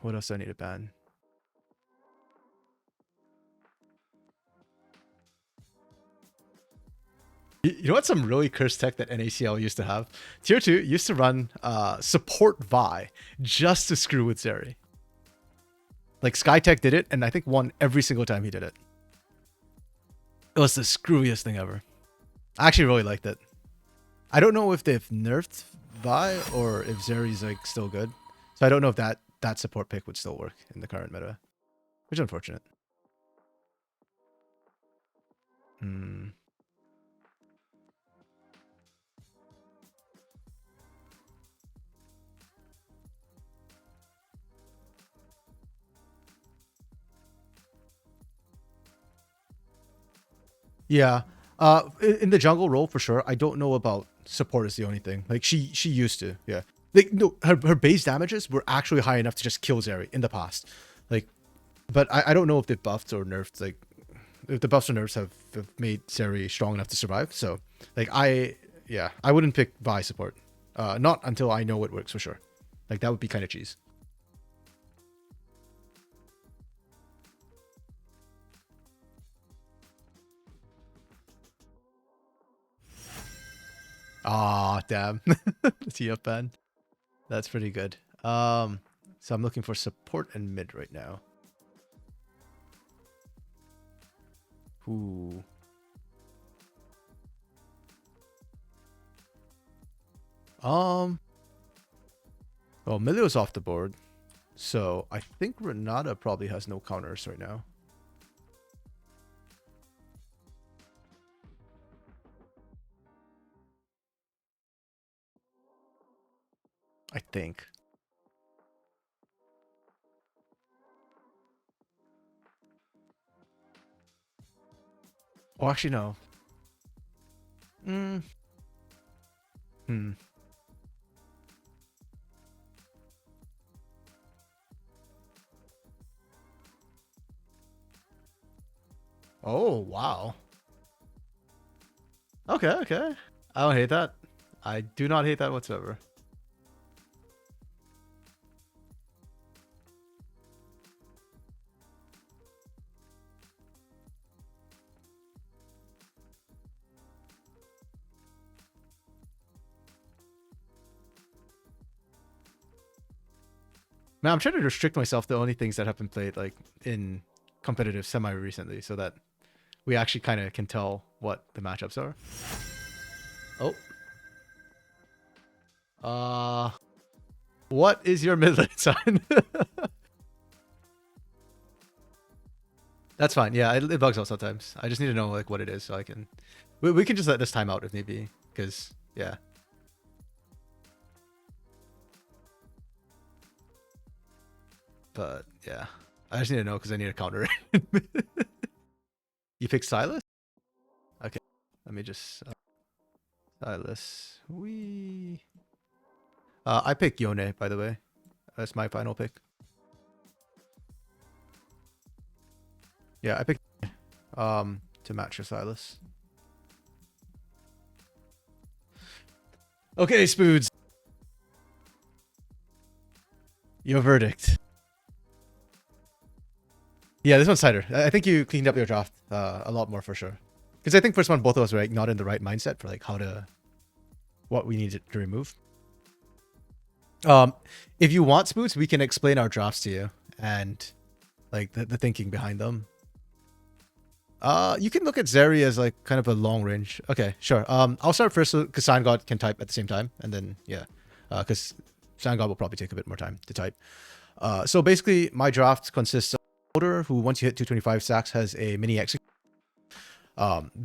What else do I need to ban? You know what's some really cursed tech that NACL used to have? Tier 2 used to run support Vi just to screw with Zeri. Like Skytech did it, and I think won every single time he did it. It was the screwiest thing ever. I actually really liked it. I don't know if they've nerfed Vi or if Zeri's like still good. So I don't know if that support pick would still work in the current meta. Which is unfortunate. Yeah. In the jungle role for sure. I don't know about support is the only thing. Like she used to. Yeah. Like, no, her base damages were actually high enough to just kill Zeri in the past. Like, but I don't know if they buffed or nerfed, like, if the buffs or nerfs have made Zeri strong enough to survive. So, like, I wouldn't pick Vi support. Not until I know it works for sure. Like, that would be kind of cheese. Ah, damn. TF ban. That's pretty good. So I'm looking for support and mid right now. Ooh. Well, Milio's off the board. So I think Renata probably has no counters right now. I think. Oh, actually, no. Oh, wow. Okay, okay. I don't hate that. I do not hate that whatsoever. Man, I'm trying to restrict myself to only things that have been played like in competitive semi recently so that we actually kind of can tell what the matchups are. Oh. What is your mid lane sign? That's fine. Yeah, it bugs out sometimes. I just need to know like what it is so I can. We can just let this time out if need be, because yeah. But yeah, I just need to know because I need a counter. You pick Silas? Okay, let me just Silas. I pick Yone, by the way. That's my final pick. Yeah, I picked to match your Silas. Okay, Spoods. Your verdict. Yeah, this one's tighter. I think you cleaned up your draft a lot more for sure. Because I think first one, both of us were like not in the right mindset for like what we needed to remove. If you want, Spoods, we can explain our drafts to you and like the thinking behind them. You can look at Zeri as like kind of a long range. Okay, sure. I'll start first because Sign God can type at the same time, and then yeah, because Sign God will probably take a bit more time to type. So basically, my draft consists of a motor who, once you hit 225 stacks, has a mini execute.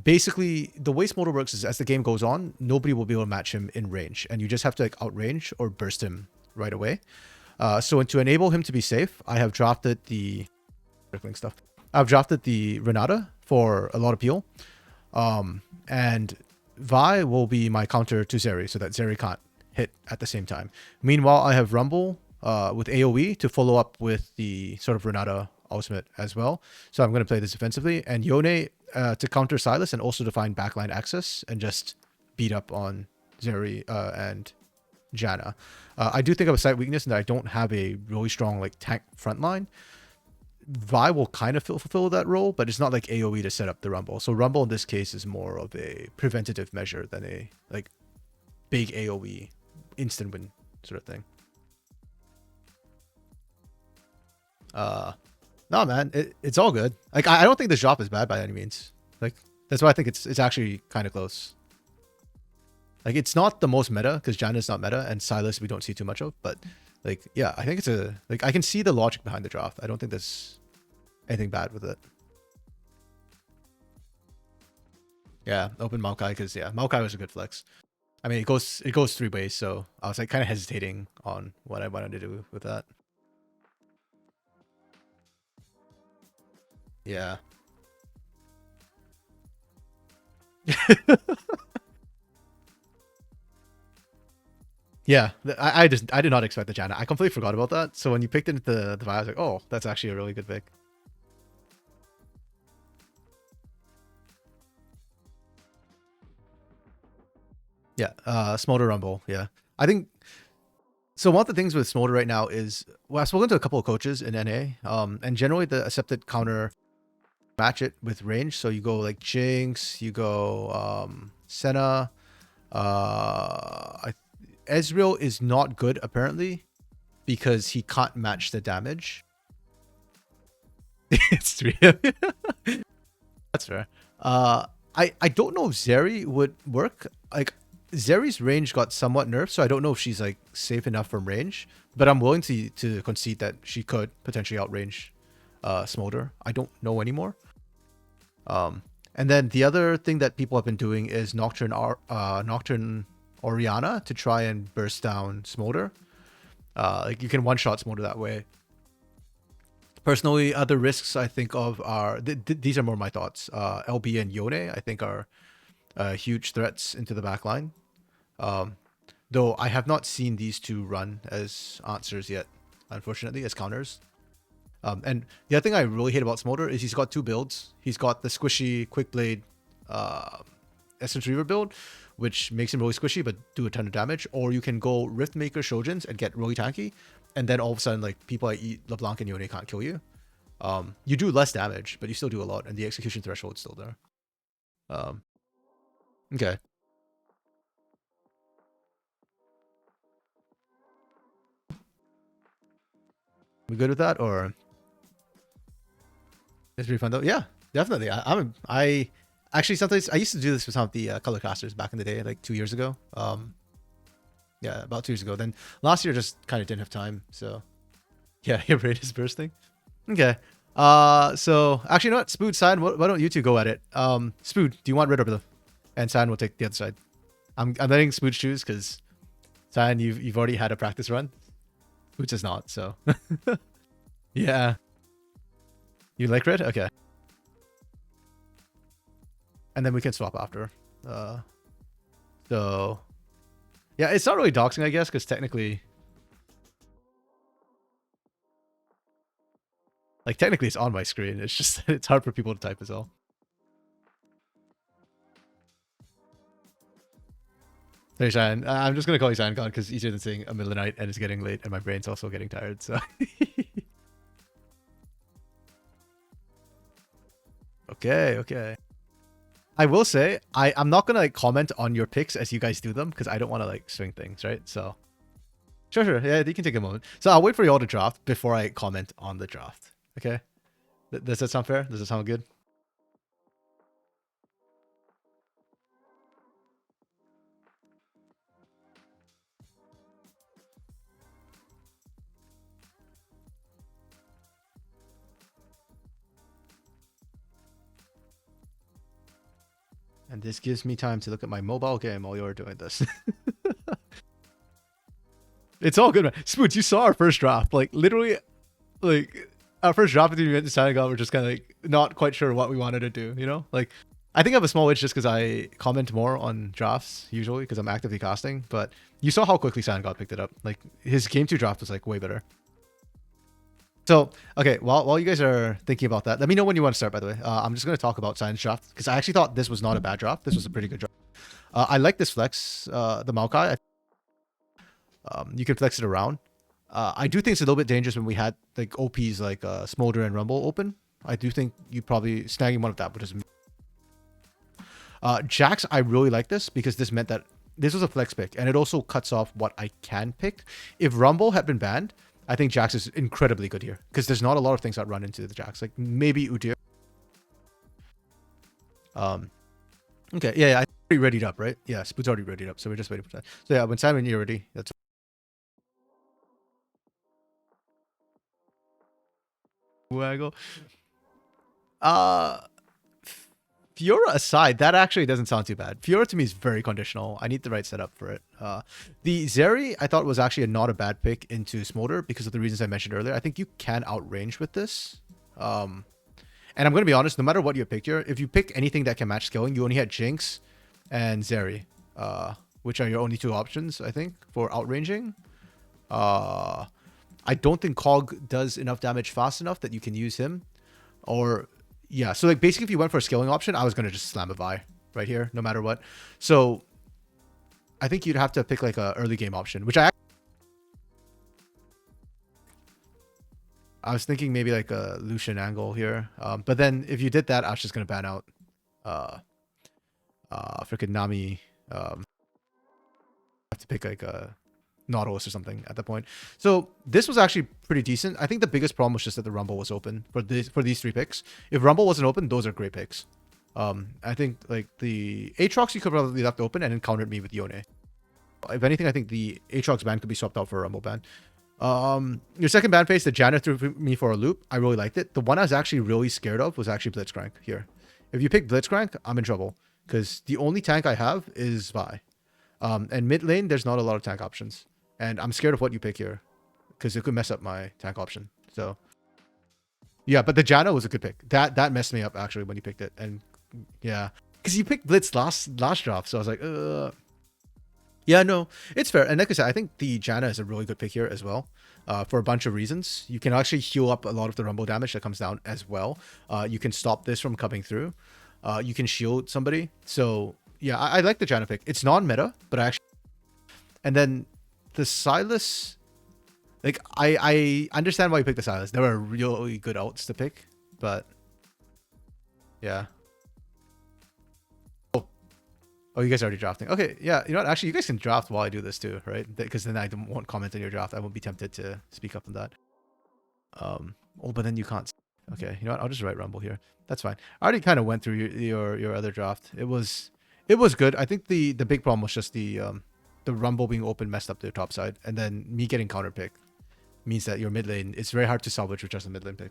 Basically, the way Smolder works is as the game goes on, nobody will be able to match him in range, and you just have to like outrange or burst him right away. So to enable him to be safe, I have drafted the stuff. I've drafted the Renata for a lot of peel. And Vi will be my counter to Zeri so that Zeri can't hit at the same time. Meanwhile, I have Rumble with AoE to follow up with the sort of Renata ultimate as well. So I'm going to play this defensively. And Yone to counter Silas and also to find backline access and just beat up on Zeri and Janna. I do think of a slight weakness in that I don't have a really strong like tank frontline. Vi will kind of fulfill that role, but it's not like AoE to set up the Rumble. So Rumble in this case is more of a preventative measure than a like big AoE instant win sort of thing. No man, it's all good. Like I don't think this drop is bad by any means. Like that's why I think it's actually kind of close. Like it's not the most meta because Janna's not meta and Silas we don't see too much of, but like, yeah, I think it's like, I can see the logic behind the draft. I don't think there's anything bad with it. Yeah, open Maokai because, yeah, Maokai was a good flex. I mean, it goes 3 ways, so I was like kind of hesitating on what I wanted to do with that. Yeah. Yeah, I did not expect the Janna. I completely forgot about that. So when you picked it the Vi, I was like, oh, that's actually a really good pick. Yeah, Smolder Rumble. Yeah, I think so. One of the things with Smolder right now is, well, I've spoken to a couple of coaches in NA, and generally the accepted counter match it with range. So you go like Jinx, you go Senna. Ezreal is not good apparently because he can't match the damage. It's 3. That's fair. I don't know if Zeri would work. Like Zeri's range got somewhat nerfed, so I don't know if she's like safe enough from range. But I'm willing to concede that she could potentially outrange Smolder. I don't know anymore. And then the other thing that people have been doing is Nocturne Oriana to try and burst down Smolder. Like you can one-shot Smolder that way. Personally, other risks I think of are these are more my thoughts. LB and Yone I think are huge threats into the back line. Though I have not seen these two run as answers yet, unfortunately, as counters. And the other thing I really hate about Smolder is he's got two builds. He's got the squishy Quick Blade Essence Reaver build, which makes him really squishy but do a ton of damage. Or you can go Riftmaker Shojins and get really tanky, and then all of a sudden like people that eat LeBlanc and Yone can't kill you. You do less damage, but you still do a lot, and the execution threshold is still there. Okay. We good with that, or it's pretty fun though? Yeah, definitely. I actually sometimes I used to do this with some of the color casters back in the day, like 2 years ago. Yeah, about 2 years ago. Then last year just kind of didn't have time, so yeah, your brain is bursting. Okay. So actually, you know what, Spood, Cyan, why don't you two go at it? Spood, do you want red or blue? And Cyan will take the other side. I'm letting Spood choose because Cyan, you've already had a practice run. Spood does not, so yeah. You like red? Okay. And then we can swap after. So yeah, it's not really doxing, I guess, because technically, it's on my screen. It's just it's hard for people to type as well. Hey, Shine. I'm just gonna call you Shine God because easier than saying a middle of the night and it's getting late and my brain's also getting tired. So okay. I will say I'm not gonna like comment on your picks as you guys do them because I don't want to like swing things, right? So sure, yeah, you can take a moment. So I'll wait for you all to draft before I comment on the draft. Okay, does that sound fair? Does that sound good? And this gives me time to look at my mobile game while you're doing this. It's all good, man. Spoots, you saw our first draft. Like, literally, like, our first draft between me and Sanagon, we're just kind of, like, not quite sure what we wanted to do, you know? Like, I think I have a small itch just because I comment more on drafts, usually, because I'm actively casting. But you saw how quickly Sanagon picked it up. Like, his Game 2 draft was, like, way better. So, okay, while you guys are thinking about that, let me know when you want to start, by the way. I'm just going to talk about Science draft, because I actually thought this was not a bad draft. This was a pretty good draft. I like this flex, the Maokai. You can flex it around. I do think it's a little bit dangerous when we had like OPs like Smolder and Rumble open. I do think you probably snagging one of that, which is Jax. I really like this because this meant that this was a flex pick, and it also cuts off what I can pick. If Rumble had been banned, I think Jax is incredibly good here because there's not a lot of things that run into the Jax. Like maybe Udyr. Okay, yeah, I already readied up, right? Yeah, Spood's already readied up, so we're just waiting for that. So yeah, when Simon, you're ready, that's waggle. Fiora aside, that actually doesn't sound too bad. Fiora to me is very conditional. I need the right setup for it. The Zeri I thought was actually not a bad pick into Smolder because of the reasons I mentioned earlier. I think you can outrange with this. And I'm going to be honest, no matter what you picked here, if you pick anything that can match scaling, you only had Jinx and Zeri. which are your only two options, I think, for outranging. I don't think Cog does enough damage fast enough that you can use him. Or, yeah, so like basically if you went for a scaling option, I was going to just slam a Vi right here, no matter what. So I think you'd have to pick like a early game option, which I was thinking maybe like a Lucian angle here. But then if you did that, I was just going to ban out freaking Nami. Have to pick like a Nautilus or something at that point. So this was actually pretty decent. I think the biggest problem was just that the Rumble was open for these three picks. If Rumble wasn't open, those are great picks. I think like the Aatrox you could probably left open and then countered me with Yone. If anything, I think the Aatrox ban could be swapped out for a Rumble ban. Your second ban phase, the Janna threw me for a loop. I really liked it. The one I was actually really scared of was actually Blitzcrank here. If you pick Blitzcrank, I'm in trouble because the only tank I have is Vi. And mid lane, there's not a lot of tank options. And I'm scared of what you pick here because it could mess up my tank option. So, yeah, but the Janna was a good pick. That messed me up, actually, when you picked it. And, yeah. Because you picked Blitz last drop, so I was like, yeah, no, it's fair. And like I said, I think the Janna is a really good pick here as well for a bunch of reasons. You can actually heal up a lot of the Rumble damage that comes down as well. You can stop this from coming through. You can shield somebody. So, yeah, I like the Janna pick. It's non-meta, but I actually... And then the Sylas... Like, I understand why you picked the Sylas. There were really good ults to pick, but... Yeah. Oh, you guys are already drafting. Okay, yeah. You know what? Actually, you guys can draft while I do this too, right? Because then I won't comment on your draft. I won't be tempted to speak up on that. Oh, but then you can't. Okay, you know what? I'll just write Rumble here. That's fine. I already kind of went through your other draft. It was good. I think the big problem was just the Rumble being open messed up their top side, and then me getting counter pick means that your mid lane, it's very hard to salvage with just a mid lane pick.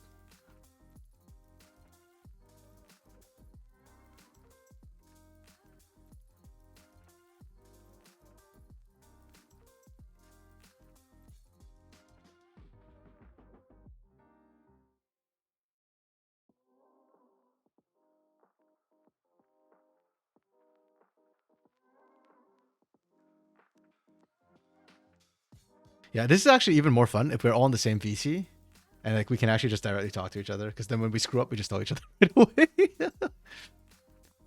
Yeah, this is actually even more fun if we're all in the same VC and like we can actually just directly talk to each other, because then when we screw up, we just tell each other right away.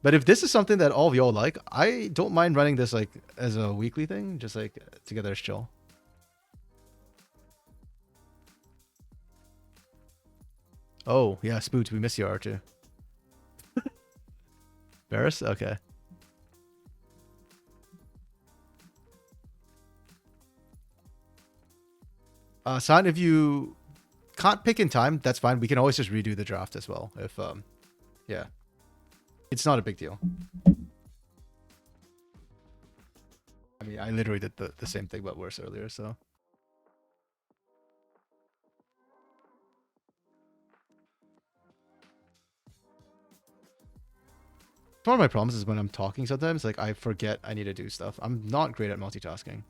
But if this is something that all of y'all like, I don't mind running this like as a weekly thing, just like together as chill. Oh, yeah, Spoots, we miss you, R2. Varus? Okay. San, if you can't pick in time, that's fine. We can always just redo the draft as well. If, yeah. It's not a big deal. I mean, I literally did the same thing, but worse earlier, so. One of my problems is when I'm talking sometimes, like, I forget I need to do stuff. I'm not great at multitasking.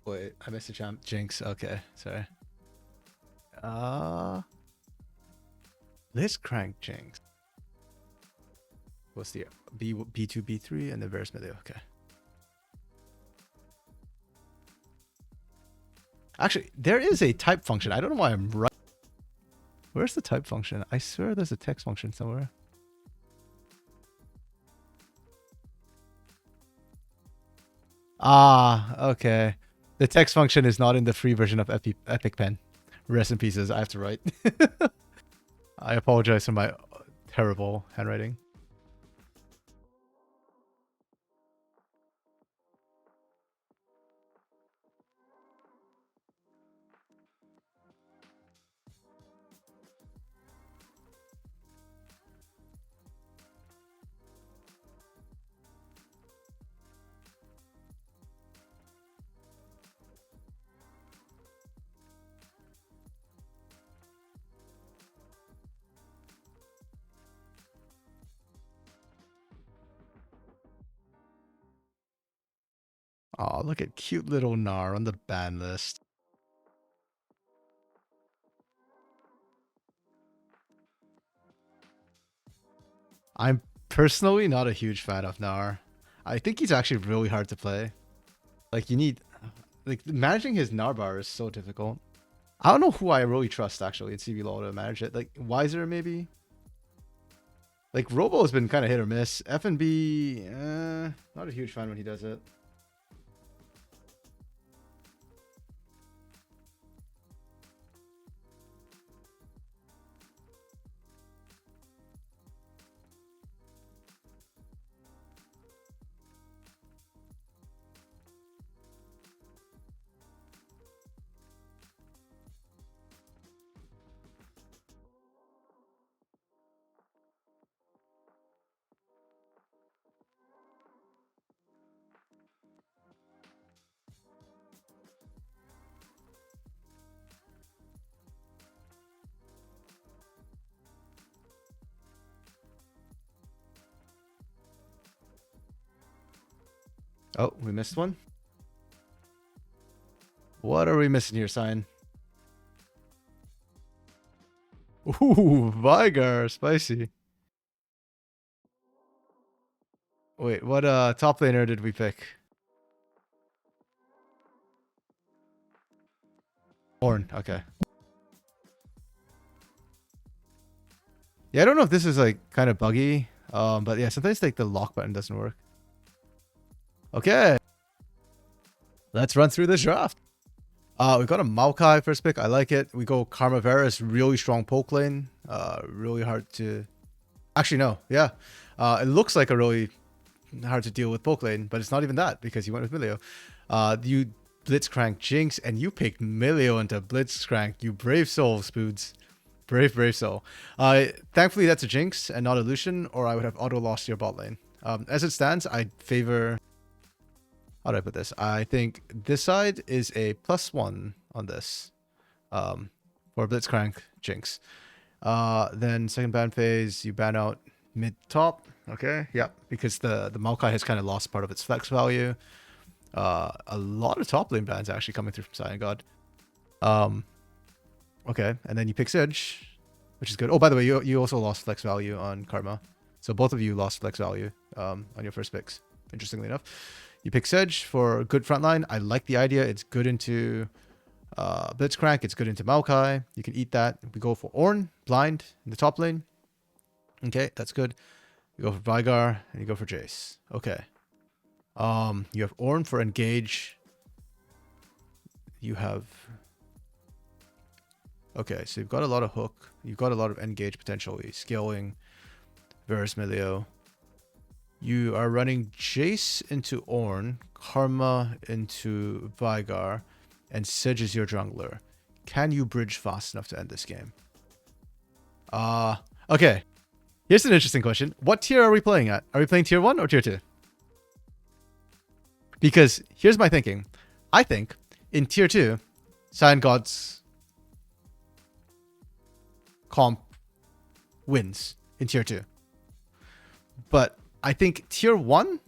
Wait, I missed a jump. Jinx. Okay, sorry. Let's crank Jinx. What's the B2, B3, and the Varus mid? Okay. Actually, there is a type function. I don't know why I'm right. Where's the type function? I swear there's a text function somewhere. Ah, okay. The text function is not in the free version of Epic Pen. Rest in pieces. I have to write. I apologize for my terrible handwriting. Oh, look at cute little Gnar on the ban list. I'm personally not a huge fan of Gnar. I think he's actually really hard to play. Like, you need... Like, managing his Gnar bar is so difficult. I don't know who I really trust, actually, in CBLOL to manage it. Like, Weiser, maybe? Like, Robo has been kind of hit or miss. F&B, not a huge fan when he does it. Oh, we missed one. What are we missing here, Sign? Ooh, Vigar, spicy. Wait, what top laner did we pick? Ornn, okay. Yeah, I don't know if this is like kind of buggy, but yeah, sometimes like the lock button doesn't work. Okay, let's run through this draft. We've got a Maokai first pick. I like it. We go Karma Varus, really strong poke lane. Really hard to... Actually, no. Yeah. It looks like a really hard to deal with poke lane, but it's not even that because you went with Milio. You Blitzcrank Jinx, and you picked Milio into Blitzcrank. You brave soul, Spoods. Brave, brave soul. Thankfully, that's a Jinx and not a Lucian, or I would have auto-lost your bot lane. As it stands, I favor... How do I put this? I think this side is a +1 on this for Blitzcrank Jinx. Then second ban phase, you ban out mid-top. Okay, yeah, because the Maokai has kind of lost part of its flex value. A lot of top lane bans actually coming through from Cyan God. Okay, and then you pick Sedge, which is good. Oh, by the way, you also lost flex value on Karma. So both of you lost flex value on your first picks, interestingly enough. You pick Sedge for good frontline. I like the idea. It's good into Blitzcrank. It's good into Maokai. You can eat that. We go for Ornn, blind in the top lane. Okay, that's good. You go for Vigar and you go for Jace. Okay. You have Ornn for engage. You have... Okay, so you've got a lot of hook. You've got a lot of engage potentially. Scaling, Varus Milio. You are running Jace into Ornn, Karma into Vigar, and Sedge is your jungler. Can you bridge fast enough to end this game? Okay. Here's an interesting question. What tier are we playing at? Are we playing tier 1 or tier 2? Because here's my thinking. I think in tier 2, Cyan God's comp wins in tier 2. But I think tier 1,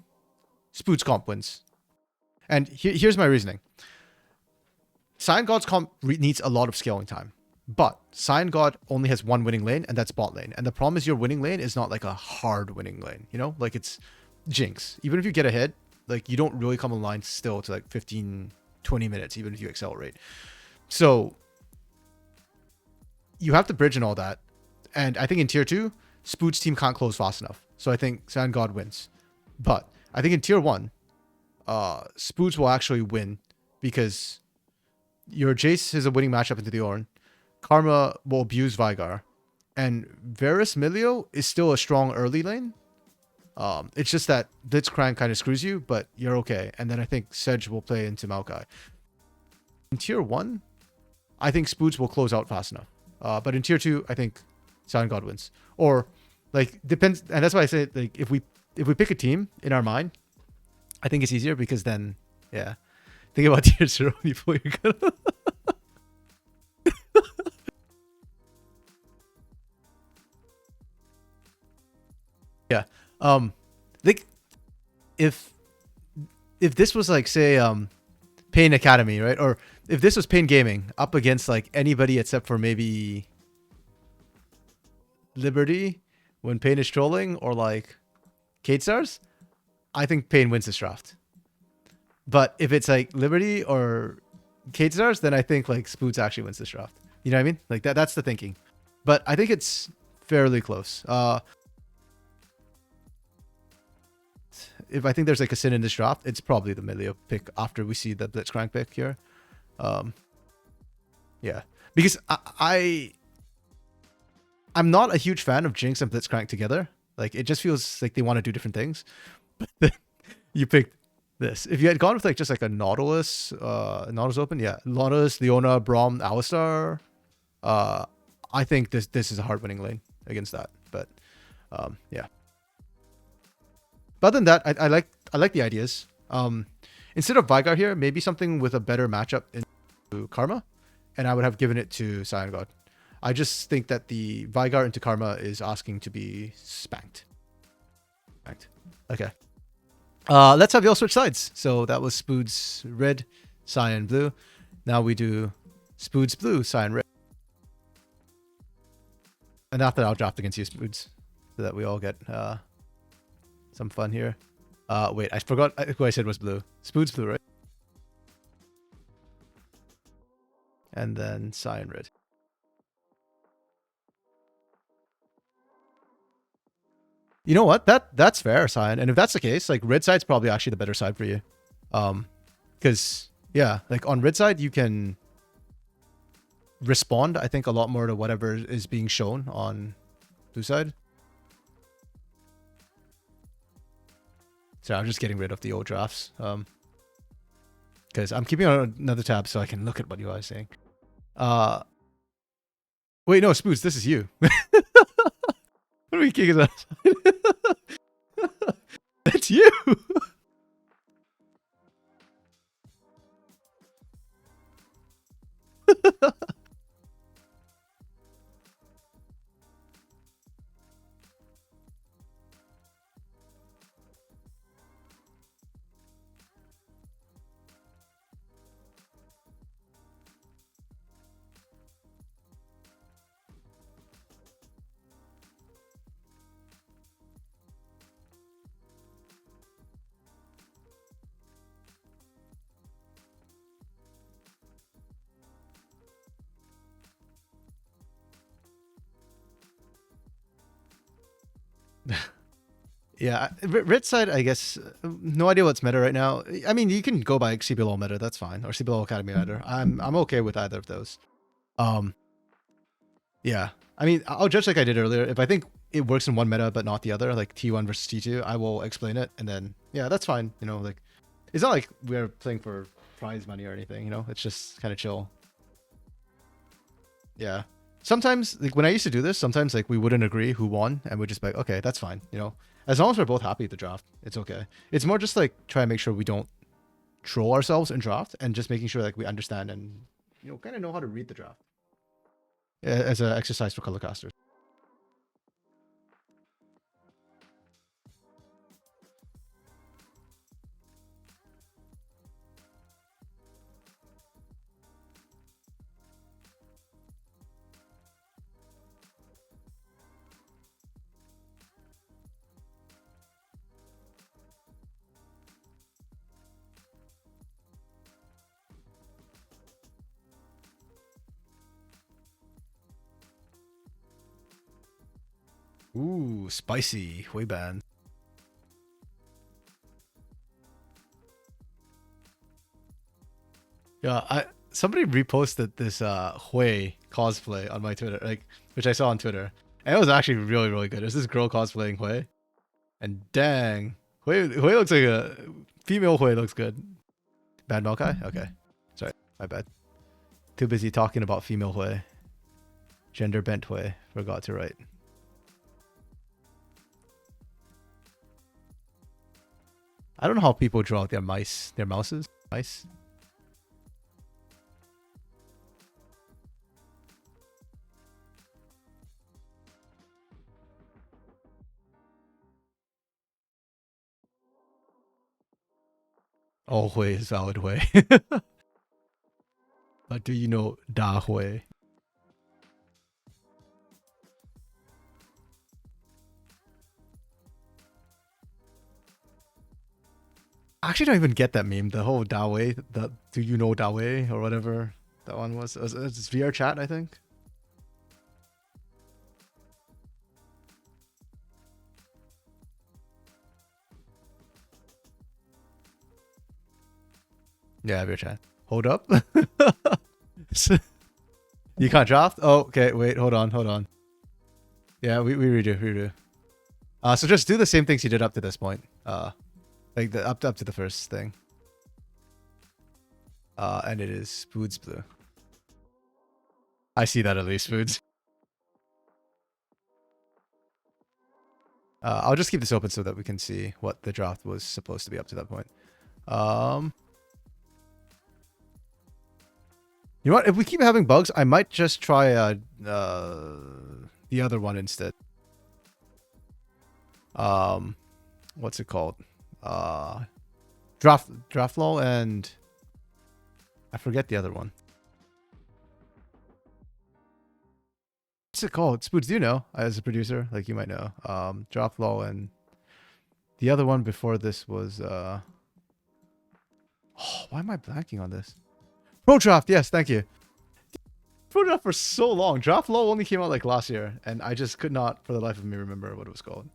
Spood's comp wins. And here's my reasoning. Cyan God's comp needs a lot of scaling time. But Cyan God only has one winning lane, and that's bot lane. And the problem is your winning lane is not like a hard winning lane. You know? Like it's Jinx. Even if you get ahead, like you don't really come online still to like 15, 20 minutes, even if you accelerate. So you have to bridge and all that. And I think in tier 2, Spood's team can't close fast enough. So I think Cyan God wins. But I think in tier 1, Spoods will actually win because your Jace is a winning matchup into the Ornn. Karma will abuse Vigar. And Varus Milio is still a strong early lane. It's just that Blitzcrank kind of screws you, but you're okay. And then I think Sedge will play into Maokai. In tier 1, I think Spoods will close out fast enough. But in tier 2, I think Cyan God wins. Or like depends, and that's why I say like if we pick a team in our mind, I think it's easier because then yeah, think about tier 0 before you're gonna. Yeah, like if if this was like, say, Pain Academy, right? Or if this was Pain Gaming up against like anybody except for maybe Liberty when Pain is trolling, or like Kate Stars, I think Pain wins this draft. But if it's like Liberty or Kate Stars, then I think like Spoods actually wins this draft. You know what I mean? Like that's the thinking. But I think it's fairly close. If I think there's like a sin in this draft, it's probably the Milio pick after we see the Blitzcrank pick here. Yeah, because I'm not a huge fan of Jinx and Blitzcrank together. Like it just feels like they want to do different things. But you picked this. If you had gone with like just like a Nautilus, Nautilus open, yeah, Nautilus, Leona, Braum, Alistar, I think this is a hard winning lane against that. But yeah. But other than that, I like the ideas. Instead of Vygar here, maybe something with a better matchup into Karma, and I would have given it to Cyan God. I just think that the Vygar into Karma is asking to be spanked. Okay. Let's have y'all switch sides. So that was Spoods red, Cyan blue. Now we do Spoods blue, Cyan red. And after that, I'll draft against you, Spoods, so that we all get some fun here. Wait, I forgot who I said was blue. Spoods blue, right? And then Cyan red. You know what? That's fair, Cyan. And if that's the case, like red side's probably actually the better side for you. Because yeah, like on red side you can respond, I think, a lot more to whatever is being shown on blue side. So I'm just getting rid of the old drafts. Because I'm keeping on another tab so I can look at what you guys are saying. Wait, no, Spoods, this is you. What are we kicking that? That's you. Yeah, red side, I guess, no idea what's meta right now. I mean, you can go by CBLOL meta, that's fine, or CBLOL Academy meta. I'm okay with either of those. Yeah, I mean, I'll judge like I did earlier. If I think it works in one meta but not the other, like T1 versus T2, I will explain it, and then yeah, that's fine. You know, like it's not like we're playing for prize money or anything. You know, it's just kind of chill. Yeah. Sometimes, like when I used to do this, sometimes like we wouldn't agree who won, and we'd just be like, okay, that's fine. You know, as long as we're both happy with the draft, it's okay. It's more just like try and make sure we don't troll ourselves in draft, and just making sure like we understand and kind of know how to read the draft as an exercise for color casters. Ooh, spicy. Way banned. Yeah, somebody reposted this Hui cosplay on my Twitter, like which I saw on Twitter. And it was actually really, really good. It was this girl cosplaying Hui. And dang, Hui looks like a female Hui looks good. Bad Maokai? Okay. Sorry, my bad. Too busy talking about female Hui. Gender bent Hui. Forgot to write. I don't know how people draw out their mouses. Mice. Always valid way. But do you know Da Hui? I actually don't even get that meme. The whole Da Hui, the do you know Da Hui or whatever that one was. It's VR chat, I think. Yeah, VR chat. Hold up. You can't draft? Oh, okay. Wait, hold on. Yeah, we redo. So just do the same things you did up to this point. Like the up to the first thing. And it is Foods Blue. I see that at least, Foods. I'll just keep this open so that we can see what the draft was supposed to be up to that point. You know what? If we keep having bugs, I might just try the other one instead. What's it called? Draft law, and I forget the other one. What's it called? Spoods, do you know? As a producer, like you might know. Draft law, and the other one before this was oh, why am I blanking on this? Pro Draft, yes, thank you. Pro Draft for so long. Draft law only came out like last year, and I just could not for the life of me remember what it was called.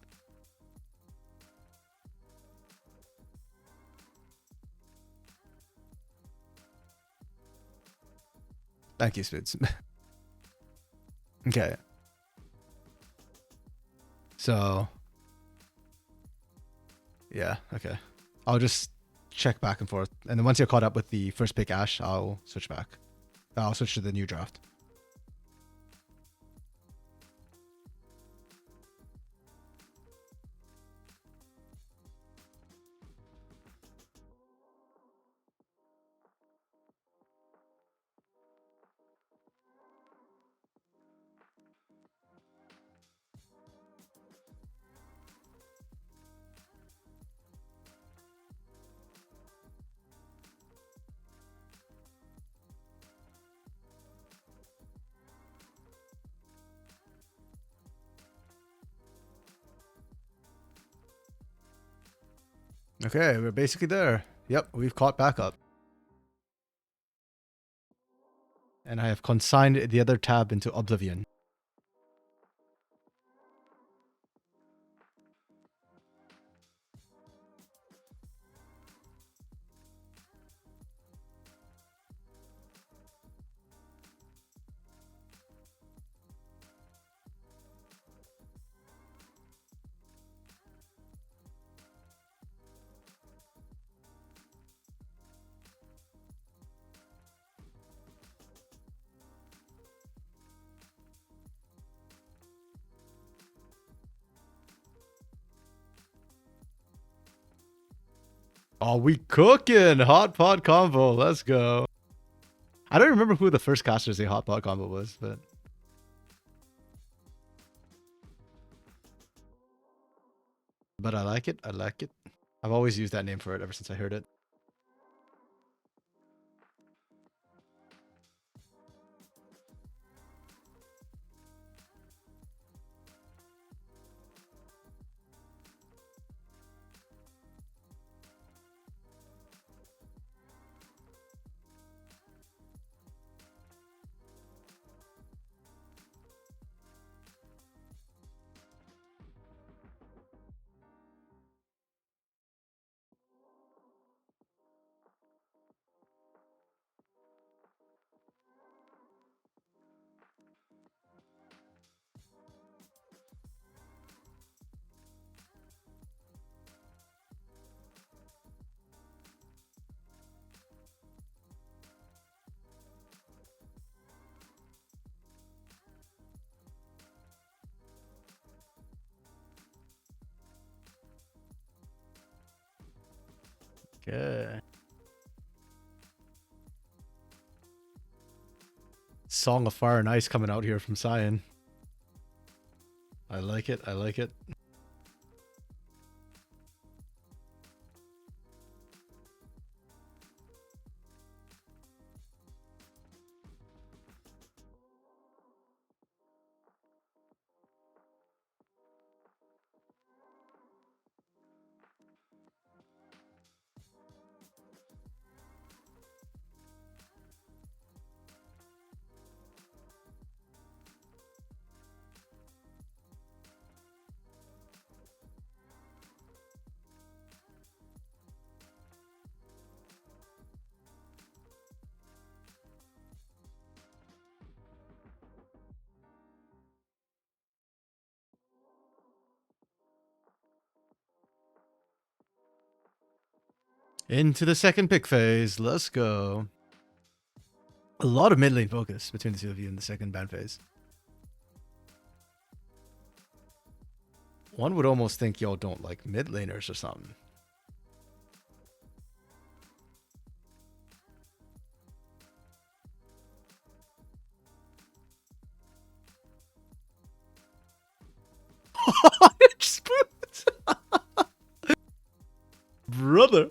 Thank you, Spoods. Okay. So, yeah, okay. I'll just check back and forth. And then once you're caught up with the first pick Ash, I'll switch back. I'll switch to the new draft. Okay, we're basically there. Yep, we've caught back up. And I have consigned the other tab into oblivion. Oh, we cooking! Hot pot combo, let's go. I don't remember who the first caster say hot pot combo was, but I like it. I like it. I've always used that name for it ever since I heard it. Okay. Song of Fire and Ice coming out here from Cyan. I like it. I like it. Into the second pick phase. Let's go. A lot of mid lane focus between the two of you in the second ban phase. One would almost think y'all don't like mid laners or something. Brother.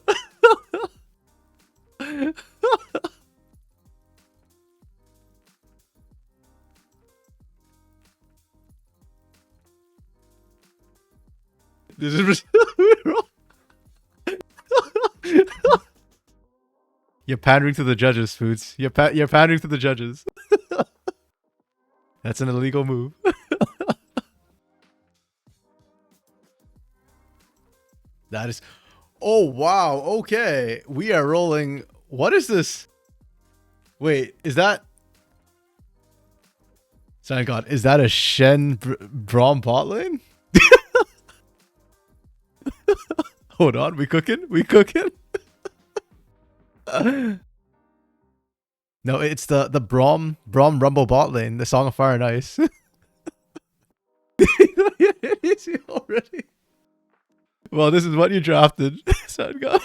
This is You're pandering to the judges, Foods. You're pandering to the judges. That's an illegal move. That is... Oh, wow. Okay. We are rolling... What is this? Wait, is that... Sorry, God. Is that a Shen Braum bot lane? Hold on. We cooking? We cooking? No, it's the Braum Rumble bot lane. The Song of Fire and Ice. Is he already? Well, this is what you drafted, son God.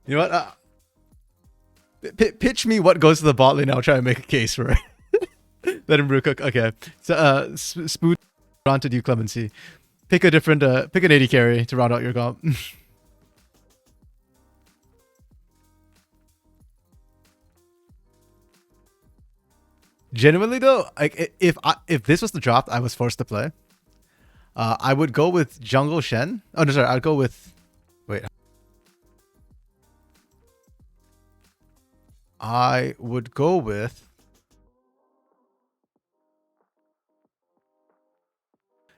You know what? Pitch me what goes to the bot lane. I'll try and make a case for it. Let him brew cook. Okay. So, Spoon granted you clemency. Pick a different, pick an 80 carry to round out your comp. Genuinely though, like if this was the draft I was forced to play, I would go with Jungle Shen. Oh no, sorry, I'd go with. Wait. I would go with.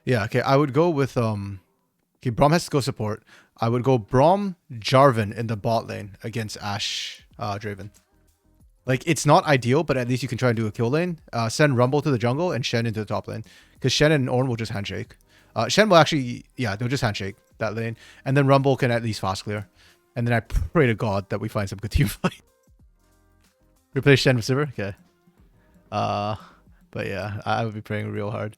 Yeah, okay. I would go with Okay, Braum has to go support. I would go Braum Jarvan in the bot lane against Ashe Draven. Like, it's not ideal, but at least you can try and do a kill lane. Send Rumble to the jungle and Shen into the top lane. Because Shen and Ornn will just handshake. Shen will actually, yeah, they'll just handshake that lane. And then Rumble can at least fast clear. And then I pray to God that we find some good team fight. Replace Shen with Sivir? Okay. But yeah, I would be praying real hard.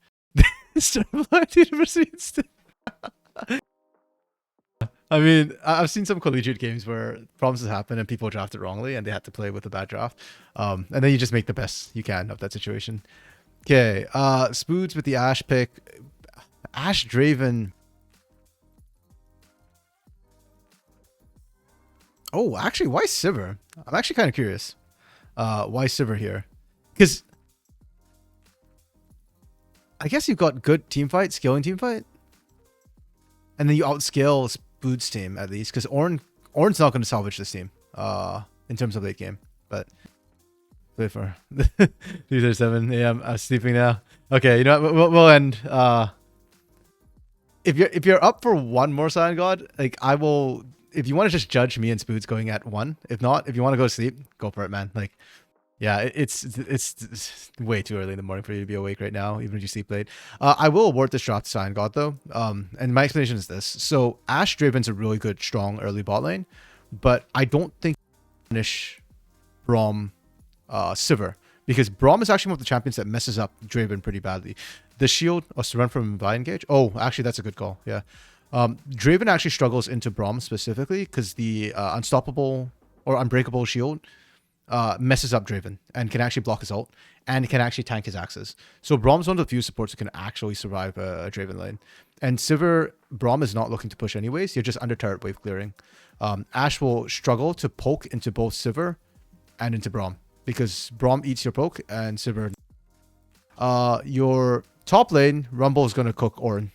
University instead. I mean, I've seen some collegiate games where problems happen and people draft it wrongly and they had to play with a bad draft. And then you just make the best you can of that situation. Okay, Spoods with the Ashe pick. Ashe Draven. Oh, actually, why Sivir? I'm actually kind of curious. Why Sivir here? Because I guess you've got good team fight, scaling team fight. And then you outscale Spood's team at least, because Ornn's not going to salvage this team in terms of late game. But wait for 3:37 a.m. I'm sleeping now. Okay, you know what? We'll end. If you're up for one more Silent God, like I will. If you want to just judge me and Spoods going at one, if not, if you want to go to sleep, go for it, man. Like, yeah, it's way too early in the morning for you to be awake right now, even if you sleep late. I will award this draft to Silent God though. And my explanation is this: so Ashe Draven's a really good, strong early bot lane, but I don't think finish Braum, Sivir, because Braum is actually one of the champions that messes up Draven pretty badly. The shield, to run from Vine Engage. Oh, actually, that's a good call. Yeah. Draven actually struggles into Braum specifically because the unstoppable or unbreakable shield messes up Draven and can actually block his ult and can actually tank his axes. So Braum's one of the few supports who can actually survive a Draven lane. And Sivir, Braum is not looking to push anyways. You're just under turret wave clearing. Ashe will struggle to poke into both Sivir and into Braum because Braum eats your poke and Sivir. Your top lane, Rumble is going to cook Ornn.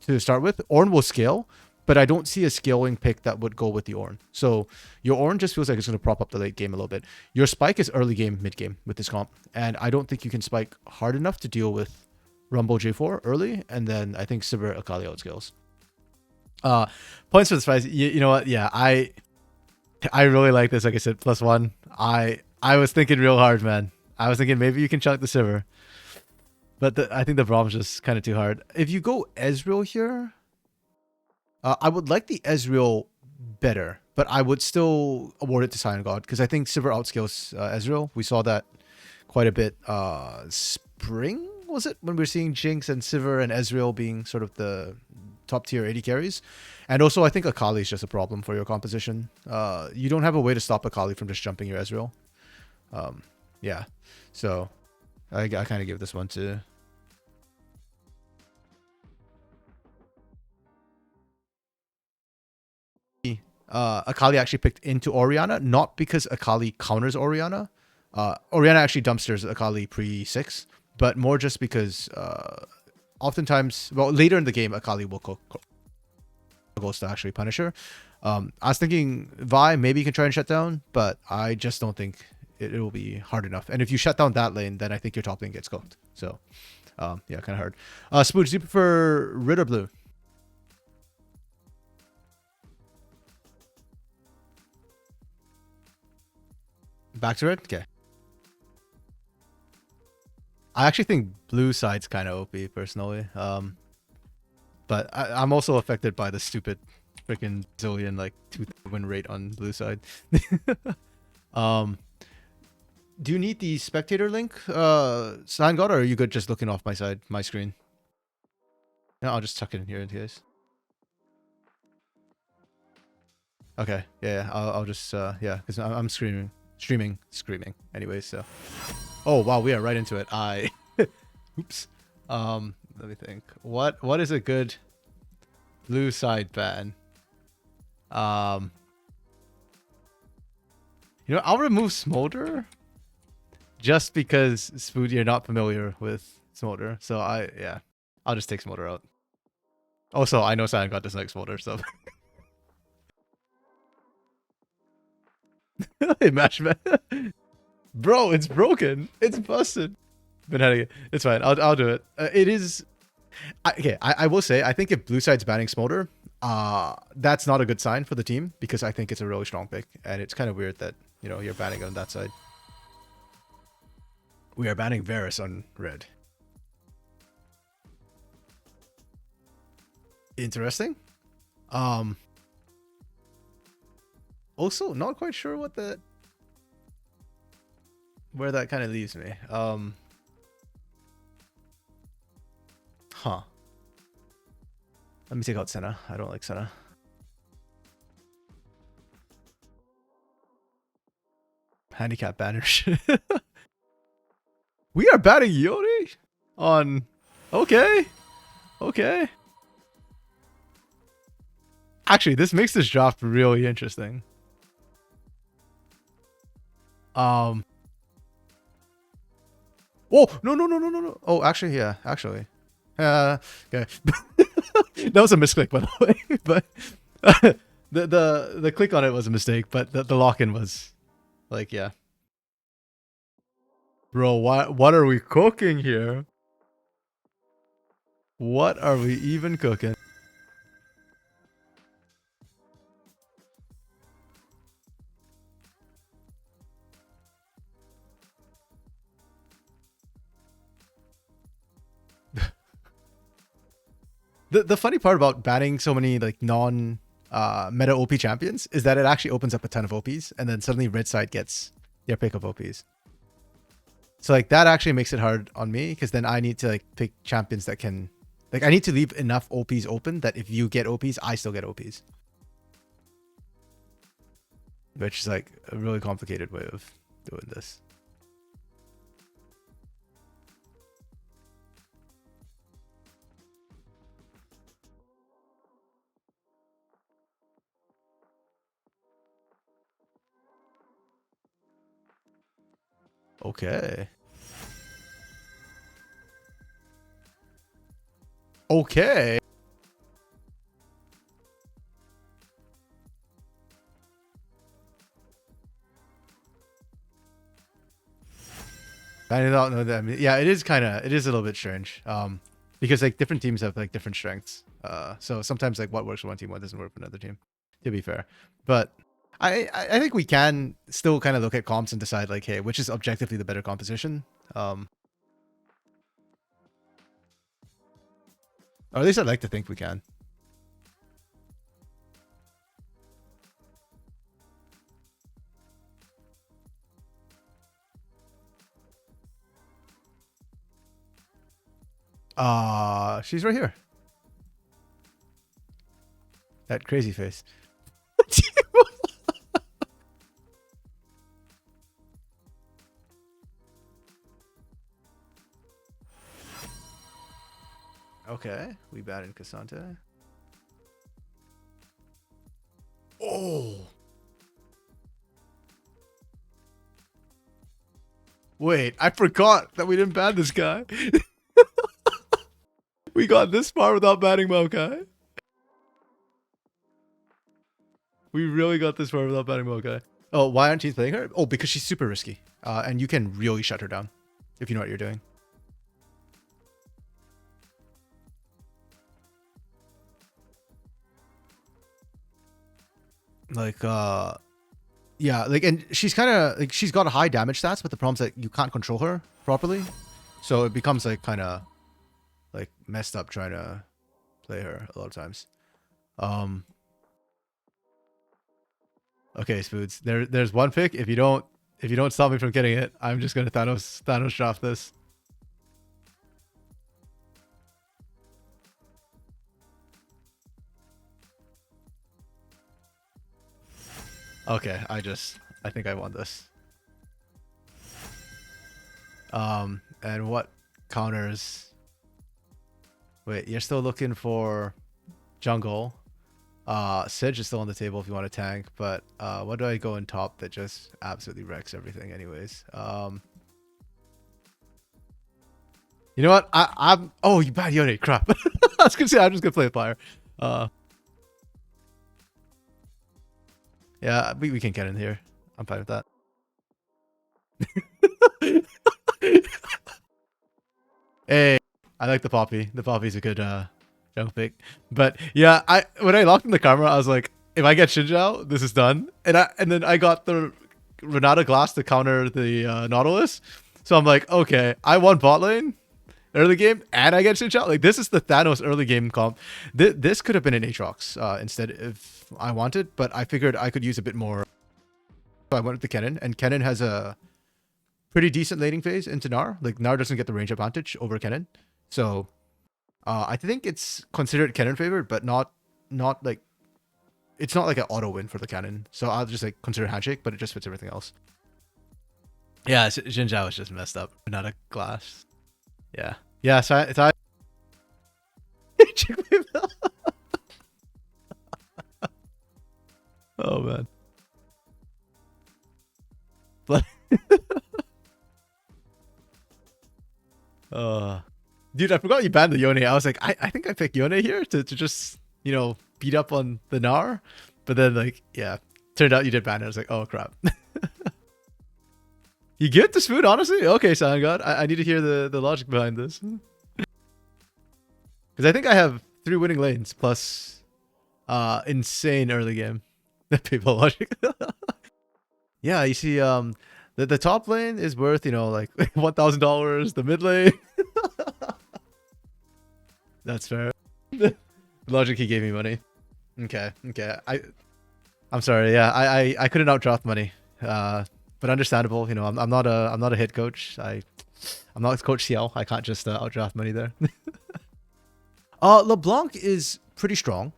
To start with, Ornn will scale, but I don't see a scaling pick that would go with the Ornn. So your Ornn just feels like it's going to prop up the late game a little bit. Your spike is early game, mid game with this comp, and I don't think you can spike hard enough to deal with Rumble J4 early, and then I think Sivir Akali outscales. Points for the spice. You know what? Yeah, I really like this. Like I said, +1. I was thinking real hard, man. I was thinking maybe you can chunk the Sivir. But I think the problem's just kind of too hard. If you go Ezreal here, I would like the Ezreal better, but I would still award it to Silent God because I think Sivir outscales Ezreal. We saw that quite a bit. Spring, was it? When we were seeing Jinx and Sivir and Ezreal being sort of the top tier AD carries. And also, I think Akali is just a problem for your composition. You don't have a way to stop Akali from just jumping your Ezreal. Yeah. So, I kind of give this one to... Akali actually picked into Orianna, not because Akali counters Orianna. Orianna actually dumpsters Akali pre-6, but more just because oftentimes, well, later in the game, Akali will goes to actually punish her. I was thinking Vi, maybe you can try and shut down, but I just don't think it will be hard enough. And if you shut down that lane, then I think your top lane gets cooked. So, yeah, kind of hard. Spooch, do you prefer red or blue? Back to red? Okay. I actually think blue side's kind of OP, personally. But I'm also affected by the stupid freaking zillion, like, 2,000 win rate on blue side. Do you need the spectator link, Sign God, or are you good just looking off my screen? No, I'll just tuck it in here in case. Okay, yeah, I'll just, yeah, because I'm streaming anyways, so. Oh, wow, we are right into it. Oops. Let me think. What is a good blue side ban? You know, I'll remove Smolder just because, Spood, you're not familiar with Smolder. So yeah, I'll just take Smolder out. Also, I know Silent God doesn't like Smolder, so. Hey, Mash Man. Bro, it's broken. It's busted. Been heading it. It's fine. I'll do it. It is. Okay, I will say, I think if blue side's banning Smolder, that's not a good sign for the team because I think it's a really strong pick, and it's kind of weird that, you know, you're banning on that side. We are banning Varus on red. Interesting. Also, not quite sure where that kind of leaves me. Huh. Let me take out Senna. I don't like Senna. Handicap banners. We are batting Yori on... Okay. Okay. Actually, this makes this draft really interesting. Oh, no. Oh, actually, yeah, actually. Okay. That was a misclick, by the way. But the click on it was a mistake, but the lock-in was like, yeah. Bro, what are we cooking here? What are we even cooking? The funny part about banning so many like non meta OP champions is that it actually opens up a ton of OPs, and then suddenly red side gets their pick of OPs. So like that actually makes it hard on me because then I need to like pick champions that can, like, I need to leave enough OPs open that if you get OPs, I still get OPs. Which is like a really complicated way of doing this. Okay. Okay. I don't know that. I mean, yeah, it is a little bit strange. Because like different teams have like different strengths. So sometimes like what works for one team, what doesn't work for another team. To be fair, but I think we can still kind of look at comps and decide like, hey, which is objectively the better composition. Or at least I'd like to think we can. She's right here. That crazy face. Okay, we bad in Cassante. Oh. Wait, I forgot that we didn't ban this guy. We got this far without banning Maokai. We really got this far without banning Maokai. Oh, why aren't you playing her? Oh, because she's super risky. And you can really shut her down if you know what you're doing. Like, yeah, like, and she's kind of, like, she's got a high damage stats, but the problem's that you can't control her properly. So it becomes, like, kind of, like, messed up trying to play her a lot of times. Okay, Spoods, there's one pick. If you don't stop me from getting it, I'm just gonna Thanos draft this. Okay, I think I want this. And what counters? Wait, you're still looking for jungle. Sedge is still on the table if you want to tank, but what do I go in top that just absolutely wrecks everything anyways? You know what? I'm oh, you bad Yone, crap. I was gonna say I'm just gonna play a fire. Yeah, we can get in here. I'm fine with that. Hey, I like the Poppy. The Poppy's a good junk pick. But yeah, when I locked in the camera, I was like, if I get Xinjiao, this is done. And then I got the Renata Glass to counter the Nautilus. So I'm like, okay, I won bot lane early game, and I get Xinjiao. Like, this is the Thanos early game comp. This could have been an Aatrox instead if I wanted, but I figured I could use a bit more. So I went with the Kennen, and Kennen has a pretty decent laning phase into Gnar. Like, Gnar doesn't get the range advantage over Kennen. So I think it's considered Kennen favored, but not like, it's not like an auto win for the Kennen. So I'll just like consider handshake, but it just fits everything else. Yeah, Xinjiao is just messed up. Not a glass. Yeah. Yeah, so it's I. Oh man. But dude, I forgot you banned the Yone. I was like, I think I picked Yone here to just, you know, beat up on the Gnar. But then, like, yeah, turned out you did ban it. I was like, oh crap. You get the spoon, honestly? Okay, Sound God. I need to hear the logic behind this. Because I think I have 3 winning lanes plus insane early game. People logic. Yeah, you see, the top lane is worth, you know, like $1,000. The mid lane. That's fair. Logic, he gave me money. Okay. I'm sorry. Yeah, I couldn't outdraft money. But understandable. You know, I'm not a hit coach. I'm not Coach CL. I can't just outdraft money there. LeBlanc is pretty strong.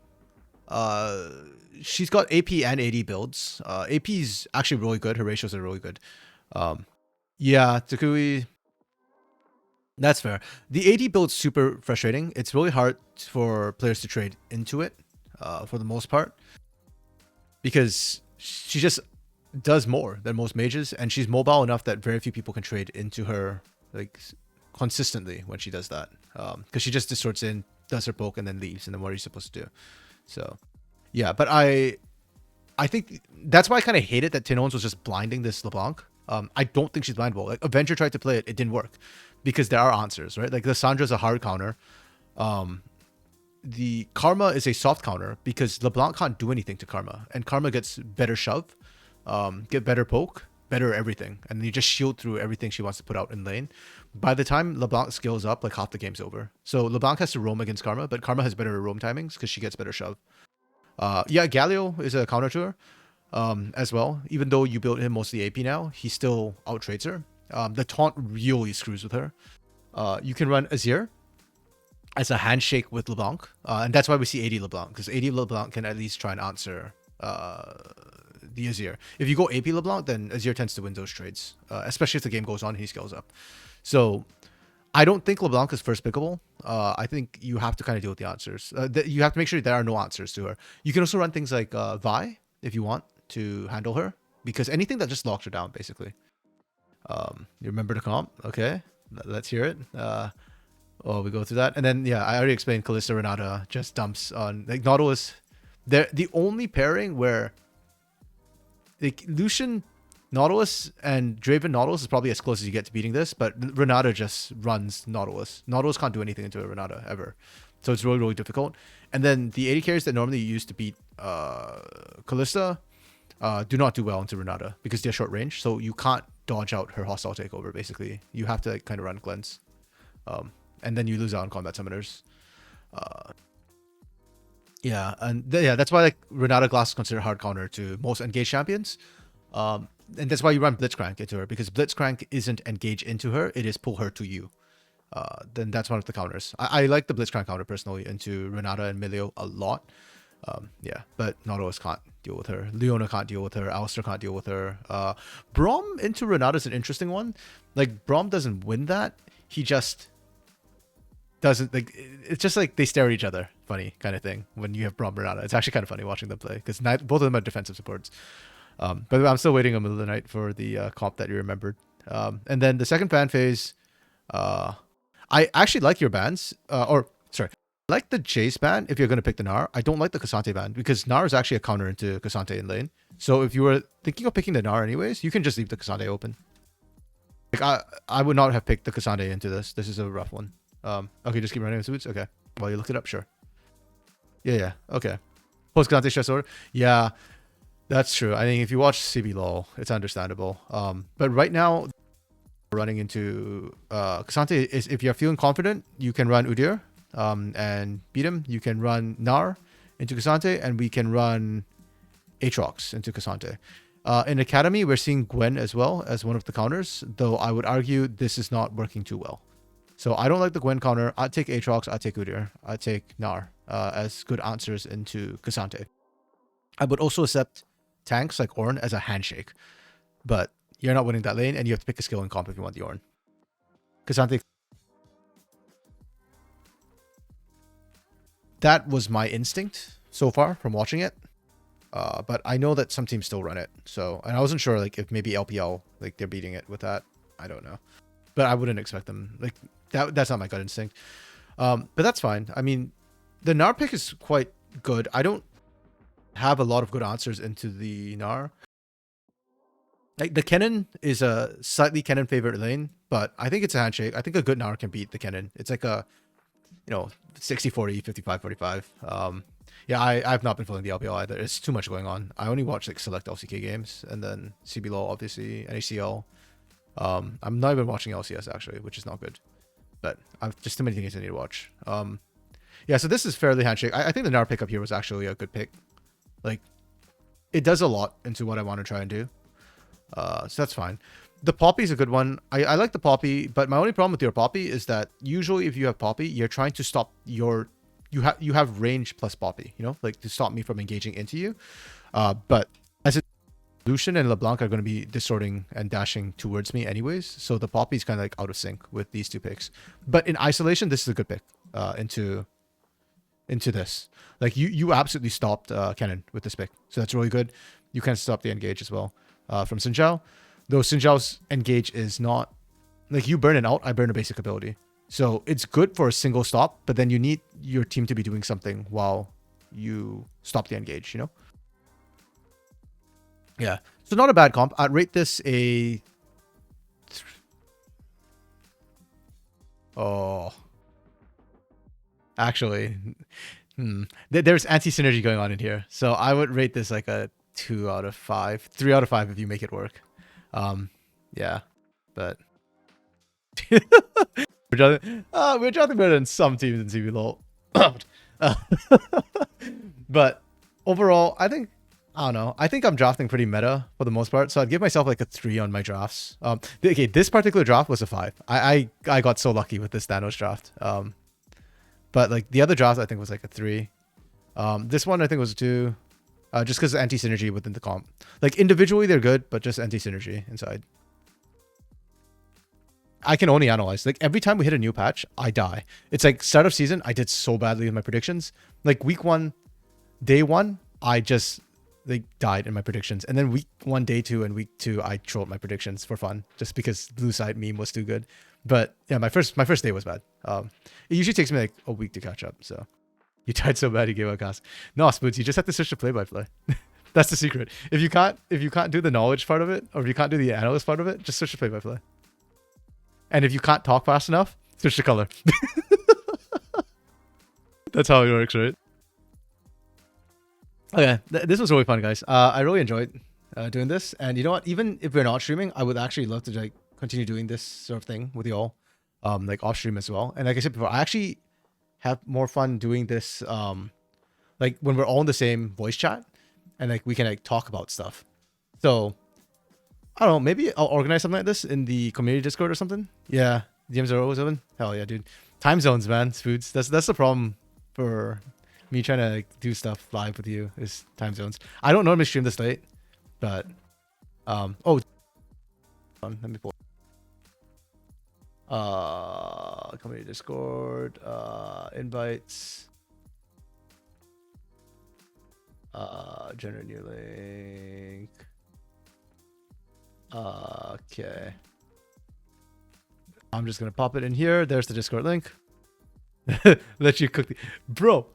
She's got AP and AD builds. AP is actually really good. Her ratios are really good. Yeah, Takui. That's fair. The AD build's super frustrating. It's really hard for players to trade into it, for the most part, because she just does more than most mages, and she's mobile enough that very few people can trade into her like consistently when she does that. Because she just distorts in, does her poke, and then leaves, and then what are you supposed to do? So, yeah, but I think that's why I kind of hate it that Tin Owens was just blinding this LeBlanc. I don't think she's blindable. Like, Avenger tried to play it, it didn't work. Because there are answers, right? Like, the Sandra's a hard counter. The Karma is a soft counter because LeBlanc can't do anything to Karma. And Karma gets better shove, get better poke, better everything, and you just shield through everything she wants to put out in lane. By the time LeBlanc skills up, like half the game's over. So LeBlanc has to roam against Karma, but Karma has better roam timings because she gets better shove. Yeah, Galio is a counter to her as well. Even though you build him mostly AP now, he still out trades her. The taunt really screws with her. You can run Azir as a handshake with LeBlanc, and that's why we see AD LeBlanc, because AD LeBlanc can at least try and answer the Azir. If you go AP LeBlanc, then Azir tends to win those trades, especially if the game goes on and he scales up. So I don't think LeBlanc is first pickable. I think you have to kind of deal with the answers. You have to make sure there are no answers to her. You can also run things like Vi if you want to handle her, because anything that just locks her down, basically. You remember the comp? Okay, let's hear it. Oh, we go through that. And then, yeah, I already explained Kalista Renata just dumps on, like, Nautilus. They're the only pairing where, like, Lucian Nautilus and Draven Nautilus is probably as close as you get to beating this, but Renata just runs Nautilus. Nautilus can't do anything into a Renata ever. So it's really, really difficult. And then the AD carries that normally you use to beat Kalista do not do well into Renata because they're short range. So you can't dodge out her hostile takeover, basically. You have to, like, kind of run cleanse. And then you lose out on combat summoners. Yeah, and yeah, that's why, like, Renata Glass is considered hard counter to most engaged champions. And that's why you run Blitzcrank into her, because Blitzcrank isn't engage into her, it is pull her to you. Then that's one of the counters. I like the Blitzcrank counter personally into Renata and Milio a lot. Yeah, but Nautilus can't deal with her. Leona can't deal with her. Alistar can't deal with her. Braum into Renata is an interesting one. Like, Braum doesn't win that. He just doesn't, like, it's just like they stare at each other. Funny kind of thing when you have Braum Renata. It's actually kind of funny watching them play because both of them are defensive supports. But I'm still waiting in the middle of the night for the comp that you remembered. And then the second fan phase, I actually like your bans. I like the Jace ban if you're going to pick the Gnar. I don't like the Cassante ban because Gnar is actually a counter into Cassante in lane. So if you were thinking of picking the Gnar anyways, you can just leave the Cassante open. Like, I would not have picked the Cassante into this. This is a rough one. Okay, just keep running with suits. Okay. Well, you looked it up, sure. Yeah. Okay. Post Cassante stress order. Yeah, that's true. I think if you watch CB LOL, it's understandable. But right now, running into Cassante is, if you're feeling confident, you can run Udyr and beat him. You can run Gnar into Cassante, and we can run Aatrox into Cassante. In Academy, we're seeing Gwen as well as one of the counters, though I would argue this is not working too well. So I don't like the Gwen counter. I'd take Aatrox, I'd take Udyr, I'd take Gnar as good answers into Cassante. I would also accept tanks like Ornn as a handshake, but you're not winning that lane, and you have to pick a skill in comp if you want the Ornn. Cassante. That was my instinct so far from watching it. But I know that some teams still run it. So, and I wasn't sure, like, if maybe LPL, like, they're beating it with that. I don't know. But I wouldn't expect them. Like, that's not my gut instinct. But that's fine. I mean, the Gnar pick is quite good. I don't have a lot of good answers into the Gnar. Like, the Kennen is a slightly Kennen favorite lane, but I think it's a handshake. I think a good Gnar can beat the Kennen. It's like a, 60-40, 55-45. Yeah, I've not been following the LPL either. It's too much going on. I only watch, like, select LCK games, and then CBLOL, obviously, NACL. I'm not even watching LCS, actually, which is not good. But I've just too many things I need to watch. Yeah, so this is fairly handshake. I think the Gnar pickup here was actually a good pick. Like, it does a lot into what I want to try and do. So that's fine. The Poppy is a good one. I like the Poppy, but my only problem with your Poppy is that usually if you have Poppy, you're trying to stop your... You have range plus Poppy, like, to stop me from engaging into you. But as it... Lucian and LeBlanc are going to be distorting and dashing towards me anyways, so the Poppy is kind of, like, out of sync with these two picks. But in isolation, this is a good pick into this. Like, you absolutely stopped Kennen with this pick, so that's really good. You can stop the engage as well from Xin Zhao. Though Xin Zhao's engage is not... Like, you burn it out, I burn a basic ability. So it's good for a single stop, but then you need your team to be doing something while you stop the engage, Yeah. So not a bad comp. I'd rate this a... Oh. Actually. There's anti-synergy going on in here. So I would rate this like a 2 out of 5. 3 out of 5 if you make it work. Yeah, but we're drafting better than some teams in CB lol. But overall, I don't know. I think I'm drafting pretty meta for the most part, so I'd give myself like a 3 on my drafts. Okay, this particular draft was a 5. I got so lucky with this Thanos draft. But like the other draft, I think was like a 3. This one I think was a 2. Just because of anti-synergy within the comp. Like individually they're good, but just anti-synergy inside. I can only analyze. Like every time we hit a new patch, I die. It's like start of season, I did so badly with my predictions. Like week 1, day 1, I just died in my predictions. And then week 1, day 2, and week 2, I trolled my predictions for fun. Just because blue side meme was too good. But yeah, my first day was bad. It usually takes me like a week to catch up, so. You died so bad you gave out cast. No, Spoots, you just have to switch to play-by-play. That's the secret. If you can't do the knowledge part of it, or if you can't do the analyst part of it, just switch to play-by-play. And if you can't talk fast enough, switch to color. That's how it works, right? Okay, this was really fun, guys. I really enjoyed doing this. And you know what? Even if we're not streaming, I would actually love to like continue doing this sort of thing with you all, like off stream as well. And like I said before, I actually have more fun doing this like when we're all in the same voice chat and like we can like talk about stuff. So I don't know, maybe I'll organize something like this in the community Discord or something. Yeah, DM007. Hell yeah, dude. Time zones, man. Foods. That's the problem for me trying to like, do stuff live with you is time zones. I don't normally stream this late, but oh, let me pull. Community Discord, invites, generate new link. Okay. I'm just gonna pop it in here. There's the Discord link. Let you cook the bro.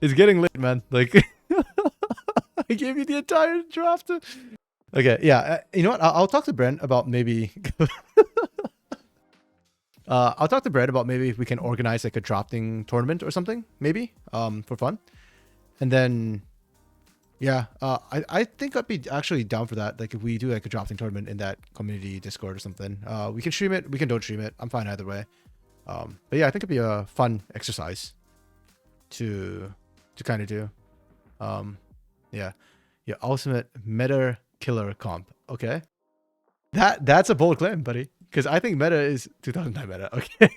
It's getting late, man. Like I gave you the entire draft. Okay, yeah. You know what? I'll talk to Brent about maybe. I'll talk to Brent about maybe if we can organize like a drafting tournament or something, maybe, for fun. And then, yeah, I think I'd be actually down for that. Like if we do like a drafting tournament in that community Discord or something, we can stream it. We can don't stream it. I'm fine either way. But yeah, I think it'd be a fun exercise to kind of do. Yeah, ultimate meta killer comp. Okay, that's a bold claim, buddy. Because I think meta is 2009 meta. Okay.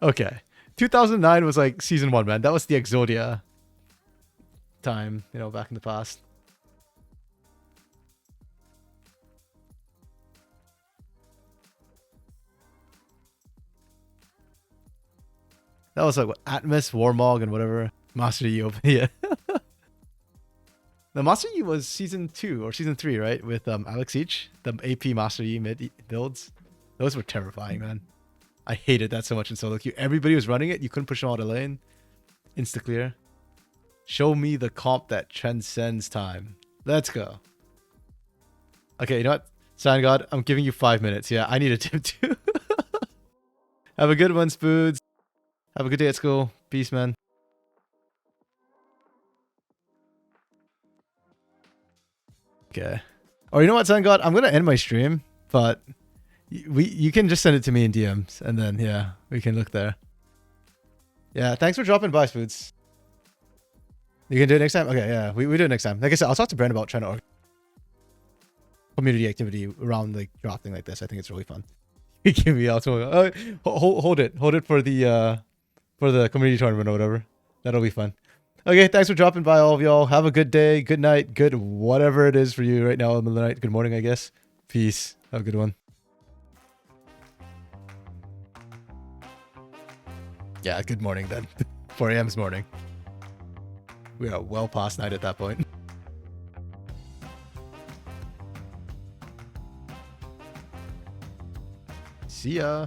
Okay. 2009 was like season 1, man. That was the Exodia time, you know, back in the past. That was like what, Atmos, Warmog, and whatever. Master Yi open. Yeah. The Master Yi was season 2 or season 3, right? With Alex Each, the AP Master Yi mid builds. Those were terrifying, man. I hated that so much in solo queue. Everybody was running it. You couldn't push them out of lane. Insta clear. Show me the comp that transcends time. Let's go. Okay, you know what? Sign God, I'm giving you 5 minutes. Yeah, I need a tip too. Have a good one, Spoods. Have a good day at school. Peace, man. Okay. Or you know what, Sun God? I'm gonna end my stream, but you can just send it to me in DMs, and then yeah, we can look there. Yeah, thanks for dropping by, Spoods. You can do it next time? Okay, yeah, we do it next time. Like I said, I'll talk to Brent about trying to organize community activity around like drafting like this. I think it's really fun. You give me out. Hold it for the community tournament or whatever. That'll be fun. Okay, thanks for dropping by, all of y'all. Have a good day, good night, good whatever it is for you right now in the middle of the night. Good morning, I guess. Peace. Have a good one. Yeah, good morning then. 4 a.m. this morning. We are well past night at that point. See ya.